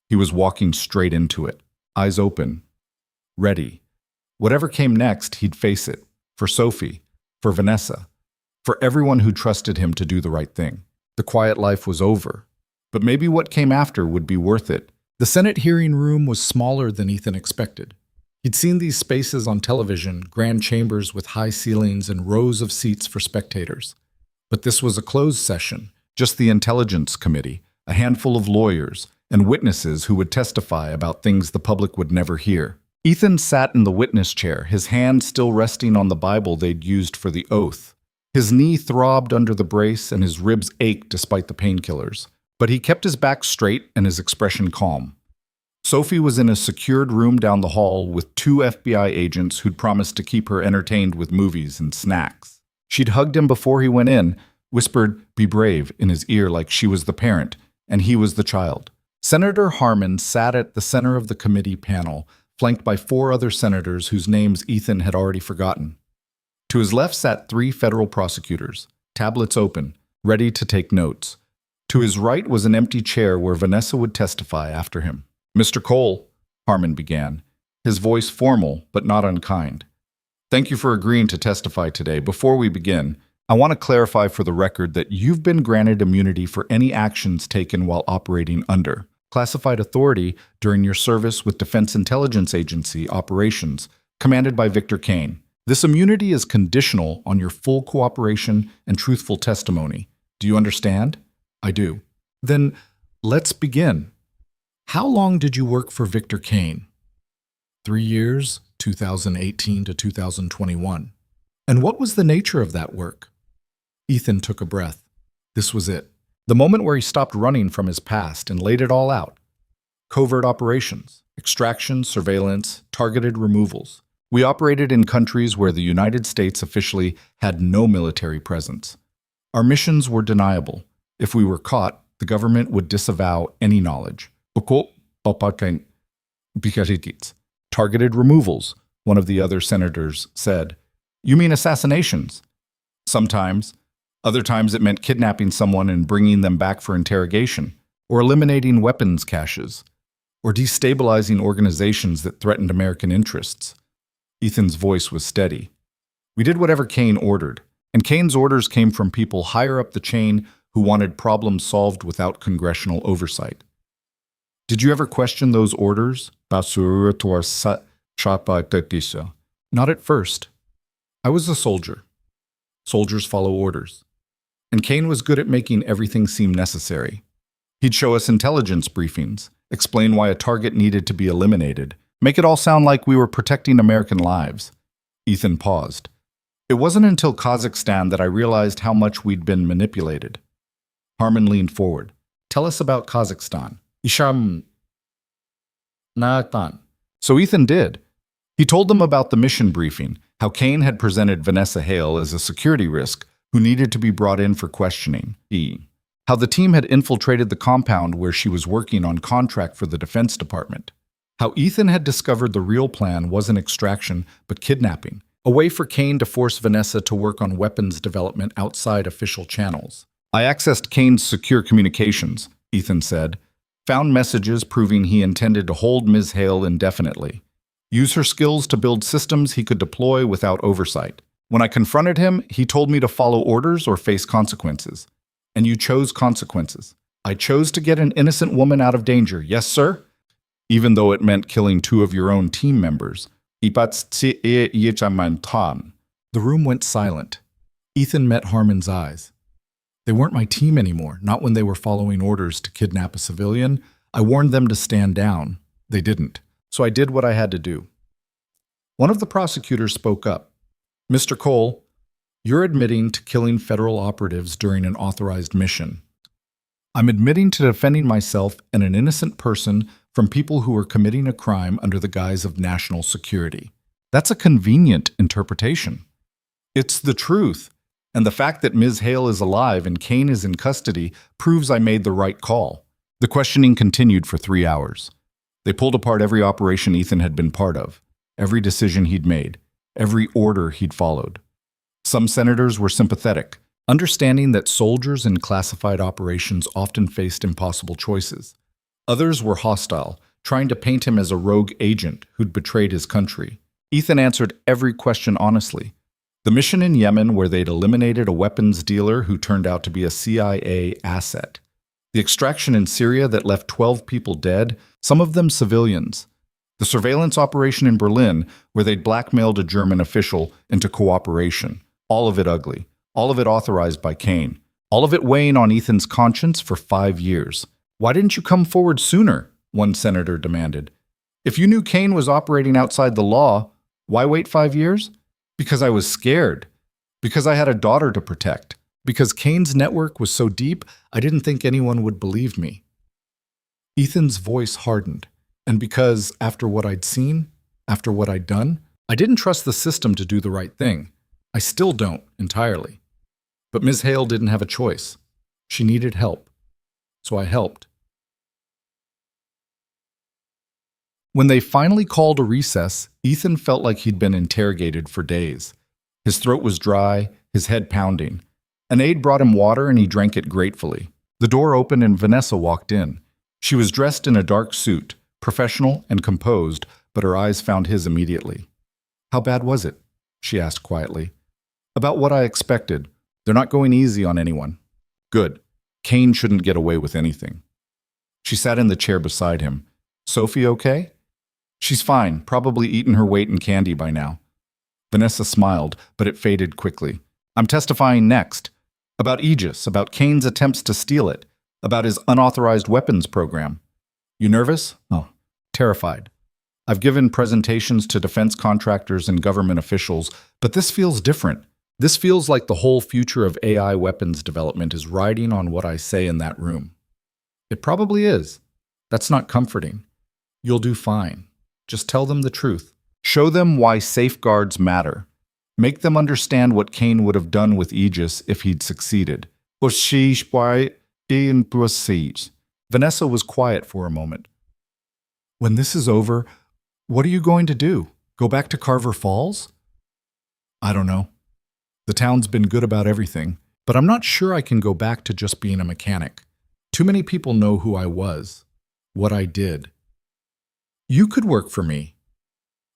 He was walking straight into it. Eyes open. Ready. Whatever came next, he'd face it. For Sophie. For Vanessa. For everyone who trusted him to do the right thing. The quiet life was over. But maybe what came after would be worth it. The Senate hearing room was smaller than Ethan expected. He'd seen these spaces on television, grand chambers with high ceilings and rows of seats for spectators. But this was a closed session, just the Intelligence Committee, a handful of lawyers, and witnesses who would testify about things the public would never hear. Ethan sat in the witness chair, his hand still resting on the Bible they'd used for the oath. His knee throbbed under the brace and his ribs ached despite the painkillers. But he kept his back straight and his expression calm. Sophie was in a secured room down the hall with 2 FBI agents who'd promised to keep her entertained with movies and snacks. She'd hugged him before he went in, whispered, "Be brave," in his ear like she was the parent, and he was the child. Senator Harmon sat at the center of the committee panel, flanked by 4 other senators whose names Ethan had already forgotten. To his left sat 3 federal prosecutors, tablets open, ready to take notes. To his right was an empty chair where Vanessa would testify after him. Mr. Cole, Harmon began, his voice formal but not unkind. Thank you for agreeing to testify today. Before we begin, I want to clarify for the record that you've been granted immunity for any actions taken while operating under classified authority during your service with Defense Intelligence Agency operations, commanded by Victor Kane. This immunity is conditional on your full cooperation and truthful testimony. Do you understand? I do. Then let's begin. How long did you work for Victor Kane? 3 years, 2018 to 2021. And what was the nature of that work? Ethan took a breath. This was it. The moment where he stopped running from his past and laid it all out. Covert operations, extraction, surveillance, targeted removals. We operated in countries where the United States officially had no military presence. Our missions were deniable. If we were caught, the government would disavow any knowledge. Targeted removals, one of the other senators said. You mean assassinations? Sometimes. Other times it meant kidnapping someone and bringing them back for interrogation, or eliminating weapons caches, or destabilizing organizations that threatened American interests. Ethan's voice was steady. We did whatever Kane ordered, and Kane's orders came from people higher up the chain who wanted problems solved without congressional oversight. Did you ever question those orders? Not at first. I was a soldier. Soldiers follow orders. And Kane was good at making everything seem necessary. He'd show us intelligence briefings, explain why a target needed to be eliminated, make it all sound like we were protecting American lives. Ethan paused. It wasn't until Kazakhstan that I realized how much we'd been manipulated. Harmon leaned forward. Tell us about Kazakhstan. Isham Natan. So Ethan did. He told them about the mission briefing, how Kane had presented Vanessa Hale as a security risk who needed to be brought in for questioning. How the team had infiltrated the compound where she was working on contract for the Defense Department. How Ethan had discovered the real plan wasn't extraction, but kidnapping, a way for Kane to force Vanessa to work on weapons development outside official channels. I accessed Kane's secure communications, Ethan said, found messages proving he intended to hold Ms. Hale indefinitely, use her skills to build systems he could deploy without oversight. When I confronted him, he told me to follow orders or face consequences. And you chose consequences. I chose to get an innocent woman out of danger, yes, sir? Even though it meant killing 2 of your own team members. The room went silent. Ethan met Harmon's eyes. They weren't my team anymore, not when they were following orders to kidnap a civilian. I warned them to stand down. They didn't. So I did what I had to do. One of the prosecutors spoke up. Mr. Cole, you're admitting to killing federal operatives during an authorized mission. I'm admitting to defending myself and an innocent person from people who are committing a crime under the guise of national security. That's a convenient interpretation. It's the truth, and the fact that Ms. Hale is alive and Kane is in custody proves I made the right call. The questioning continued for 3 hours. They pulled apart every operation Ethan had been part of, every decision he'd made, every order he'd followed. Some senators were sympathetic, understanding that soldiers in classified operations often faced impossible choices. Others were hostile, trying to paint him as a rogue agent who'd betrayed his country. Ethan answered every question honestly. The mission in Yemen where they'd eliminated a weapons dealer who turned out to be a CIA asset. The extraction in Syria that left 12 people dead, some of them civilians. The surveillance operation in Berlin where they'd blackmailed a German official into cooperation. All of it ugly. All of it authorized by Kane. All of it weighing on Ethan's conscience for 5 years. Why didn't you come forward sooner? One senator demanded. If you knew Kane was operating outside the law, why wait 5 years? Because I was scared. Because I had a daughter to protect. Because Kane's network was so deep, I didn't think anyone would believe me. Ethan's voice hardened. And because, after what I'd seen, after what I'd done, I didn't trust the system to do the right thing. I still don't, entirely. But Ms. Hale didn't have a choice. She needed help. So I helped. When they finally called a recess, Ethan felt like he'd been interrogated for days. His throat was dry, his head pounding. An aide brought him water and he drank it gratefully. The door opened and Vanessa walked in. She was dressed in a dark suit, professional and composed, but her eyes found his immediately. How bad was it? She asked quietly. About what I expected. They're not going easy on anyone. Good. Kane shouldn't get away with anything. She sat in the chair beside him. Sophie okay? She's fine, probably eaten her weight in candy by now. Vanessa smiled, but it faded quickly. I'm testifying next. About Aegis, about Kane's attempts to steal it, about his unauthorized weapons program. You nervous? Oh, terrified. I've given presentations to defense contractors and government officials, but this feels different. This feels like the whole future of AI weapons development is riding on what I say in that room. It probably is. That's not comforting. You'll do fine. Just tell them the truth. Show them why safeguards matter. Make them understand what Kane would have done with Aegis if he'd succeeded. Vanessa was quiet for a moment. When this is over, what are you going to do? Go back to Carver Falls? I don't know. The town's been good about everything, but I'm not sure I can go back to just being a mechanic. Too many people know who I was, what I did. You could work for me.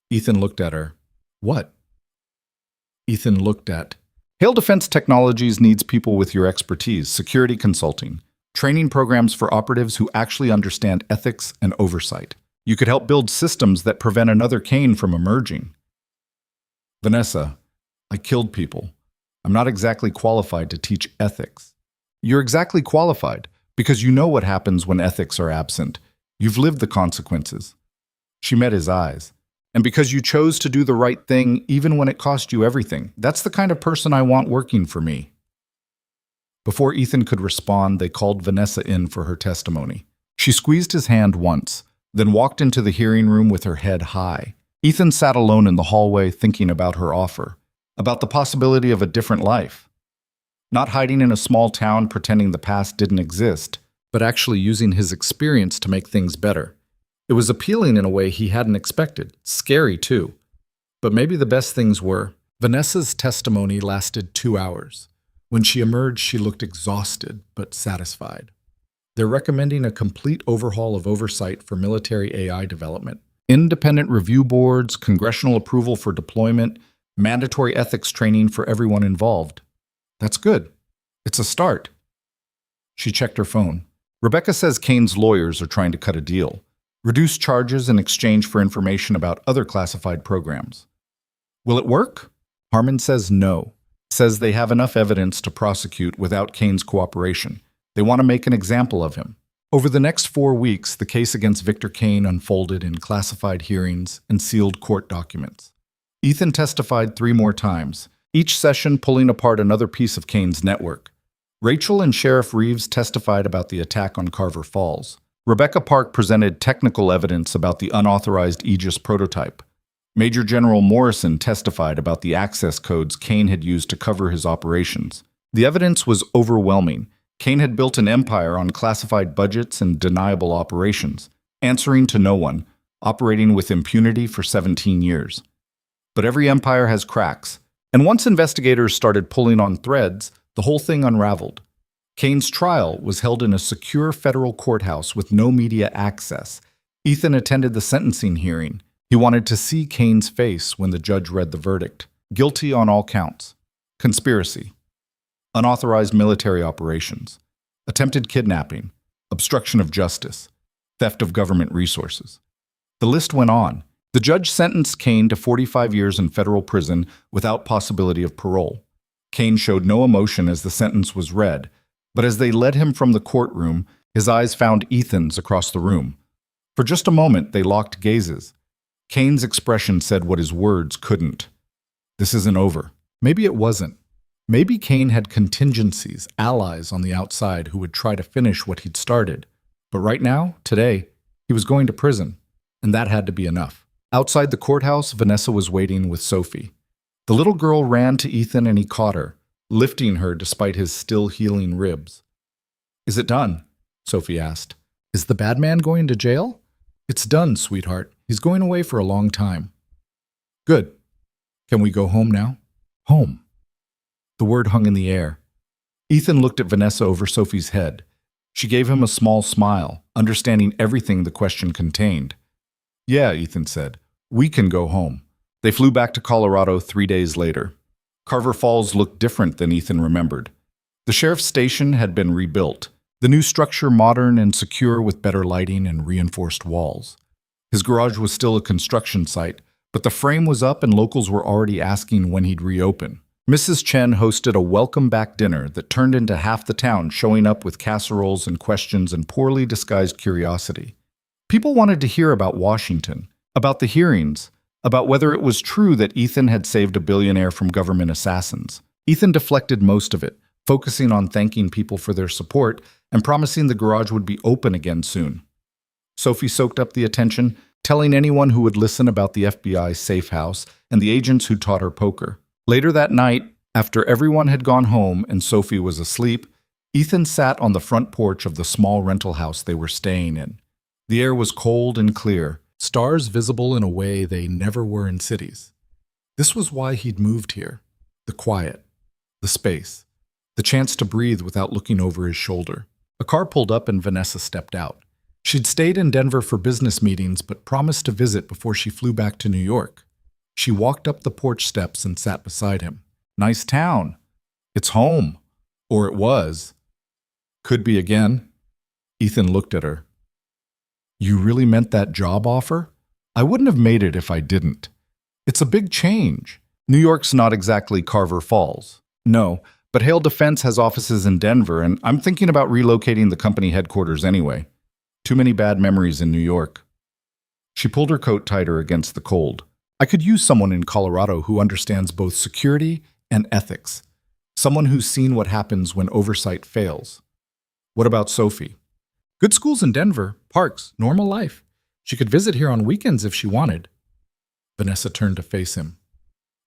Ethan looked at her. What? Ethan looked at Hail Defense Technologies needs people with your expertise, security consulting, training programs for operatives who actually understand ethics and oversight. You could help build systems that prevent another Kane from emerging. Vanessa, I killed people. I'm not exactly qualified to teach ethics. You're exactly qualified because you know what happens when ethics are absent. You've lived the consequences. She met his eyes. And because you chose to do the right thing even when it cost you everything, that's the kind of person I want working for me. Before Ethan could respond, they called Vanessa in for her testimony. She squeezed his hand once, then walked into the hearing room with her head high. Ethan sat alone in the hallway thinking about her offer, about the possibility of a different life. Not hiding in a small town pretending the past didn't exist, but actually using his experience to make things better. It was appealing in a way he hadn't expected, scary too. But maybe the best things were. Vanessa's testimony lasted 2 hours. When she emerged, she looked exhausted but satisfied. They're recommending a complete overhaul of oversight for military AI development. Independent review boards, congressional approval for deployment, mandatory ethics training for everyone involved. That's good. It's a start. She checked her phone. Rebecca says Kane's lawyers are trying to cut a deal. Reduce charges in exchange for information about other classified programs. Will it work? Harmon says no. Says they have enough evidence to prosecute without Kane's cooperation. They want to make an example of him. Over the next 4 weeks, the case against Victor Kane unfolded in classified hearings and sealed court documents. Ethan testified 3 more times, each session pulling apart another piece of Kane's network. Rachel and Sheriff Reeves testified about the attack on Carver Falls. Rebecca Park presented technical evidence about the unauthorized Aegis prototype. Major General Morrison testified about the access codes Kane had used to cover his operations. The evidence was overwhelming. Kane had built an empire on classified budgets and deniable operations, answering to no one, operating with impunity for 17 years. But every empire has cracks, and once investigators started pulling on threads, the whole thing unraveled. Kane's trial was held in a secure federal courthouse with no media access. Ethan attended the sentencing hearing. He wanted to see Kane's face when the judge read the verdict. Guilty on all counts. Conspiracy. Unauthorized military operations. Attempted kidnapping. Obstruction of justice. Theft of government resources. The list went on. The judge sentenced Kane to 45 years in federal prison without possibility of parole. Kane showed no emotion as the sentence was read, but as they led him from the courtroom, his eyes found Ethan's across the room. For just a moment, they locked gazes. Kane's expression said what his words couldn't. This isn't over. Maybe it wasn't. Maybe Kane had contingencies, allies on the outside who would try to finish what he'd started. But right now, today, he was going to prison, and that had to be enough. Outside the courthouse, Vanessa was waiting with Sophie. The little girl ran to Ethan and he caught her, lifting her despite his still healing ribs. Is it done? Sophie asked. Is the bad man going to jail? It's done, sweetheart. He's going away for a long time. Good. Can we go home now? Home. The word hung in the air. Ethan looked at Vanessa over Sophie's head. She gave him a small smile, understanding everything the question contained. Yeah, Ethan said. We can go home. They flew back to Colorado 3 days later. Carver Falls looked different than Ethan remembered. The sheriff's station had been rebuilt, the new structure modern and secure with better lighting and reinforced walls. His garage was still a construction site, but the frame was up and locals were already asking when he'd reopen. Mrs. Chen hosted a welcome-back dinner that turned into half the town showing up with casseroles and questions and poorly disguised curiosity. People wanted to hear about Washington, about the hearings, about whether it was true that Ethan had saved a billionaire from government assassins. Ethan deflected most of it, focusing on thanking people for their support and promising the garage would be open again soon. Sophie soaked up the attention, telling anyone who would listen about the FBI safe house and the agents who taught her poker. Later that night, after everyone had gone home and Sophie was asleep, Ethan sat on the front porch of the small rental house they were staying in. The air was cold and clear, stars visible in a way they never were in cities. This was why he'd moved here. The quiet, the space, the chance to breathe without looking over his shoulder. A car pulled up and Vanessa stepped out. She'd stayed in Denver for business meetings but promised to visit before she flew back to New York. She walked up the porch steps and sat beside him. Nice town. It's home. Or it was. Could be again. Ethan looked at her. You really meant that job offer? I wouldn't have made it if I didn't. It's a big change. New York's not exactly Carver Falls. No, but Hale Defense has offices in Denver, and I'm thinking about relocating the company headquarters anyway. Too many bad memories in New York. She pulled her coat tighter against the cold. I could use someone in Colorado who understands both security and ethics. Someone who's seen what happens when oversight fails. What about Sophie? Good schools in Denver, parks, normal life. She could visit here on weekends if she wanted. Vanessa turned to face him.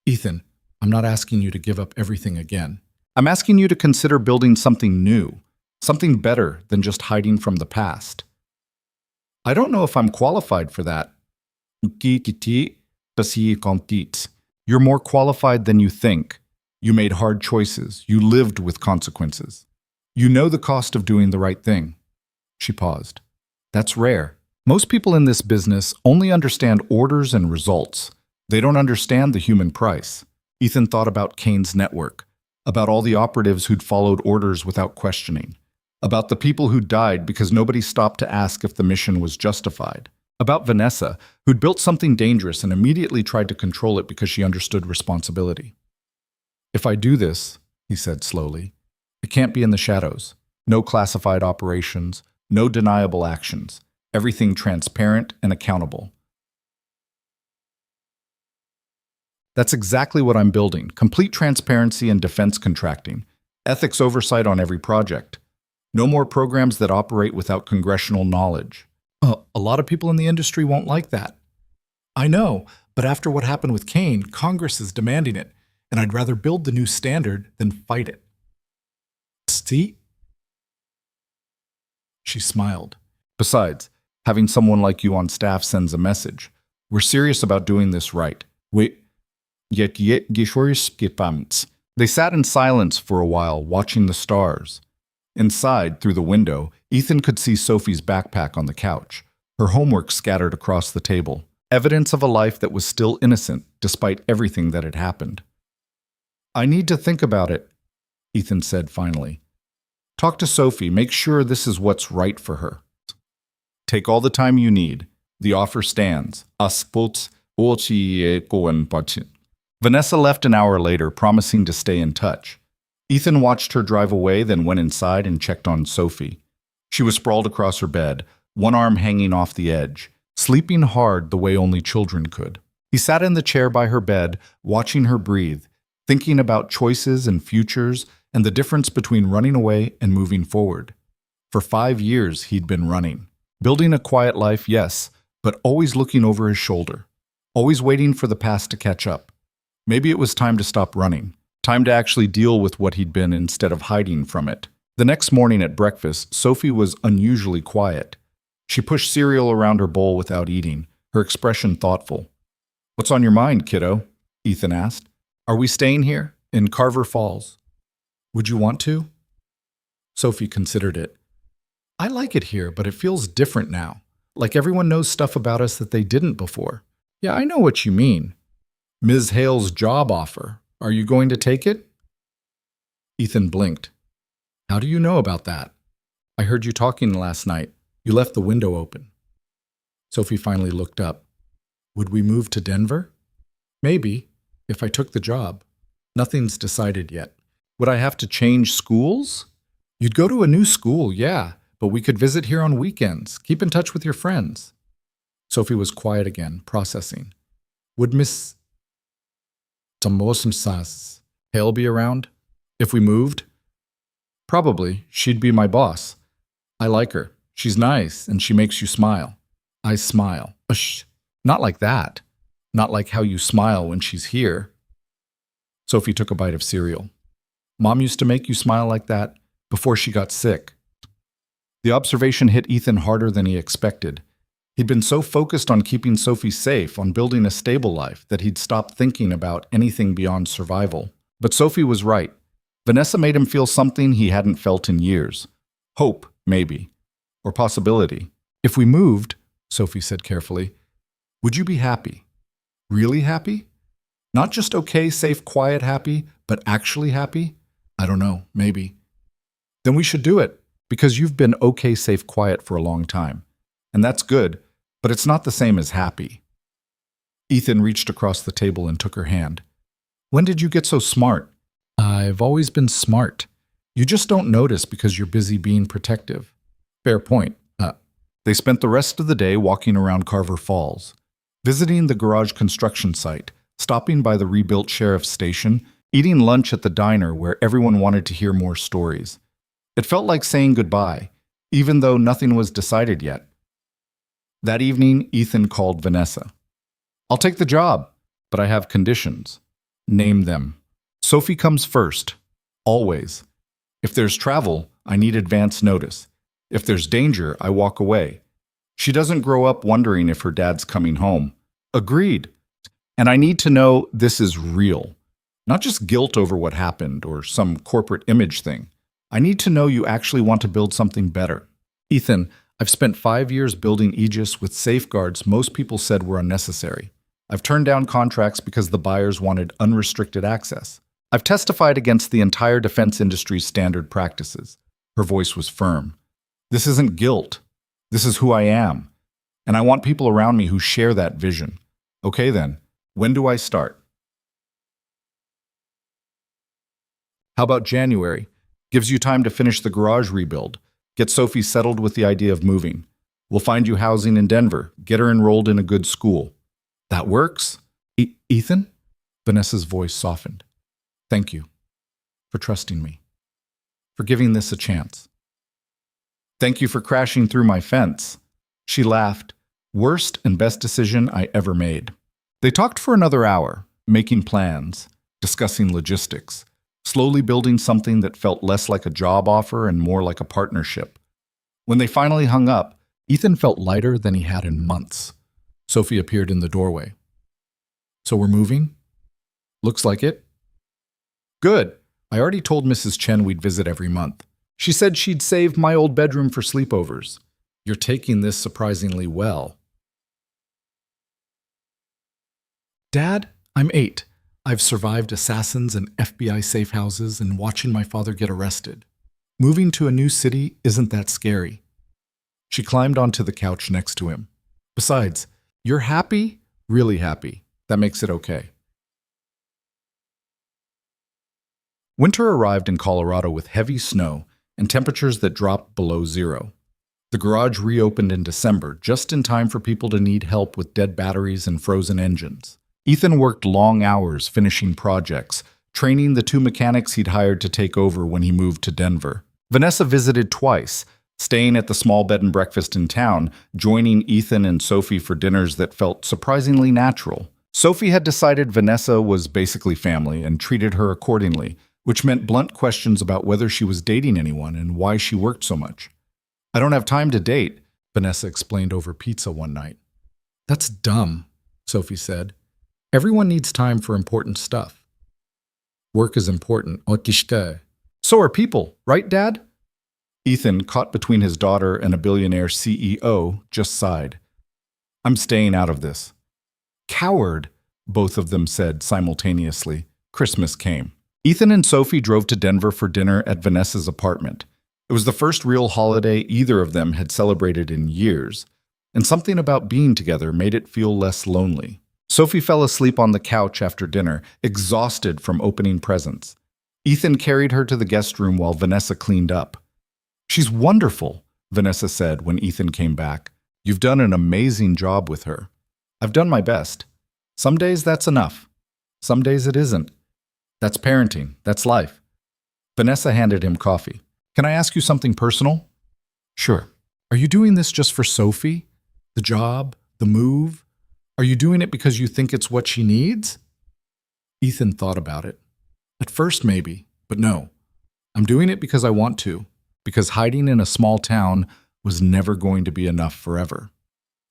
Ethan, I'm not asking you to give up everything again. I'm asking you to consider building something new, something better than just hiding from the past. I don't know if I'm qualified for that. You're more qualified than you think. You made hard choices. You lived with consequences. You know the cost of doing the right thing. She paused. That's rare. Most people in this business only understand orders and results. They don't understand the human price. Ethan thought about Kane's network, about all the operatives who'd followed orders without questioning, about the people who died because nobody stopped to ask if the mission was justified, about Vanessa, who'd built something dangerous and immediately tried to control it because she understood responsibility. If I do this, he said slowly, it can't be in the shadows. No classified operations, no deniable actions. Everything transparent and accountable. That's exactly what I'm building. Complete transparency and defense contracting. Ethics oversight on every project. No more programs that operate without congressional knowledge. A lot of people in the industry won't like that. I know, but after what happened with Kane, Congress is demanding it, and I'd rather build the new standard than fight it. See? She smiled. Besides, having someone like you on staff sends a message. We're serious about doing this right. They sat in silence for a while, watching the stars. Inside, through the window, Ethan could see Sophie's backpack on the couch, her homework scattered across the table, evidence of a life that was still innocent despite everything that had happened. I need to think about it, Ethan said finally. Talk to Sophie, make sure this is what's right for her. Take all the time you need. The offer stands. Vanessa left an hour later, promising to stay in touch. Ethan watched her drive away, then went inside and checked on Sophie. She was sprawled across her bed, one arm hanging off the edge, sleeping hard the way only children could. He sat in the chair by her bed, watching her breathe, thinking about choices and futures and the difference between running away and moving forward. For 5 years, he'd been running. Building a quiet life, yes, but always looking over his shoulder, always waiting for the past to catch up. Maybe it was time to stop running, time to actually deal with what he'd been instead of hiding from it. The next morning at breakfast, Sophie was unusually quiet. She pushed cereal around her bowl without eating, her expression thoughtful. What's on your mind, kiddo? Ethan asked. Are we staying here, in Carver Falls? Would you want to? Sophie considered it. I like it here, but it feels different now. Like everyone knows stuff about us that they didn't before. Yeah, I know what you mean. Ms. Hale's job offer. Are you going to take it? Ethan blinked. How do you know about that? I heard you talking last night. You left the window open. Sophie finally looked up. Would we move to Denver? Maybe, if I took the job. Nothing's decided yet. Would I have to change schools? You'd go to a new school, yeah, but we could visit here on weekends. Keep in touch with your friends. Sophie was quiet again, processing. Would Miss Hale be around? If we moved? Probably. She'd be my boss. I like her. She's nice, and she makes you smile. I smile. Shh. Not like that. Not like how you smile when she's here. Sophie took a bite of cereal. Mom used to make you smile like that before she got sick. The observation hit Ethan harder than he expected. He'd been so focused on keeping Sophie safe, on building a stable life, that he'd stopped thinking about anything beyond survival. But Sophie was right. Vanessa made him feel something he hadn't felt in years. Hope, maybe. Or possibility. If we moved, Sophie said carefully, would you be happy? Really happy? Not just okay, safe, quiet happy, but actually happy? I don't know, maybe. Then we should do it, because you've been okay, safe, quiet for a long time. And that's good, but it's not the same as happy. Ethan reached across the table and took her hand. When did you get so smart? I've always been smart. You just don't notice because you're busy being protective. Fair point. They spent the rest of the day walking around Carver Falls, visiting the garage construction site, stopping by the rebuilt sheriff's station, eating lunch at the diner where everyone wanted to hear more stories. It felt like saying goodbye, even though nothing was decided yet. That evening, Ethan called Vanessa. I'll take the job, but I have conditions. Name them. Sophie comes first. Always. If there's travel, I need advance notice. If there's danger, I walk away. She doesn't grow up wondering if her dad's coming home. Agreed. And I need to know this is real. Not just guilt over what happened or some corporate image thing. I need to know you actually want to build something better. Ethan, I've spent 5 years building Aegis with safeguards most people said were unnecessary. I've turned down contracts because the buyers wanted unrestricted access. I've testified against the entire defense industry's standard practices. Her voice was firm. This isn't guilt. This is who I am. And I want people around me who share that vision. Okay then, when do I start? How about January? Gives you time to finish the garage rebuild. Get Sophie settled with the idea of moving. We'll find you housing in Denver. Get her enrolled in a good school. That works? Ethan? Vanessa's voice softened. Thank you for trusting me, for giving this a chance. Thank you for crashing through my fence. She laughed. Worst and best decision I ever made. They talked for another hour, making plans, discussing logistics, slowly building something that felt less like a job offer and more like a partnership. When they finally hung up, Ethan felt lighter than he had in months. Sophie appeared in the doorway. So we're moving? Looks like it. Good. I already told Mrs. Chen we'd visit every month. She said she'd save my old bedroom for sleepovers. You're taking this surprisingly well. Dad, I'm 8. I've survived assassins and FBI safe houses and watching my father get arrested. Moving to a new city isn't that scary. She climbed onto the couch next to him. Besides, you're happy? Really happy. That makes it okay. Winter arrived in Colorado with heavy snow and temperatures that dropped below zero. The garage reopened in December, just in time for people to need help with dead batteries and frozen engines. Ethan worked long hours finishing projects, training the 2 mechanics he'd hired to take over when he moved to Denver. Vanessa visited twice, staying at the small bed and breakfast in town, joining Ethan and Sophie for dinners that felt surprisingly natural. Sophie had decided Vanessa was basically family and treated her accordingly, which meant blunt questions about whether she was dating anyone and why she worked so much. I don't have time to date, Vanessa explained over pizza one night. That's dumb, Sophie said. Everyone needs time for important stuff. Work is important. So are people, right, Dad? Ethan, caught between his daughter and a billionaire CEO, just sighed. I'm staying out of this. Coward, both of them said simultaneously. Christmas came. Ethan and Sophie drove to Denver for dinner at Vanessa's apartment. It was the first real holiday either of them had celebrated in years, and something about being together made it feel less lonely. Sophie fell asleep on the couch after dinner, exhausted from opening presents. Ethan carried her to the guest room while Vanessa cleaned up. She's wonderful, Vanessa said when Ethan came back. You've done an amazing job with her. I've done my best. Some days that's enough. Some days it isn't. That's parenting. That's life. Vanessa handed him coffee. Can I ask you something personal? Sure. Are you doing this just for Sophie? The job? The move? Are you doing it because you think it's what she needs? Ethan thought about it. At first, maybe, but no. I'm doing it because I want to, because hiding in a small town was never going to be enough forever.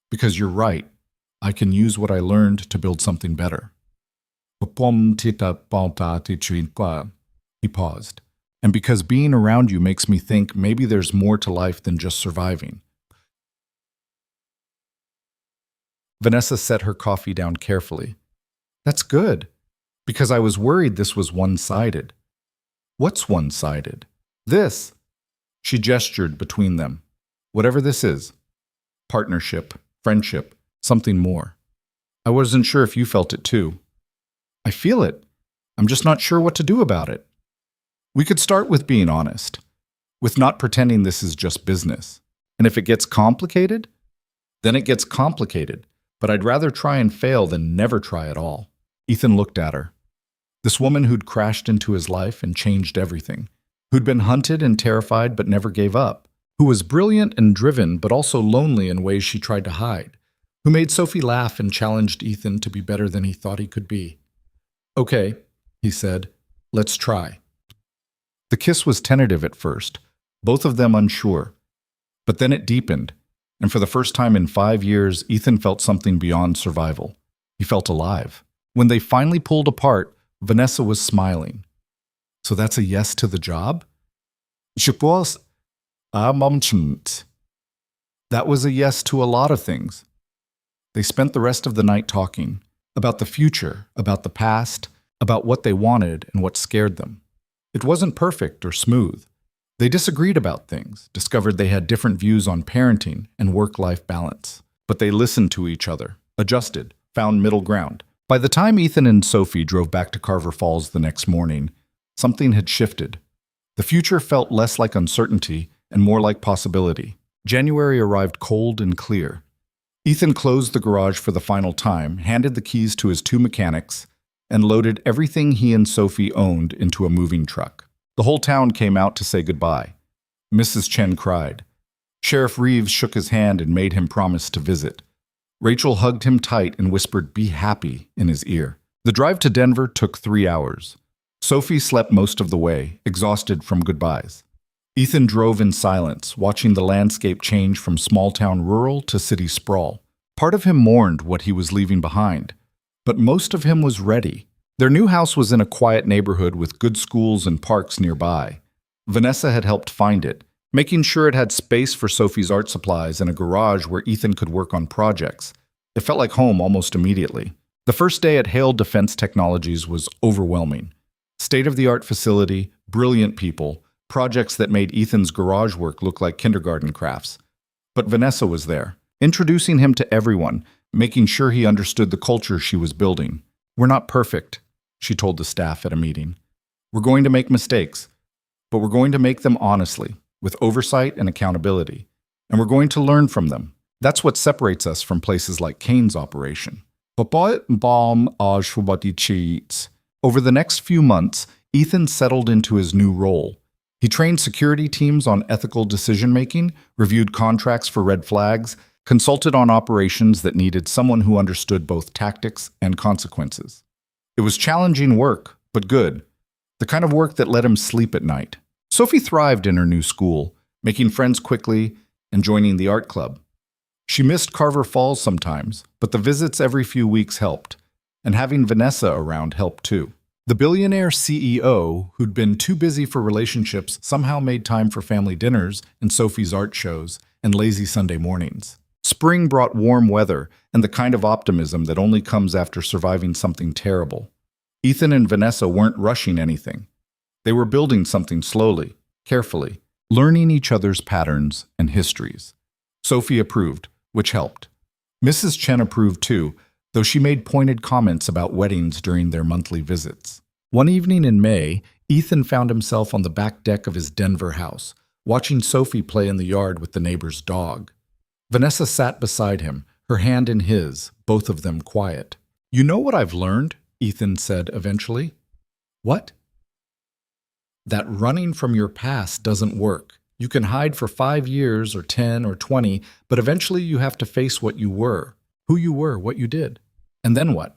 Because you're right, I can use what I learned to build something better. He paused. And because being around you makes me think maybe there's more to life than just surviving. Vanessa set her coffee down carefully. That's good, because I was worried this was one-sided. What's one-sided? This. She gestured between them. Whatever this is. Partnership, friendship, something more. I wasn't sure if you felt it too. I feel it. I'm just not sure what to do about it. We could start with being honest, with not pretending this is just business. And if it gets complicated, then it gets complicated. But I'd rather try and fail than never try at all. Ethan looked at her. This woman who'd crashed into his life and changed everything, who'd been hunted and terrified but never gave up, who was brilliant and driven but also lonely in ways she tried to hide, who made Sophie laugh and challenged Ethan to be better than he thought he could be. Okay, he said, let's try. The kiss was tentative at first, both of them unsure. But then it deepened, and for the first time in 5 years, Ethan felt something beyond survival. He felt alive. When they finally pulled apart, Vanessa was smiling. So that's a yes to the job? Je pense à moment. That was a yes to a lot of things. They spent the rest of the night talking about the future, about the past, about what they wanted and what scared them. It wasn't perfect or smooth. They disagreed about things, discovered they had different views on parenting and work-life balance. But they listened to each other, adjusted, found middle ground. By the time Ethan and Sophie drove back to Carver Falls the next morning, something had shifted. The future felt less like uncertainty and more like possibility. January arrived cold and clear. Ethan closed the garage for the final time, handed the keys to his 2 mechanics, and loaded everything he and Sophie owned into a moving truck. The whole town came out to say goodbye. Mrs. Chen cried. Sheriff Reeves shook his hand and made him promise to visit. Rachel hugged him tight and whispered, "Be happy," in his ear. The drive to Denver took 3 hours. Sophie slept most of the way, exhausted from goodbyes. Ethan drove in silence, watching the landscape change from small-town rural to city sprawl. Part of him mourned what he was leaving behind, but most of him was ready. Their new house was in a quiet neighborhood with good schools and parks nearby. Vanessa had helped find it, making sure it had space for Sophie's art supplies and a garage where Ethan could work on projects. It felt like home almost immediately. The first day at Hale Defense Technologies was overwhelming. State-of-the-art facility, brilliant people, projects that made Ethan's garage work look like kindergarten crafts. But Vanessa was there, introducing him to everyone, making sure he understood the culture she was building. "We're not perfect," she told the staff at a meeting. "We're going to make mistakes, but we're going to make them honestly, with oversight and accountability. And we're going to learn from them. That's what separates us from places like Kane's operation." Over the next few months, Ethan settled into his new role. He trained security teams on ethical decision-making, reviewed contracts for red flags, consulted on operations that needed someone who understood both tactics and consequences. It was challenging work, but good. The kind of work that let him sleep at night. Sophie thrived in her new school, making friends quickly and joining the art club. She missed Carver Falls sometimes, but the visits every few weeks helped, and having Vanessa around helped too. The Billionaire CEO, who'd been too busy for relationships, somehow made time for family dinners and Sophie's art shows and lazy Sunday mornings. Spring brought warm weather and the kind of optimism that only comes after surviving something terrible. Ethan and Vanessa weren't rushing anything. They were building something slowly, carefully, learning each other's patterns and histories. Sophie approved, which helped. Mrs. Chen approved too, though she made pointed comments about weddings during their monthly visits. One evening in May, Ethan found himself on the back deck of his Denver house, watching Sophie play in the yard with the neighbor's dog. Vanessa sat beside him, her hand in his, both of them quiet. "You know what I've learned?" Ethan said eventually. "What?" "That running from your past doesn't work. You can hide for 5 years or 10 or 20, but eventually you have to face what you were, who you were, what you did. And then what?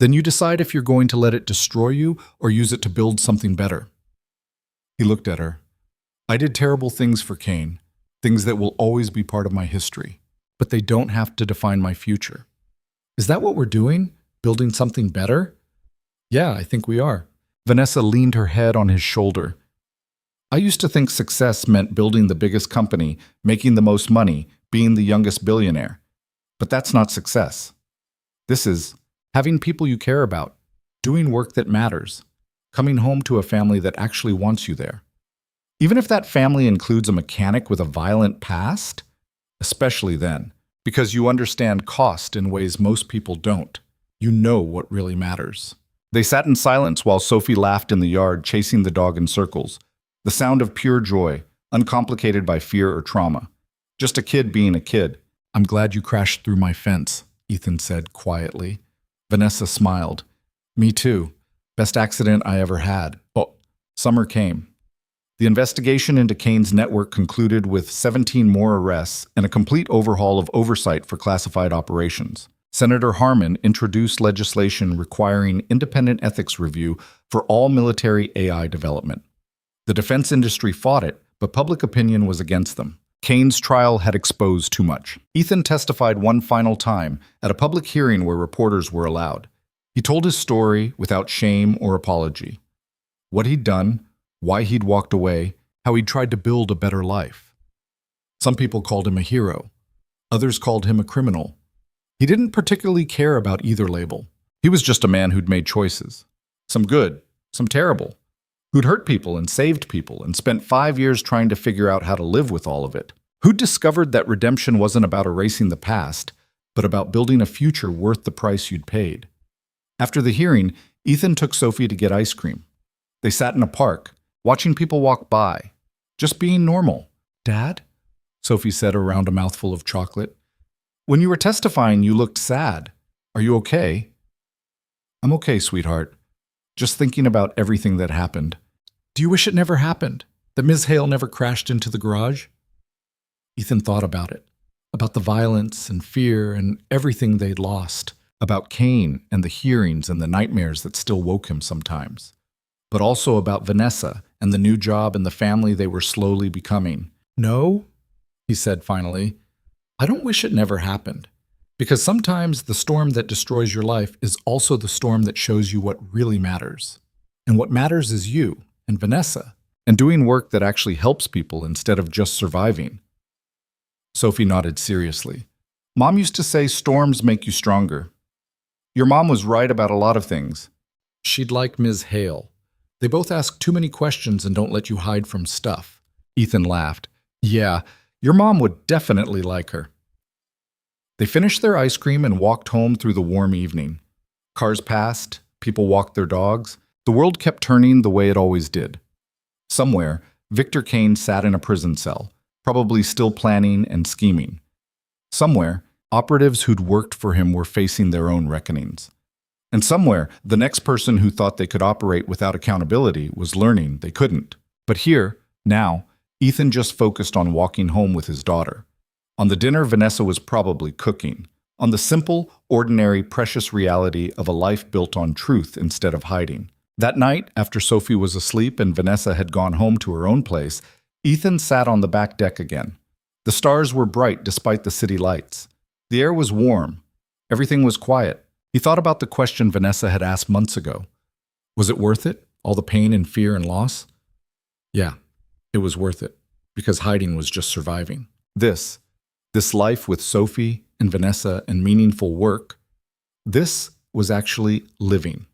Then you decide if you're going to let it destroy you or use it to build something better." He looked at her. "I did terrible things for Kane, things that will always be part of my history, but they don't have to define my future." "Is that what we're doing? Building something better?" "Yeah, I think we are." Vanessa leaned her head on his shoulder. "I used to think success meant building the biggest company, making the most money, being the youngest billionaire. But that's not success. This is having people you care about, doing work that matters, coming home to a family that actually wants you there. Even if that family includes a mechanic with a violent past, especially then, because you understand cost in ways most people don't. You know what really matters. They sat in silence while Sophie laughed in the yard, chasing the dog in circles. The sound of pure joy, uncomplicated by fear or trauma. Just a kid being a kid. "I'm glad you crashed through my fence," Ethan said quietly. Vanessa smiled. "Me too. Best accident I ever had." Oh, summer came. The investigation into Kane's network concluded with 17 more arrests and a complete overhaul of oversight for classified operations. Senator Harmon introduced legislation requiring independent ethics review for all military AI development. The defense industry fought it, but public opinion was against them. Kane's trial had exposed too much. Ethan testified one final time at a public hearing where reporters were allowed. He told his story without shame or apology. What he'd done, why he'd walked away, how he'd tried to build a better life. Some people called him a hero. Others called him a criminal. He didn't particularly care about either label. He was just a man who'd made choices. Some good, some terrible. Who'd hurt people and saved people and spent 5 years trying to figure out how to live with all of it. Who'd discovered that redemption wasn't about erasing the past, but about building a future worth the price you'd paid. After the hearing, Ethan took Sophie to get ice cream. They sat in a park, watching people walk by, just being normal. "Dad?" Sophie said around a mouthful of chocolate. "When you were testifying, you looked sad. Are you okay?" "I'm okay, sweetheart. Just thinking about everything that happened." "Do you wish it never happened? That Ms. Hale never crashed into the garage?" Ethan thought about it, about the violence and fear and everything they'd lost, about Kane and the hearings and the nightmares that still woke him sometimes, but also about Vanessa and the new job and the family they were slowly becoming. "No," he said finally, "I don't wish it never happened. Because sometimes the storm that destroys your life is also the storm that shows you what really matters. And what matters is you and Vanessa, and doing work that actually helps people instead of just surviving." Sophie nodded seriously. "Mom used to say storms make you stronger. Your mom was right about a lot of things. She'd like Ms. Hale. They both ask too many questions and don't let you hide from stuff." Ethan laughed. "Yeah, your mom would definitely like her." They finished their ice cream and walked home through the warm evening. Cars passed, people walked their dogs. The world kept turning the way it always did. Somewhere, Victor Kane sat in a prison cell, probably still planning and scheming. Somewhere, operatives who'd worked for him were facing their own reckonings. And somewhere, the next person who thought they could operate without accountability was learning they couldn't. But here, now, Ethan just focused on walking home with his daughter. On the dinner Vanessa was probably cooking. On the simple, ordinary, precious reality of a life built on truth instead of hiding. That night, after Sophie was asleep and Vanessa had gone home to her own place, Ethan sat on the back deck again. The stars were bright despite the city lights. The air was warm. Everything was quiet. He thought about the question Vanessa had asked months ago. Was it worth it? All the pain and fear and loss? Yeah, it was worth it, because hiding was just surviving. This life with Sophie and Vanessa and meaningful work, this was actually living.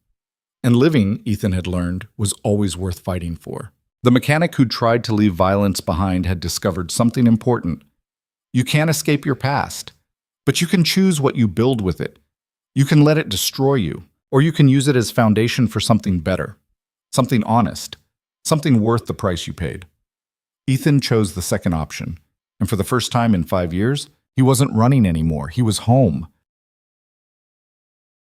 And living, Ethan had learned, was always worth fighting for. The mechanic who tried to leave violence behind had discovered something important. You can't escape your past, but you can choose what you build with it. You can let it destroy you, or you can use it as foundation for something better, something honest, something worth the price you paid. Ethan chose the second option, and for the first time in 5 years, he wasn't running anymore. He was home.